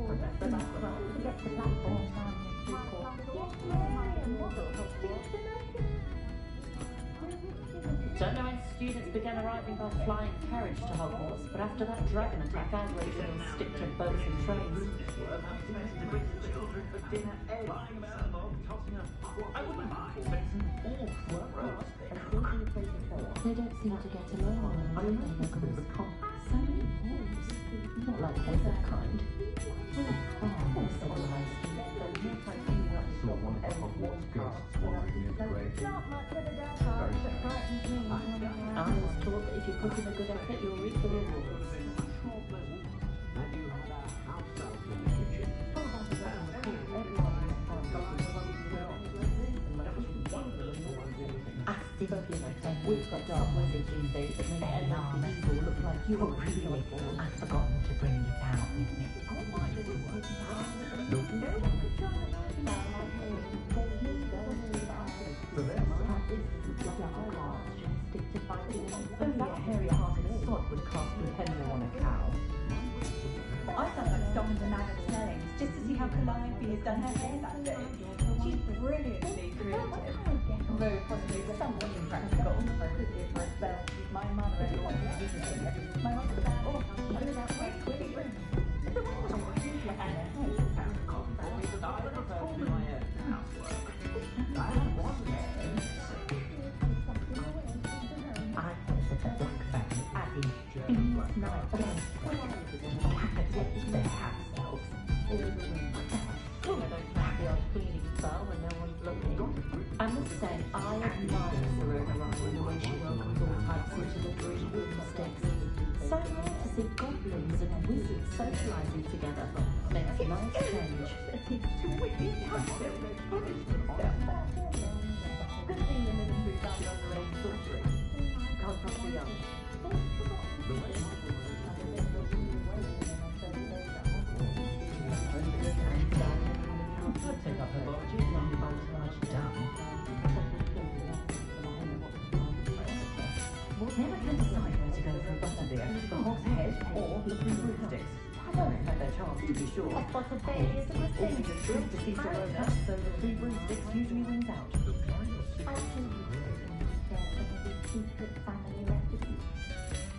Professor Background. To get to platform 9 Don't know when students began arriving by flying carriage to Hogwarts, but after that dragon attack, our race will stick to boats and trains. I wouldn't mind, but it's an awful road. They don't seem to get along. I remember so many rules. Not like the other kind. More civilized. I was taught that if you put in a good effort, you'll reap the rewards. We've got dark weather these days that make any evil look like you are really. I've forgotten to bring it out with me. Only a hairy-hearted sod would cast Lupendia on a cow. I found that stopping the man at Snellings just to see how Calliope has done her hair that day. She's brilliantly creative, though possibly somewhat impractical. My mother-in-law is visiting. My mother said, oh, I was out quick. I must say, I admire Serena Ryan the way she welcomes all types into the three broomsticks. So rare to see goblins and wizards socialising together. Makes a nice change. Good thing the military found underage sorcery. Can't trust the young. I'd take up her biology as long as I was much done. Never can decide where to go for a butterbeer, the Hog's Head or the Three Broomsticks. Haven't had their chance to be sure. Butterbeer is a good thing. Always a thrill to see Serona, so the Three Broomsticks usually wins out. I think you can share some of these secret family recipes.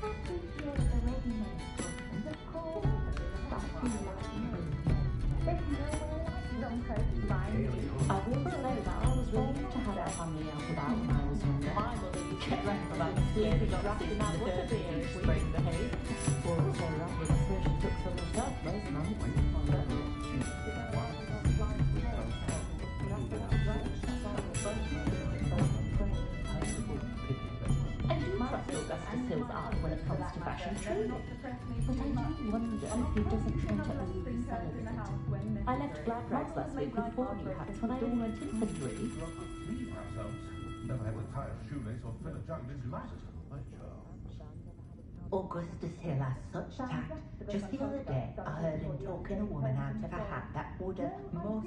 I appreciate the ready-made potions, of course, but I do like them. There's nowhere like Longcoat by me. I will say that I was relieved to have our family out about when I was younger. My mother used to drag me back to sleep and wrap in that butterbeer if we didn't behave. Or so that was where she took some herself most nights. I do trust Augustus Hill's art when it comes to fashion, truly. But I do wonder if he doesn't try to overly celebrate it. I left Glad Rags last week with 4 new hats when I only went infantry. Never had to tie a shoelace or fill a jug in his life. Augustus Hill has such tact. Just the other day, I heard him talking a woman out of a hat that would have most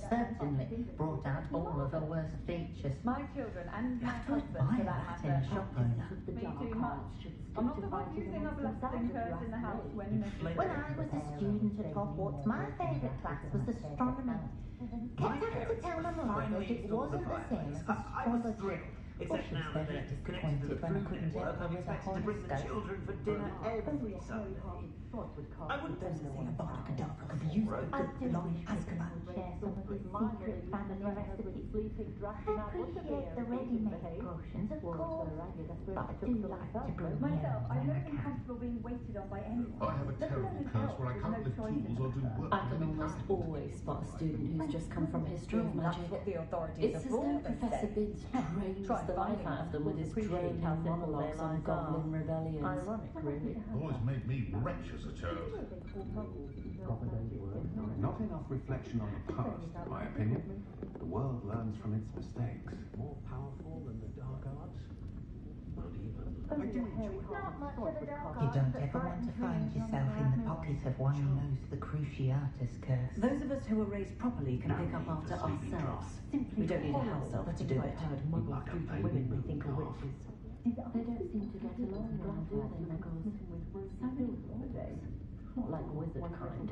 certainly brought out all of her worst features. My children and my husband, for that that in a matter. shop owner. Me too much. I'm not the one using unblasting curves in the house when... When I was a student at Hogwarts, my favourite class was astronomy. Kept having to tell my mother that it wasn't the same as astrology. Except now that they're connected to the food network, I'm expected to bring the children for dinner every Sunday. I wouldn't Say a Bada Kedavra could be used for good long Azkaban. Share some of his secret family recipes. I appreciate the ready-made potions, of course, but I do like to bring Myself, my I'm own not account. comfortable being waited on by anyone. I have a terrible curse where I can't lift tools or do work. I can almost always spot a student who's just come from history of magic. That's what the authorities It's have as though brought, they Professor say. Binns drains Try the life out of them with his droning monologues on goblin rebellions. Ironic, really. Always made me wretch as a child. Not enough reflection on the past, in my opinion. The world learns from its mistakes. More powerful than the dark arts? Not even. I do enjoy it. You don't ever want to find yourself in the pocket of one who knows the Cruciatus curse. Those of us who were raised properly can pick up after ourselves. We don't need a house elf to do it. Muggles do to women we think are witches. They don't seem to get along well, do they, Muggles? So many holidays. Not like wizard kind.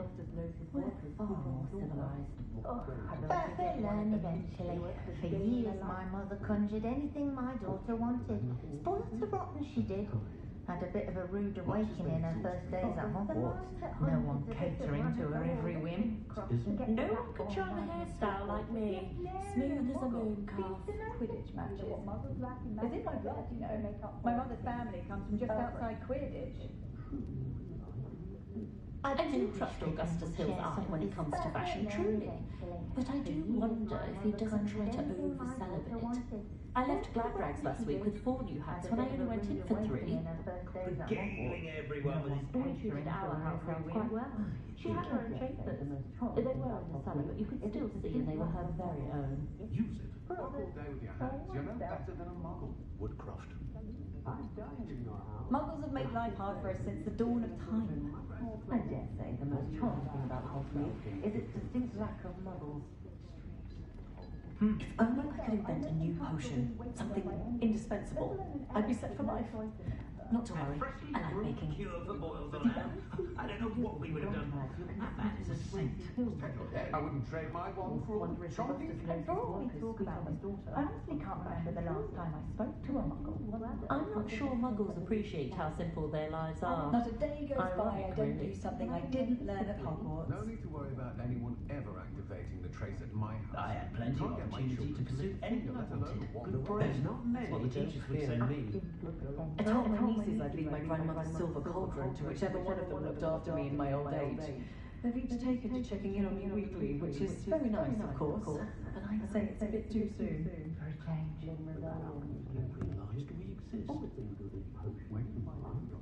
We're far more civilized. But they'll learn eventually. For years my mother conjured anything my daughter wanted. Spoiled her rotten she did. Had a bit of a rude awakening her first days at Hogwarts. No one catering to her every whim. No one could charm a hairstyle like me. Smooth as a moon calf. Quidditch matches. Is it my blood, you know? My mother's family comes from just outside Quidditch. I do trust Augustus Hill's eye when it comes to fashion, truly. But I do wonder if he doesn't try to oversell a bit. I left Gladrags last week with 4 new hats when I only went in for 3. Regaling everyone with his We treated our household quite well. She had her own chambers. They were in the cellar, but you could still see they were her very own. Use it. Work all day with your hands. You're no better than a muggle. Woodcroft. I'm dying in your house. Muggles have made life hard for us since the dawn of time. I dare say the most charming thing about Hogsmeade is its distinct lack of muggles. If only I could invent a new potion, something indispensable, I'd be set for life. Not to worry, I like baking. Cure for boils on hand. I don't know what we would have done. That man is a saint. I wouldn't trade my one for all the chunky. And for all we talk about this, I honestly can't remember the last time I spoke to a Muggle. I'm not sure Muggles appreciate how simple their lives are. Not a day goes by I don't do something I didn't learn at Hogwarts. No need to worry about anyone ever activating the trace at my house. I had plenty of opportunity to pursue anything I wanted. There's not many. That's what the teachers would say. I told my nieces I'd leave my grandmother's silver cauldron to whichever one of them looked after me in my old age. They've each taken to checking in on me weekly, which is very nice, of course, but I'd say it's a bit too soon. For a change. You realised we exist.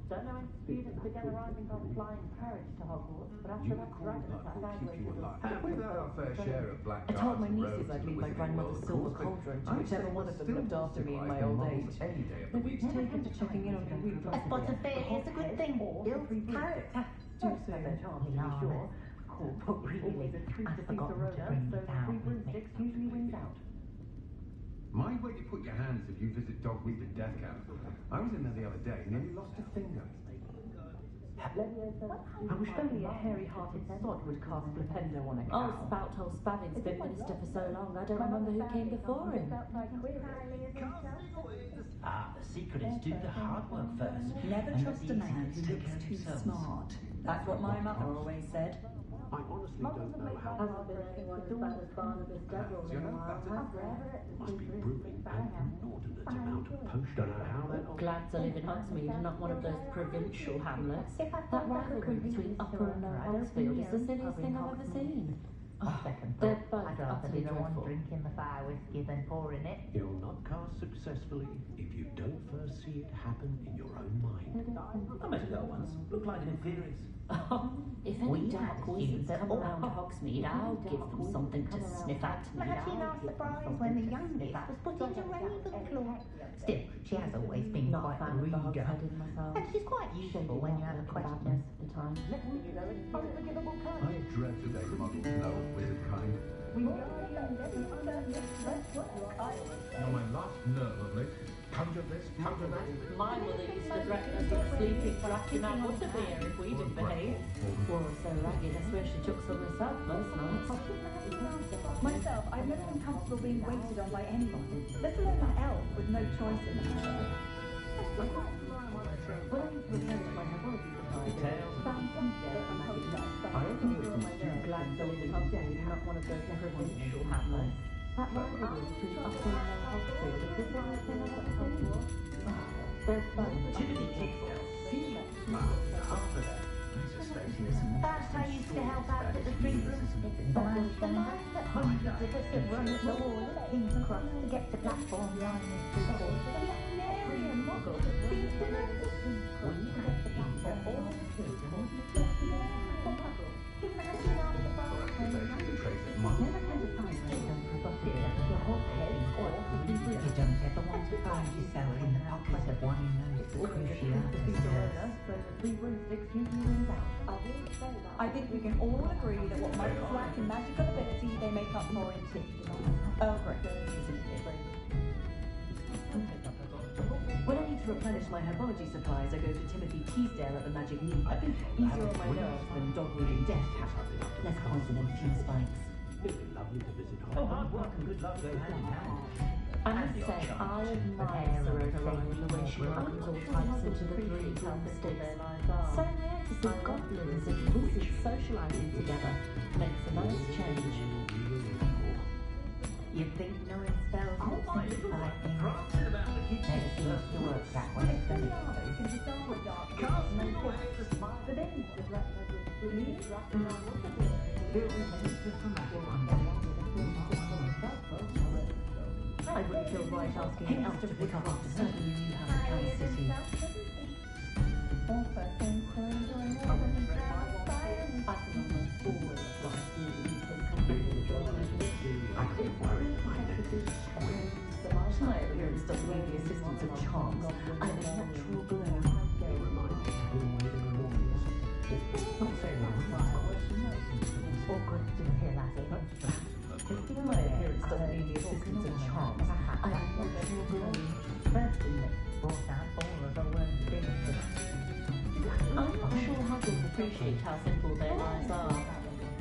Don't know when students began arriving on flying courage to Hogwarts, but after that dragon attack, I graduated. We've had our fair share of black I told my nieces I'd leave my grandmother's silver cauldron to whichever one of them looked after me in my old age. They've each taken to checking in on me weekly. A spot of failure is a good thing. Builds character. Too soon. Alarmist. But really, I've forgotten to bring it down with me. Usually wins out. Mind where you put your hands if you visit Dogweed Death Camp. I was in there the other day, nearly lost a finger. I wish only a hairy-hearted sod would cast Flipendo on a Oh, cow. Spout-hole Spavin's been minister for so long, I don't remember who came before him. Ah, the secret is do the hard work first. Never and trust let a the man exams who take looks care of too themselves. smart. That's what my mother always said. I honestly don't know how. Hasn't been anyone as bad as Barnabas Deverell in a while, has there? Must be brewing an inordinate amount of potion. Don't know how that. Glad to live in Hogsmeade and not one of those provincial hamlets. That rivalry between Upper and Lower Hogsfield is the silliest thing I've ever seen. They're both I'd rather utterly be the one dreadful. drinking the fire whiskey than pouring it. You'll not cast successfully if you don't first see it happen in your own mind. I met a girl once. Looked like an inferiors. If any dark wizards come around Hogsmeade, I'll give them something to sniff at. Imagine our surprise when the youngest was put into Ravenclaw. Still, she has always been being Not a quite fan the of the reader. Hogshead in myself. And she's quite useful when you have a question. Most of the time. I dread today's model. No, wizard kind. You're my last nerve of late. Conjure this, conjure that. My mother used to threaten us with sleeping trapped in our butterbeer if we didn't behave. Well, so ragged, I swear she took some herself most nights. Myself, I've never been comfortable being waited on by anyone, let alone an elf with no choice in the matter. When I used to return my herbology Details. found some there and I did not. I often listen to Glad so it becomes not one of those provincial hamlets. That rivalry between us and the Hogsfield is this one thing I want to say? They're both First, I used to help out at the Three Broomsticks, but I was going to have to hundreds of us to run at the wall at King's Cross to get to platform 9 and 3. Mary and Muggle seems to know this. Well, you get to platform all the children. Imagine after Never can decide whether to go for a butterbeer, the Hogshead, or the Three You Broomsticks. don't ever want to find yourself in the pocket of one who knows the cruciatus curse. I think we can all agree that what muggles lack in magical ability, they make up for in tea. Earl Grey, isn't it? When I need to replenish my herbology supplies, I go to Timothy Teasdale at the Magic Neep. Easier on my nerves than dogwood and death cap. Less poison and few spikes. Lovely to visit. Oh, hard work and good luck go hand in hand. I must say, I admire Sorota in the way she welcomes all types into the Three Broomsticks. So rare to see goblins and wizards socializing together. Makes a nice change. You'd think knowing spells would simplify things. Never seems to work that way, does it? I wouldn't feel right asking an elf to pick up after something you knew how to carry city. I can almost always my appearance doesn't need the assistance of charms. I have a natural glow. Awkward to hear that. My appearance doesn't need the assistance of charms. I have a natural glow. Brought out all of the world's biggest. I'm not sure Huggles appreciate how simple their lives are.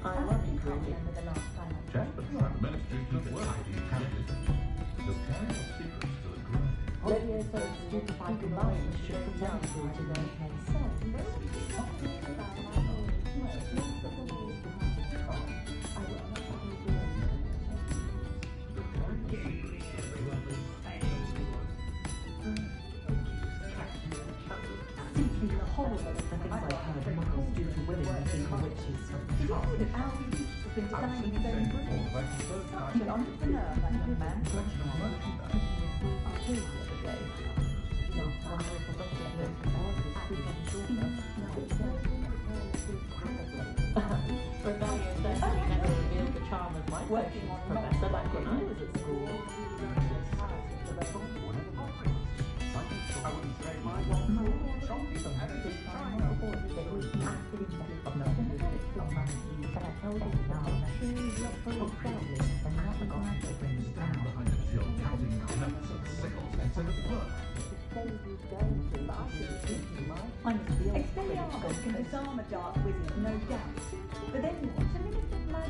I love you, really. Just the ministry's good work. The carry of secrets to the grave. Levioso's stupefied mind should put down through today. Simply horrible the things I've heard muggles do to women making witches. Our youth has been designing his own brilliance. Such an entrepreneur, that young man. Rebellion certainly never revealed the charm of my Working on professor back when I was at school. Expelliarmus can disarm a dark wizard, no doubt. But then what?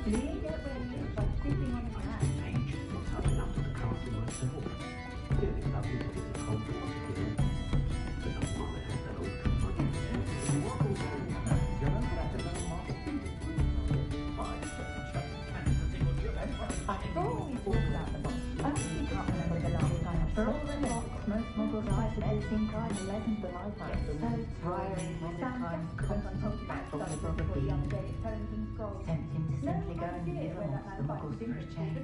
Fleeing get ready by creeping on his hand. Before we talk about the box, I honestly can't remember the last time I saw the box. Most muggles I've met seem quite lessons that I've had. So tiring when the time's constant back from the book of being. Tempting to simply go and live amongst the muggles for a change.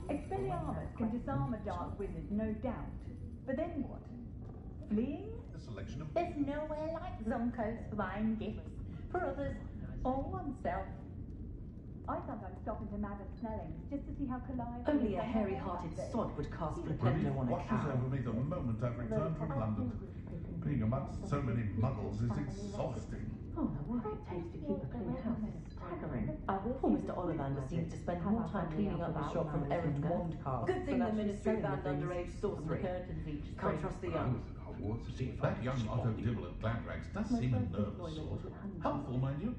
Expelliarmus can disarm a dark wizard, no doubt. But then what? Fleeing? The selection of There's nowhere like Zonko's for buying gifts for others or oneself. I sometimes stop into Madame Snelling's just to see how calliope... Only a hairy-hearted sod would cast Flipendo on a Washes cow. over me the moment I've returned from London. Being amongst so many muggles is exhausting. Oh, the work it takes to keep a clean house is staggering. Poor Mr. Ollivander seems to spend more time cleaning up his shop from errant wand cards. Good thing the ministry banned underage sorcery. Can't trust the young. That young Otto Dibble at Gladrags does seem a nervous sort. Helpful, mind you,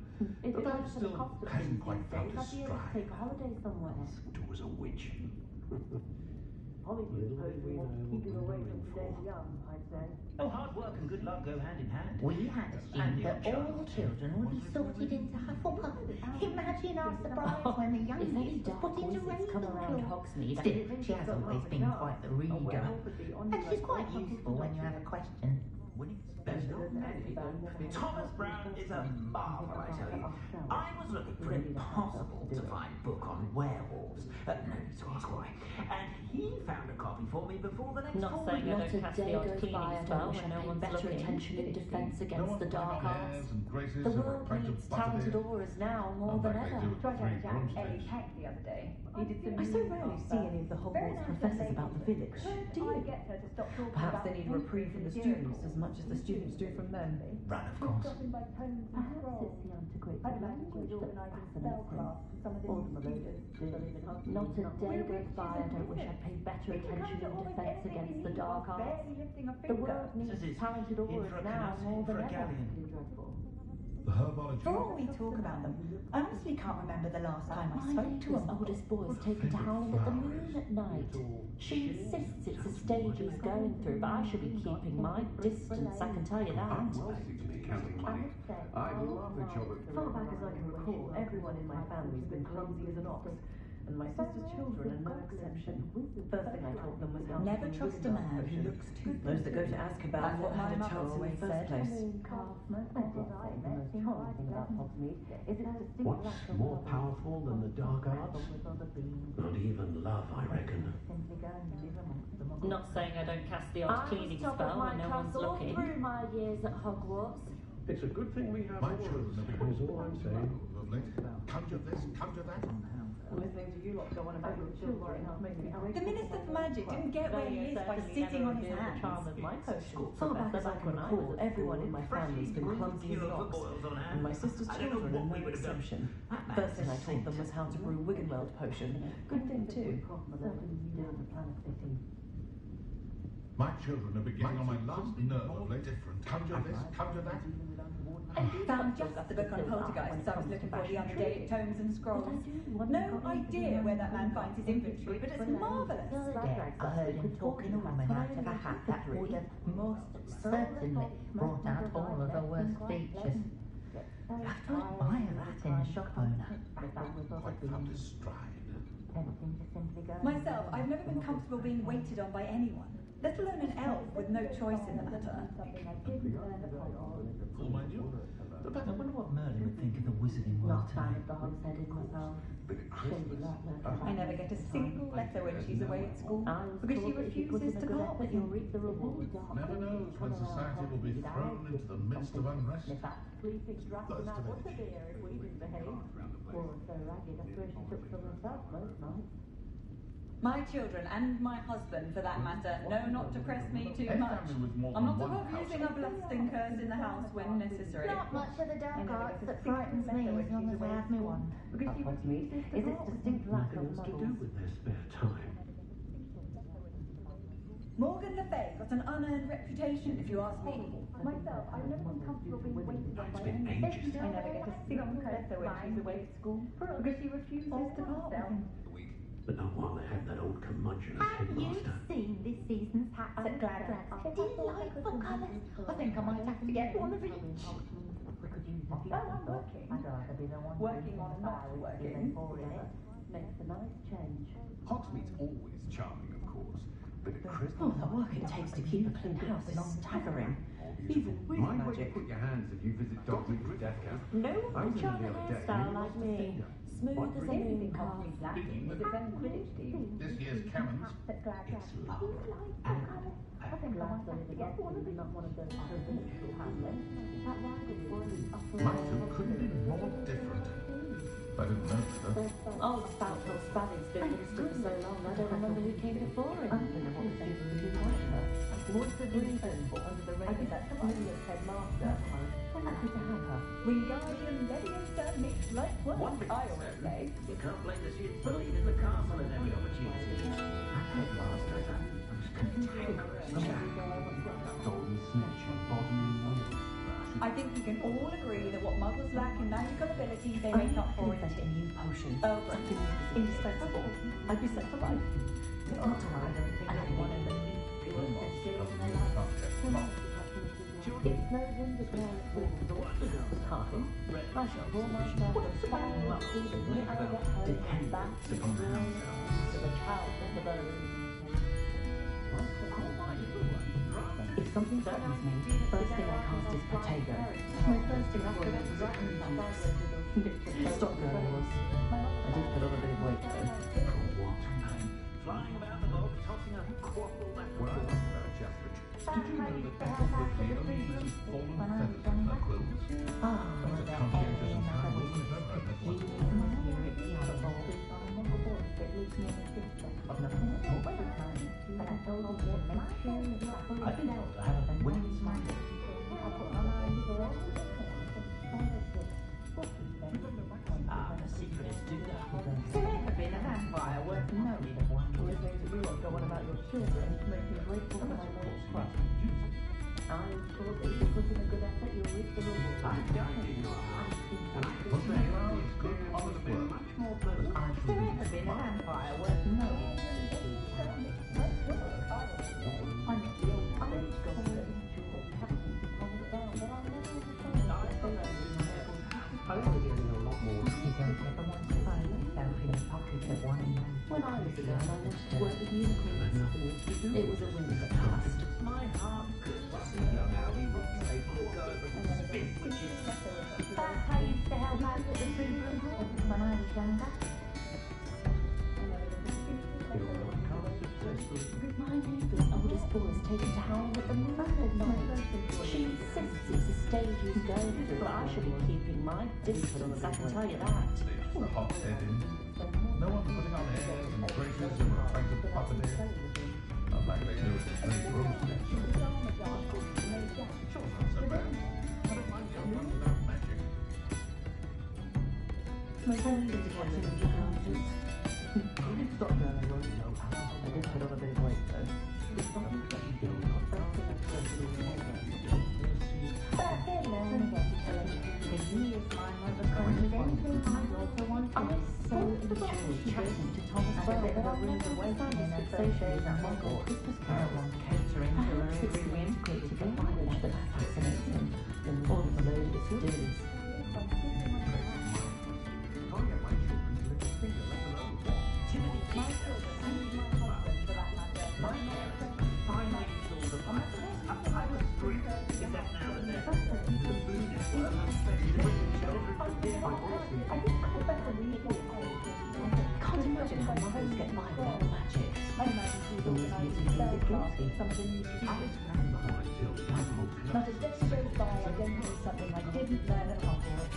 but perhaps still hasn't quite found his stride. Take a holiday somewhere. It was a witch. Hollywood supposed we want to keep him away from today's young, I'd say. Oh, hard work and good luck go hand in hand. We had assumed that all the children would be sorted into Hufflepuff. Imagine our surprise when the young lady was put into Ravenclaw. Still, she has always been quite the reader. And she's quite useful when you have a question. There's not many. Thomas Brown is a marvel, I tell you. I was looking for it impossible to find a book on werewolves. No need to ask why. And he found a copy for me before the next Not saying I don't cast the odd cleaning spell when no one's better looking. attention in defence against the dark arts. The world needs talented aurors now more than ever. Tried to have Jack Ellie Peck the other day. He did some I so rarely see any of the Hogwarts professors about the village. Do you? Get her to stop talking Perhaps about they need a reprieve from the students as much as the students do from them. Run, of course. Perhaps it's the antiquated language that fascinates him. Or the melodious do. Not a day goes by I don't wish I'd paid better attention in defence against the dark arts. The world needs talented aurors now more than ever. The herbology. For all we talk about them, I honestly can't remember the last time I spoke to His them. oldest boy is taken to howling at the moon at night. She insists it's a stage he's going through, but I should be keeping my distance, I can tell you that. Counting money. I love the job of... Far back as I can recall, everyone in my family's been clumsy as an ox. And my sister's children are no exception. First thing I taught them was how Never to trust a man who looks too Those that go to Azkaban That's what never had my a mother chance in the always first said. place. What's more powerful than the dark arts? Not even love, I reckon. Not saying I don't cast the odd cleaning spell when no one's looking. Through my years at Hogwarts. It's a good thing we have My laws, children have is become all I'm saying. lovely. Conjure this, conjure that. Listening to you lot go on about your children making me The Minister for Magic didn't get where he is by sitting on his hands. Far back as I can recall, everyone in my family's been clumsy as an ox, and my sister's children are no exception. First thing I taught them was how to brew Wiggenweld potion. Good thing too. My children are beginning on my last nerve of late. Different. Conjure this, conjure that. Found just the book on poltergeists I was looking for the other day at Tomes and Scrolls. No idea where that man finds his inventory, but it's marvellous. I heard him talking a woman out of a hat that would have most certainly brought out all of her worst features. You have to admire that in a shop owner. Quite found his stride. Myself, I've never been comfortable being waited on by anyone, let alone an elf with no choice in the matter. Full, mind you. But I wonder what Merlin would think of the wizarding world Not bad tonight. the hog's headed myself. Shady lot, I never get a single letter when she's away at school, because she refuses to part with you'll him. reap the rewards. Never knows when society will be thrown into the midst of unrest. Three pigs racking out what's a beer if we didn't behave. Poor and so ragged, I swear she took some herself most nights. My children, and my husband for that matter, know not to press me too Any much. family with more I'm than not one above house using a blasting curse in the house when necessary. Not much of the dark arts that frightens me as long as I have me one. Because she refuses is its distinct lack of Nothing else to do with their spare time. Morgan Le Fay got an unearned reputation, if you ask me. Myself, I've never been comfortable being waited on by anyone. I never get a single letter when she's away at school, because she refuses to part with him. But not while they have that old curmudgeon as Have you headmaster. seen this season's hats at Gladrags? Delightful colours. I think I might have to get one of each. Oh, I'm working. Working on not working. Makes a nice change. Hogsmeade's always charming, of course. But at Christmas... Oh, the work it takes to keep a clean house is staggering. Even with Mind where you magic. put your hands if you visit Dogmeat's death camp. No I one was can in charm the a other day. hairstyle like me. Smooth as a moon path. Speaking of this year's Camerons, It's love. And I think I might have to get one of these. Not one of those provincial hamlets. That ragged one is my two couldn't be more different. I didn't know that. Oh, spout no Spavin's been minister for so long, I don't remember who came before him. What's the reason for under the reign of that familiar headmaster? I'm happy to have her. Wingardium Leviosa mixed like what I always say. You can't blame the students for leaving the castle at every opportunity. That headmaster is a most cantankerous chap. Golden snitch and bodily weird. I think we can all agree that what muggles lack in magical abilities, they make up for it. A new potion. Oh, great. Indispensable. I'd be set for life. Not to worry. I don't want to leave. It's no wonder parents will time. I shall warm myself and spoil even when I get home back to the room to the child in the bone. If something threatens me, first thing I cast is potato. My first ingredient was juice. Stop going, Ross. I did put on a bit of weight though. Flying about the boat, tossing a quaffle back and Well, I forth. asked about Jethro. Did you know that Ethel was the only piece of fallen feather from her quills? That's a conscientious and kind woman if ever I met one. I've been told to have a winning smile. Ah, the secret is do that. Has there ever been a vampire worth knowing? Always makes it real. Go on about your children, make me grateful for my most trust. I was told that if you put in a good effort, you'll reach the reward. But there is good honest work. Much more pleasant. Has there ever been a vampire worth knowing? I'm not the old stage ghost that is true that happens to come down, but I'll never I think you're getting a lot more. You don't ever want to find yourself in the pocket of one of those. When I was a girl, I wanted to work with unicorns. It was a whim that passed. My heart good to see young Albie Ross able to go over some spin witches. That's how I used to help out at the Three Rooms when I was younger. My neighbour's oldest boy is taken to howl at the middle of the night. She insists it's a stage he's going through, but I should be keeping my distance, I can tell you that. The hot head in. No one putting on airs and graces and trying to puppeteer. Not like they do at the Three Rooms next. Sure, not so bad. I don't mind young ones about magic. My family is watching the houses. Stop there, I won't know. I did put on a bit of weight though. But they're learning eventually. For years, my mother conjured anything my daughter wanted. I so enjoyed chatting to Thomas And a bit of a I've rude never awakening in her found first so days at Hogwarts. Christmas carols, catering to her every whim, creative language that fascinates him. All of those dudes. Can't imagine how mothers get by without magic. I imagine she was organising spell class with some of the new Not a day goes by I don't do something I didn't learn at Hogwarts.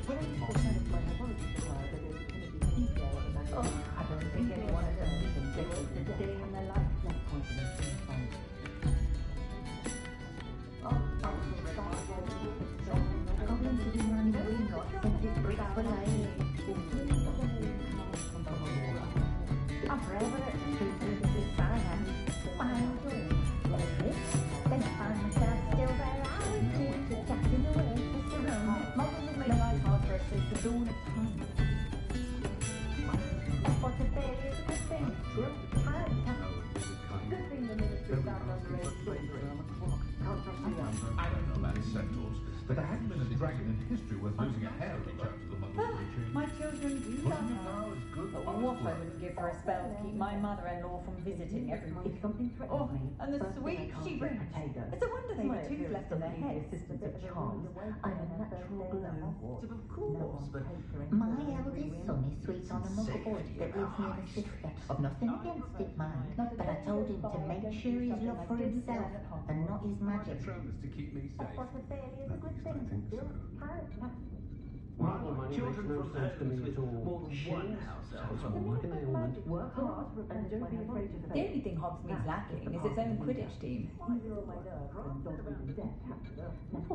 When I used to kind of my apology to her that there's going to be easier at the magic. Oh, I don't think anyone has done anything different a day in their life. Goblins have been running Gringotts since its bricks were laid. I'm forever at the truth of this Barham. I enjoy it. Then I find myself still there hours to chatting away for Serona. Mothers have made life hard for us since the dawn of time. What a failure is a good thing. Good thing the ministry found us raised children. Can't trust you now. I don't know about centaurs, but there hasn't been a dragon in history worth losing a hair of each other to the mother's retreat. My children do love her. But what I wouldn't give for a spell to keep my mother-in-law from visiting every week. Oh, and the sweet she brings. It's a wonder they've got tooth left in their head. Assistance of charms. I'm a natural glow. Of course, but My eldest son is sweet on a muggle boy that lives near the sister. I've nothing against it, mind, but I told him to make sure he's love for himself and not his magic. To keep me safe. What a failure is a good thing. I think so. Muggle money makes Children no from sense to homes me with at all. more than one house elf. Sounds more like an ailment. Work hard and don't be afraid to fail. The only thing Hogsmeade's lacking is its own Quidditch team. Poor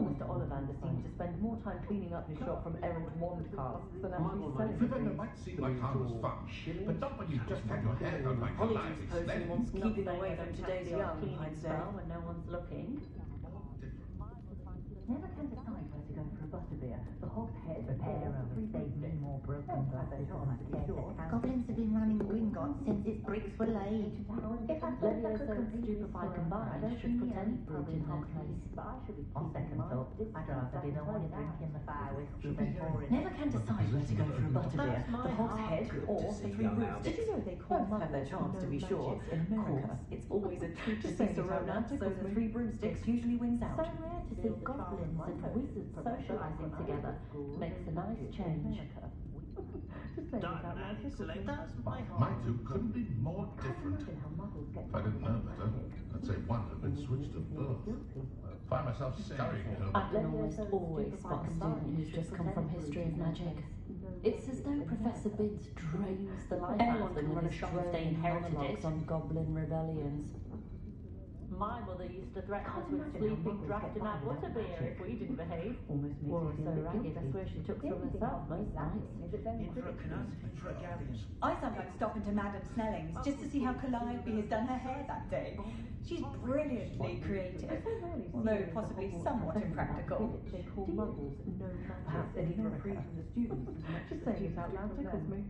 Mr. Ollivander seems to spend more time cleaning up his shop from errant wand casts than actually selling Ravenna them. might seem like harmless fun, but not when you've just had your hair done like a Apologies, live person explain. wants Keeping nothing away of from a today's fancy young, cleaning I'd say. spell when no one's looking. Never can decide where to go for a butterbeer. The Hog's Head or the Three Broomsticks. More broken glasses than I care to count. Goblins have been running Gringotts since its bricks were laid. Leviosa and Stupefy combined should put any brute in their place. On second thought, I'd rather be the one drinking the fire whiskey than pouring. Never can decide where to go for a butterbeer. The Hog's Head or the Three Broomsticks. Did you know they both have their charms, to be sure? In America, it's always a treat to see Sorona, so the Three Broomsticks usually wings out. So rare to see goblins and wizards socialising together. Makes a nice change. Diamond selectors, My two couldn't be more different. If I didn't know better, I'd say one had been switched at birth. Find myself scurrying home. I can almost always spot a student who's just come from history of magic. It's as though Professor Bidds drains the life out of them with his droning monologues on goblin rebellions. My mother used to threaten us with sleeping draft and have butterbeer if we didn't behave. Wore her so ragged, I swear she took some herself most nights. I sometimes stop into Madame Snelling's just to see how Calliope has done her hair that day. She's brilliantly creative, although possibly somewhat impractical. Perhaps they need a reprieve from the students. Just saying it out loud tickles me.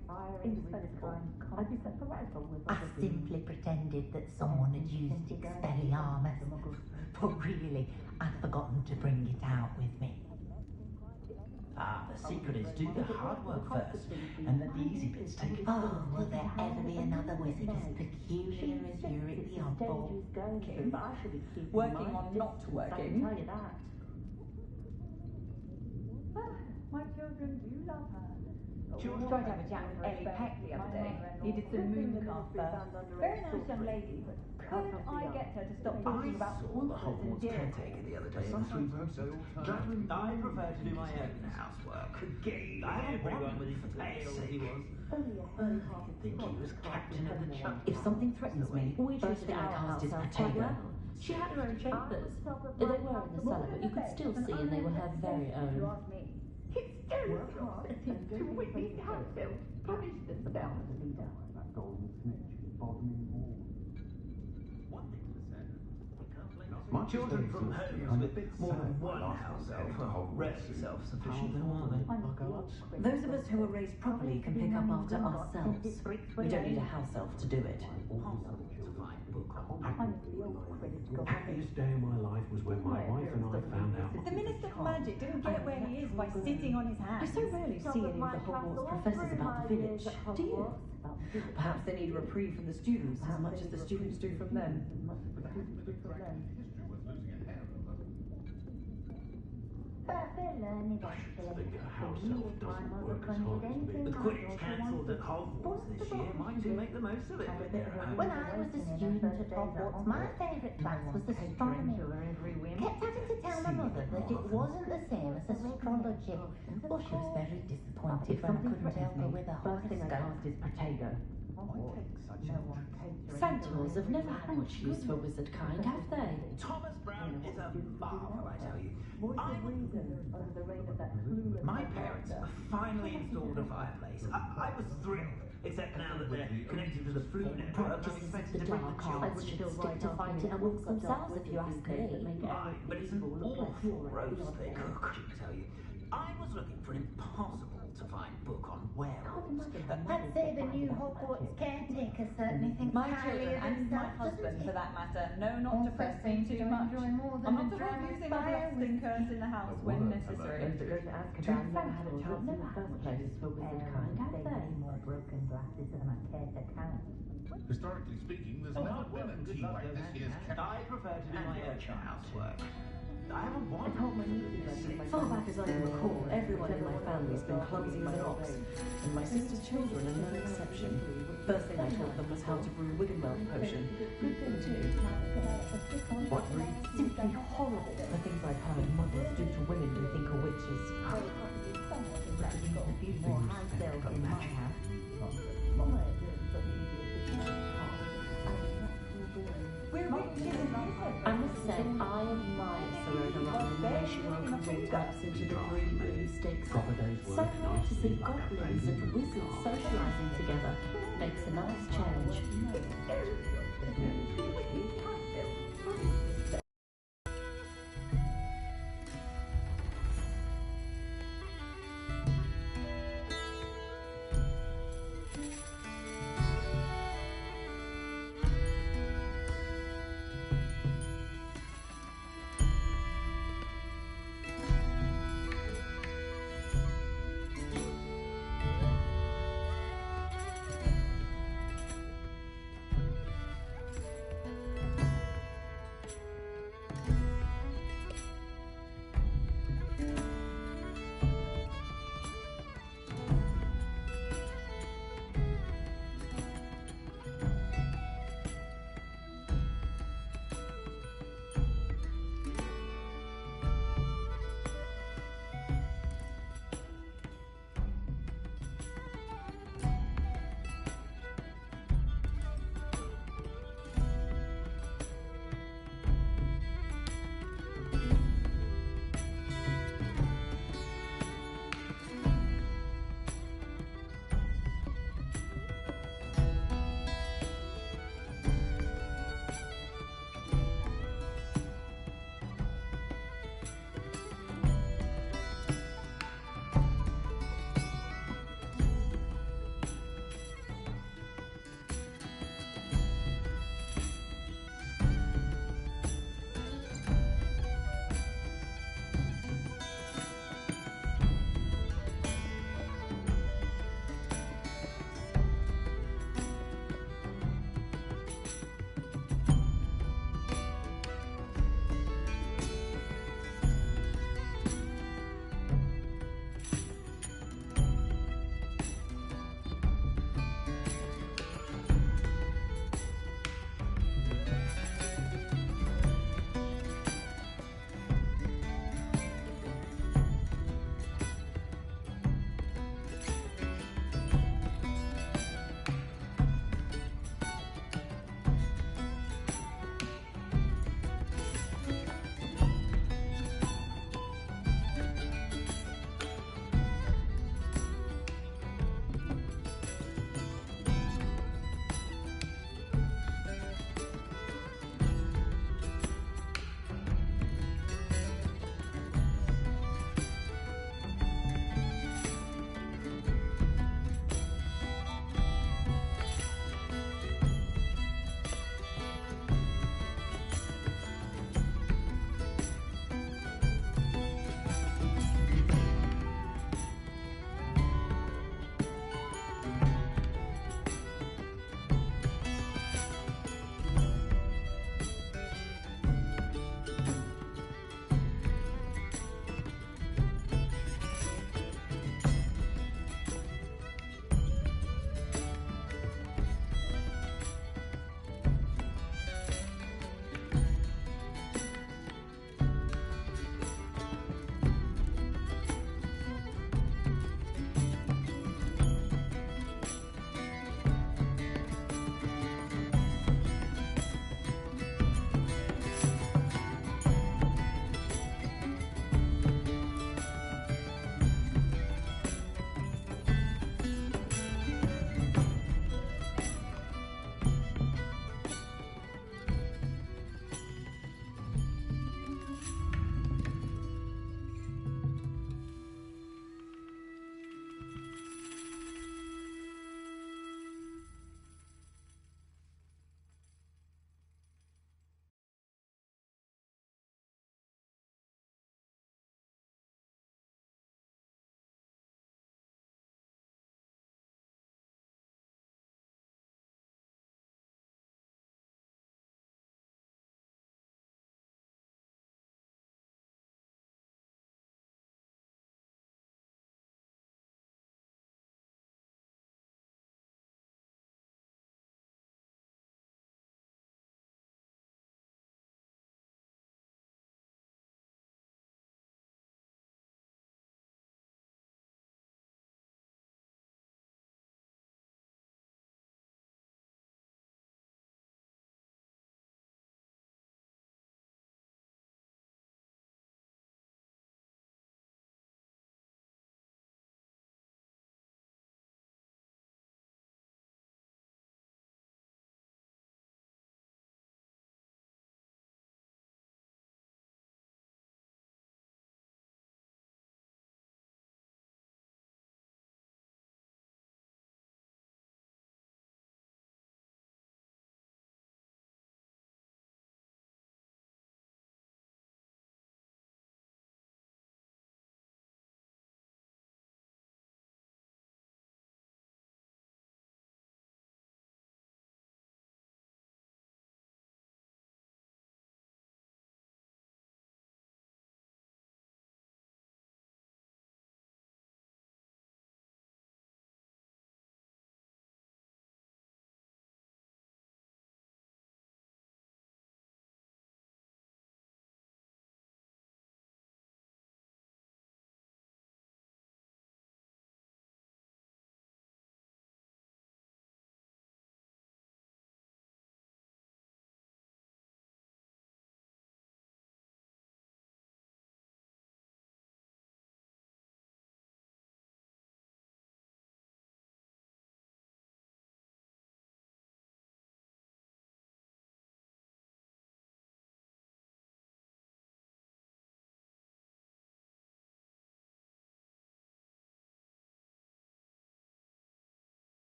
Indispensable. I'd be set for life with I simply pretended that someone had used Expelliarmus, but really, I'd forgotten to bring it out with me. Ah, the secret is do the hard work first, and let the easy bits take it. Oh, will there ever be another wizard as peculiar as Uric the Oddball? Working on not working. Tell you that. My children do love her. Tried to have a chat with Ellie Peck the other day. Needed some mooncalf birth. Very nice young lady, but could I get her to stop talking about I saw the Hogwarts caretaker the other day. I prefer to do my own housework. I haven't everyone with his for tail goodness as he sake. was. I think he was captain of the chuck. if something threatens me, We first treated thing I our cast house is elf quite Protego. well. She had her own chambers. They were in the cellar, but you could still see and they were her very own. It's terrible to witness house elves punish themselves. That golden snitch bothered me more. One thing was said, we can't blame us. My Children from I'm a homes bit with more than sad one last house time elf to are Hogwarts. rarely self-sufficient, though, are they? Those of us who are raised properly can pick up after ourselves. We don't need a house elf to do it. The happiest day of my life was when my wife and I found out. The Minister for Magic didn't get where he is by sitting on his I hands. so rarely see any of the Hogwarts professors about the village. Do you? Perhaps they need a reprieve from the students as much as the students do from them. But they'll learn eventually. The house elf doesn't work as hard as me. With Quidditch cancelled at Hogwarts this year, might do make the most of it when they're at home. When I was a student at Hogwarts, my favourite class was astronomy. Kept having to tell my mother that it wasn't the same as astrology. Well, she was very disappointed when I couldn't help her with a First thing I horoscope. cast is Protego. Centaurs have never had much use for wizard kind, have they? Thomas Brown is a marvel, I tell you. My parents finally installed a fireplace. I was thrilled, except now that they're connected to the flu network, I'm Practices expected the to bring the dark children. arts should stick to fighting amongst themselves, if you ask me. Right, but it's an awful roast they cook, I tell you. I was looking for an impossible to find book on werewolves. I'd say the new Hogwarts caretaker certainly thinks My highly children of and my himself, husband, doesn't he? for that matter, know not to press me too much. I'm not above using a blasting curse in the house when necessary. Those that go to Azkaban never had a chance in the first place for wizard kind, have they? More broken glasses than I care to count. Historically speaking, there's never been a team like this year's I prefer to do my own housework. I haven't I wanted told my nieces far back as I can recall, everyone in my family's been clumsy as an ox, and my sister's children are no exception. First thing I taught them was how to brew Wiggenweld potion. Good thing too. What breed? Simply horrible, the things I've heard mothers do to women who think are witches. A few more house bells in my house. I must say, I admire Serona Ryan the way she welcomes all types into the three broomsticks. So nice to see goblins and wizards socialising together. Makes a nice change.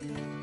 you.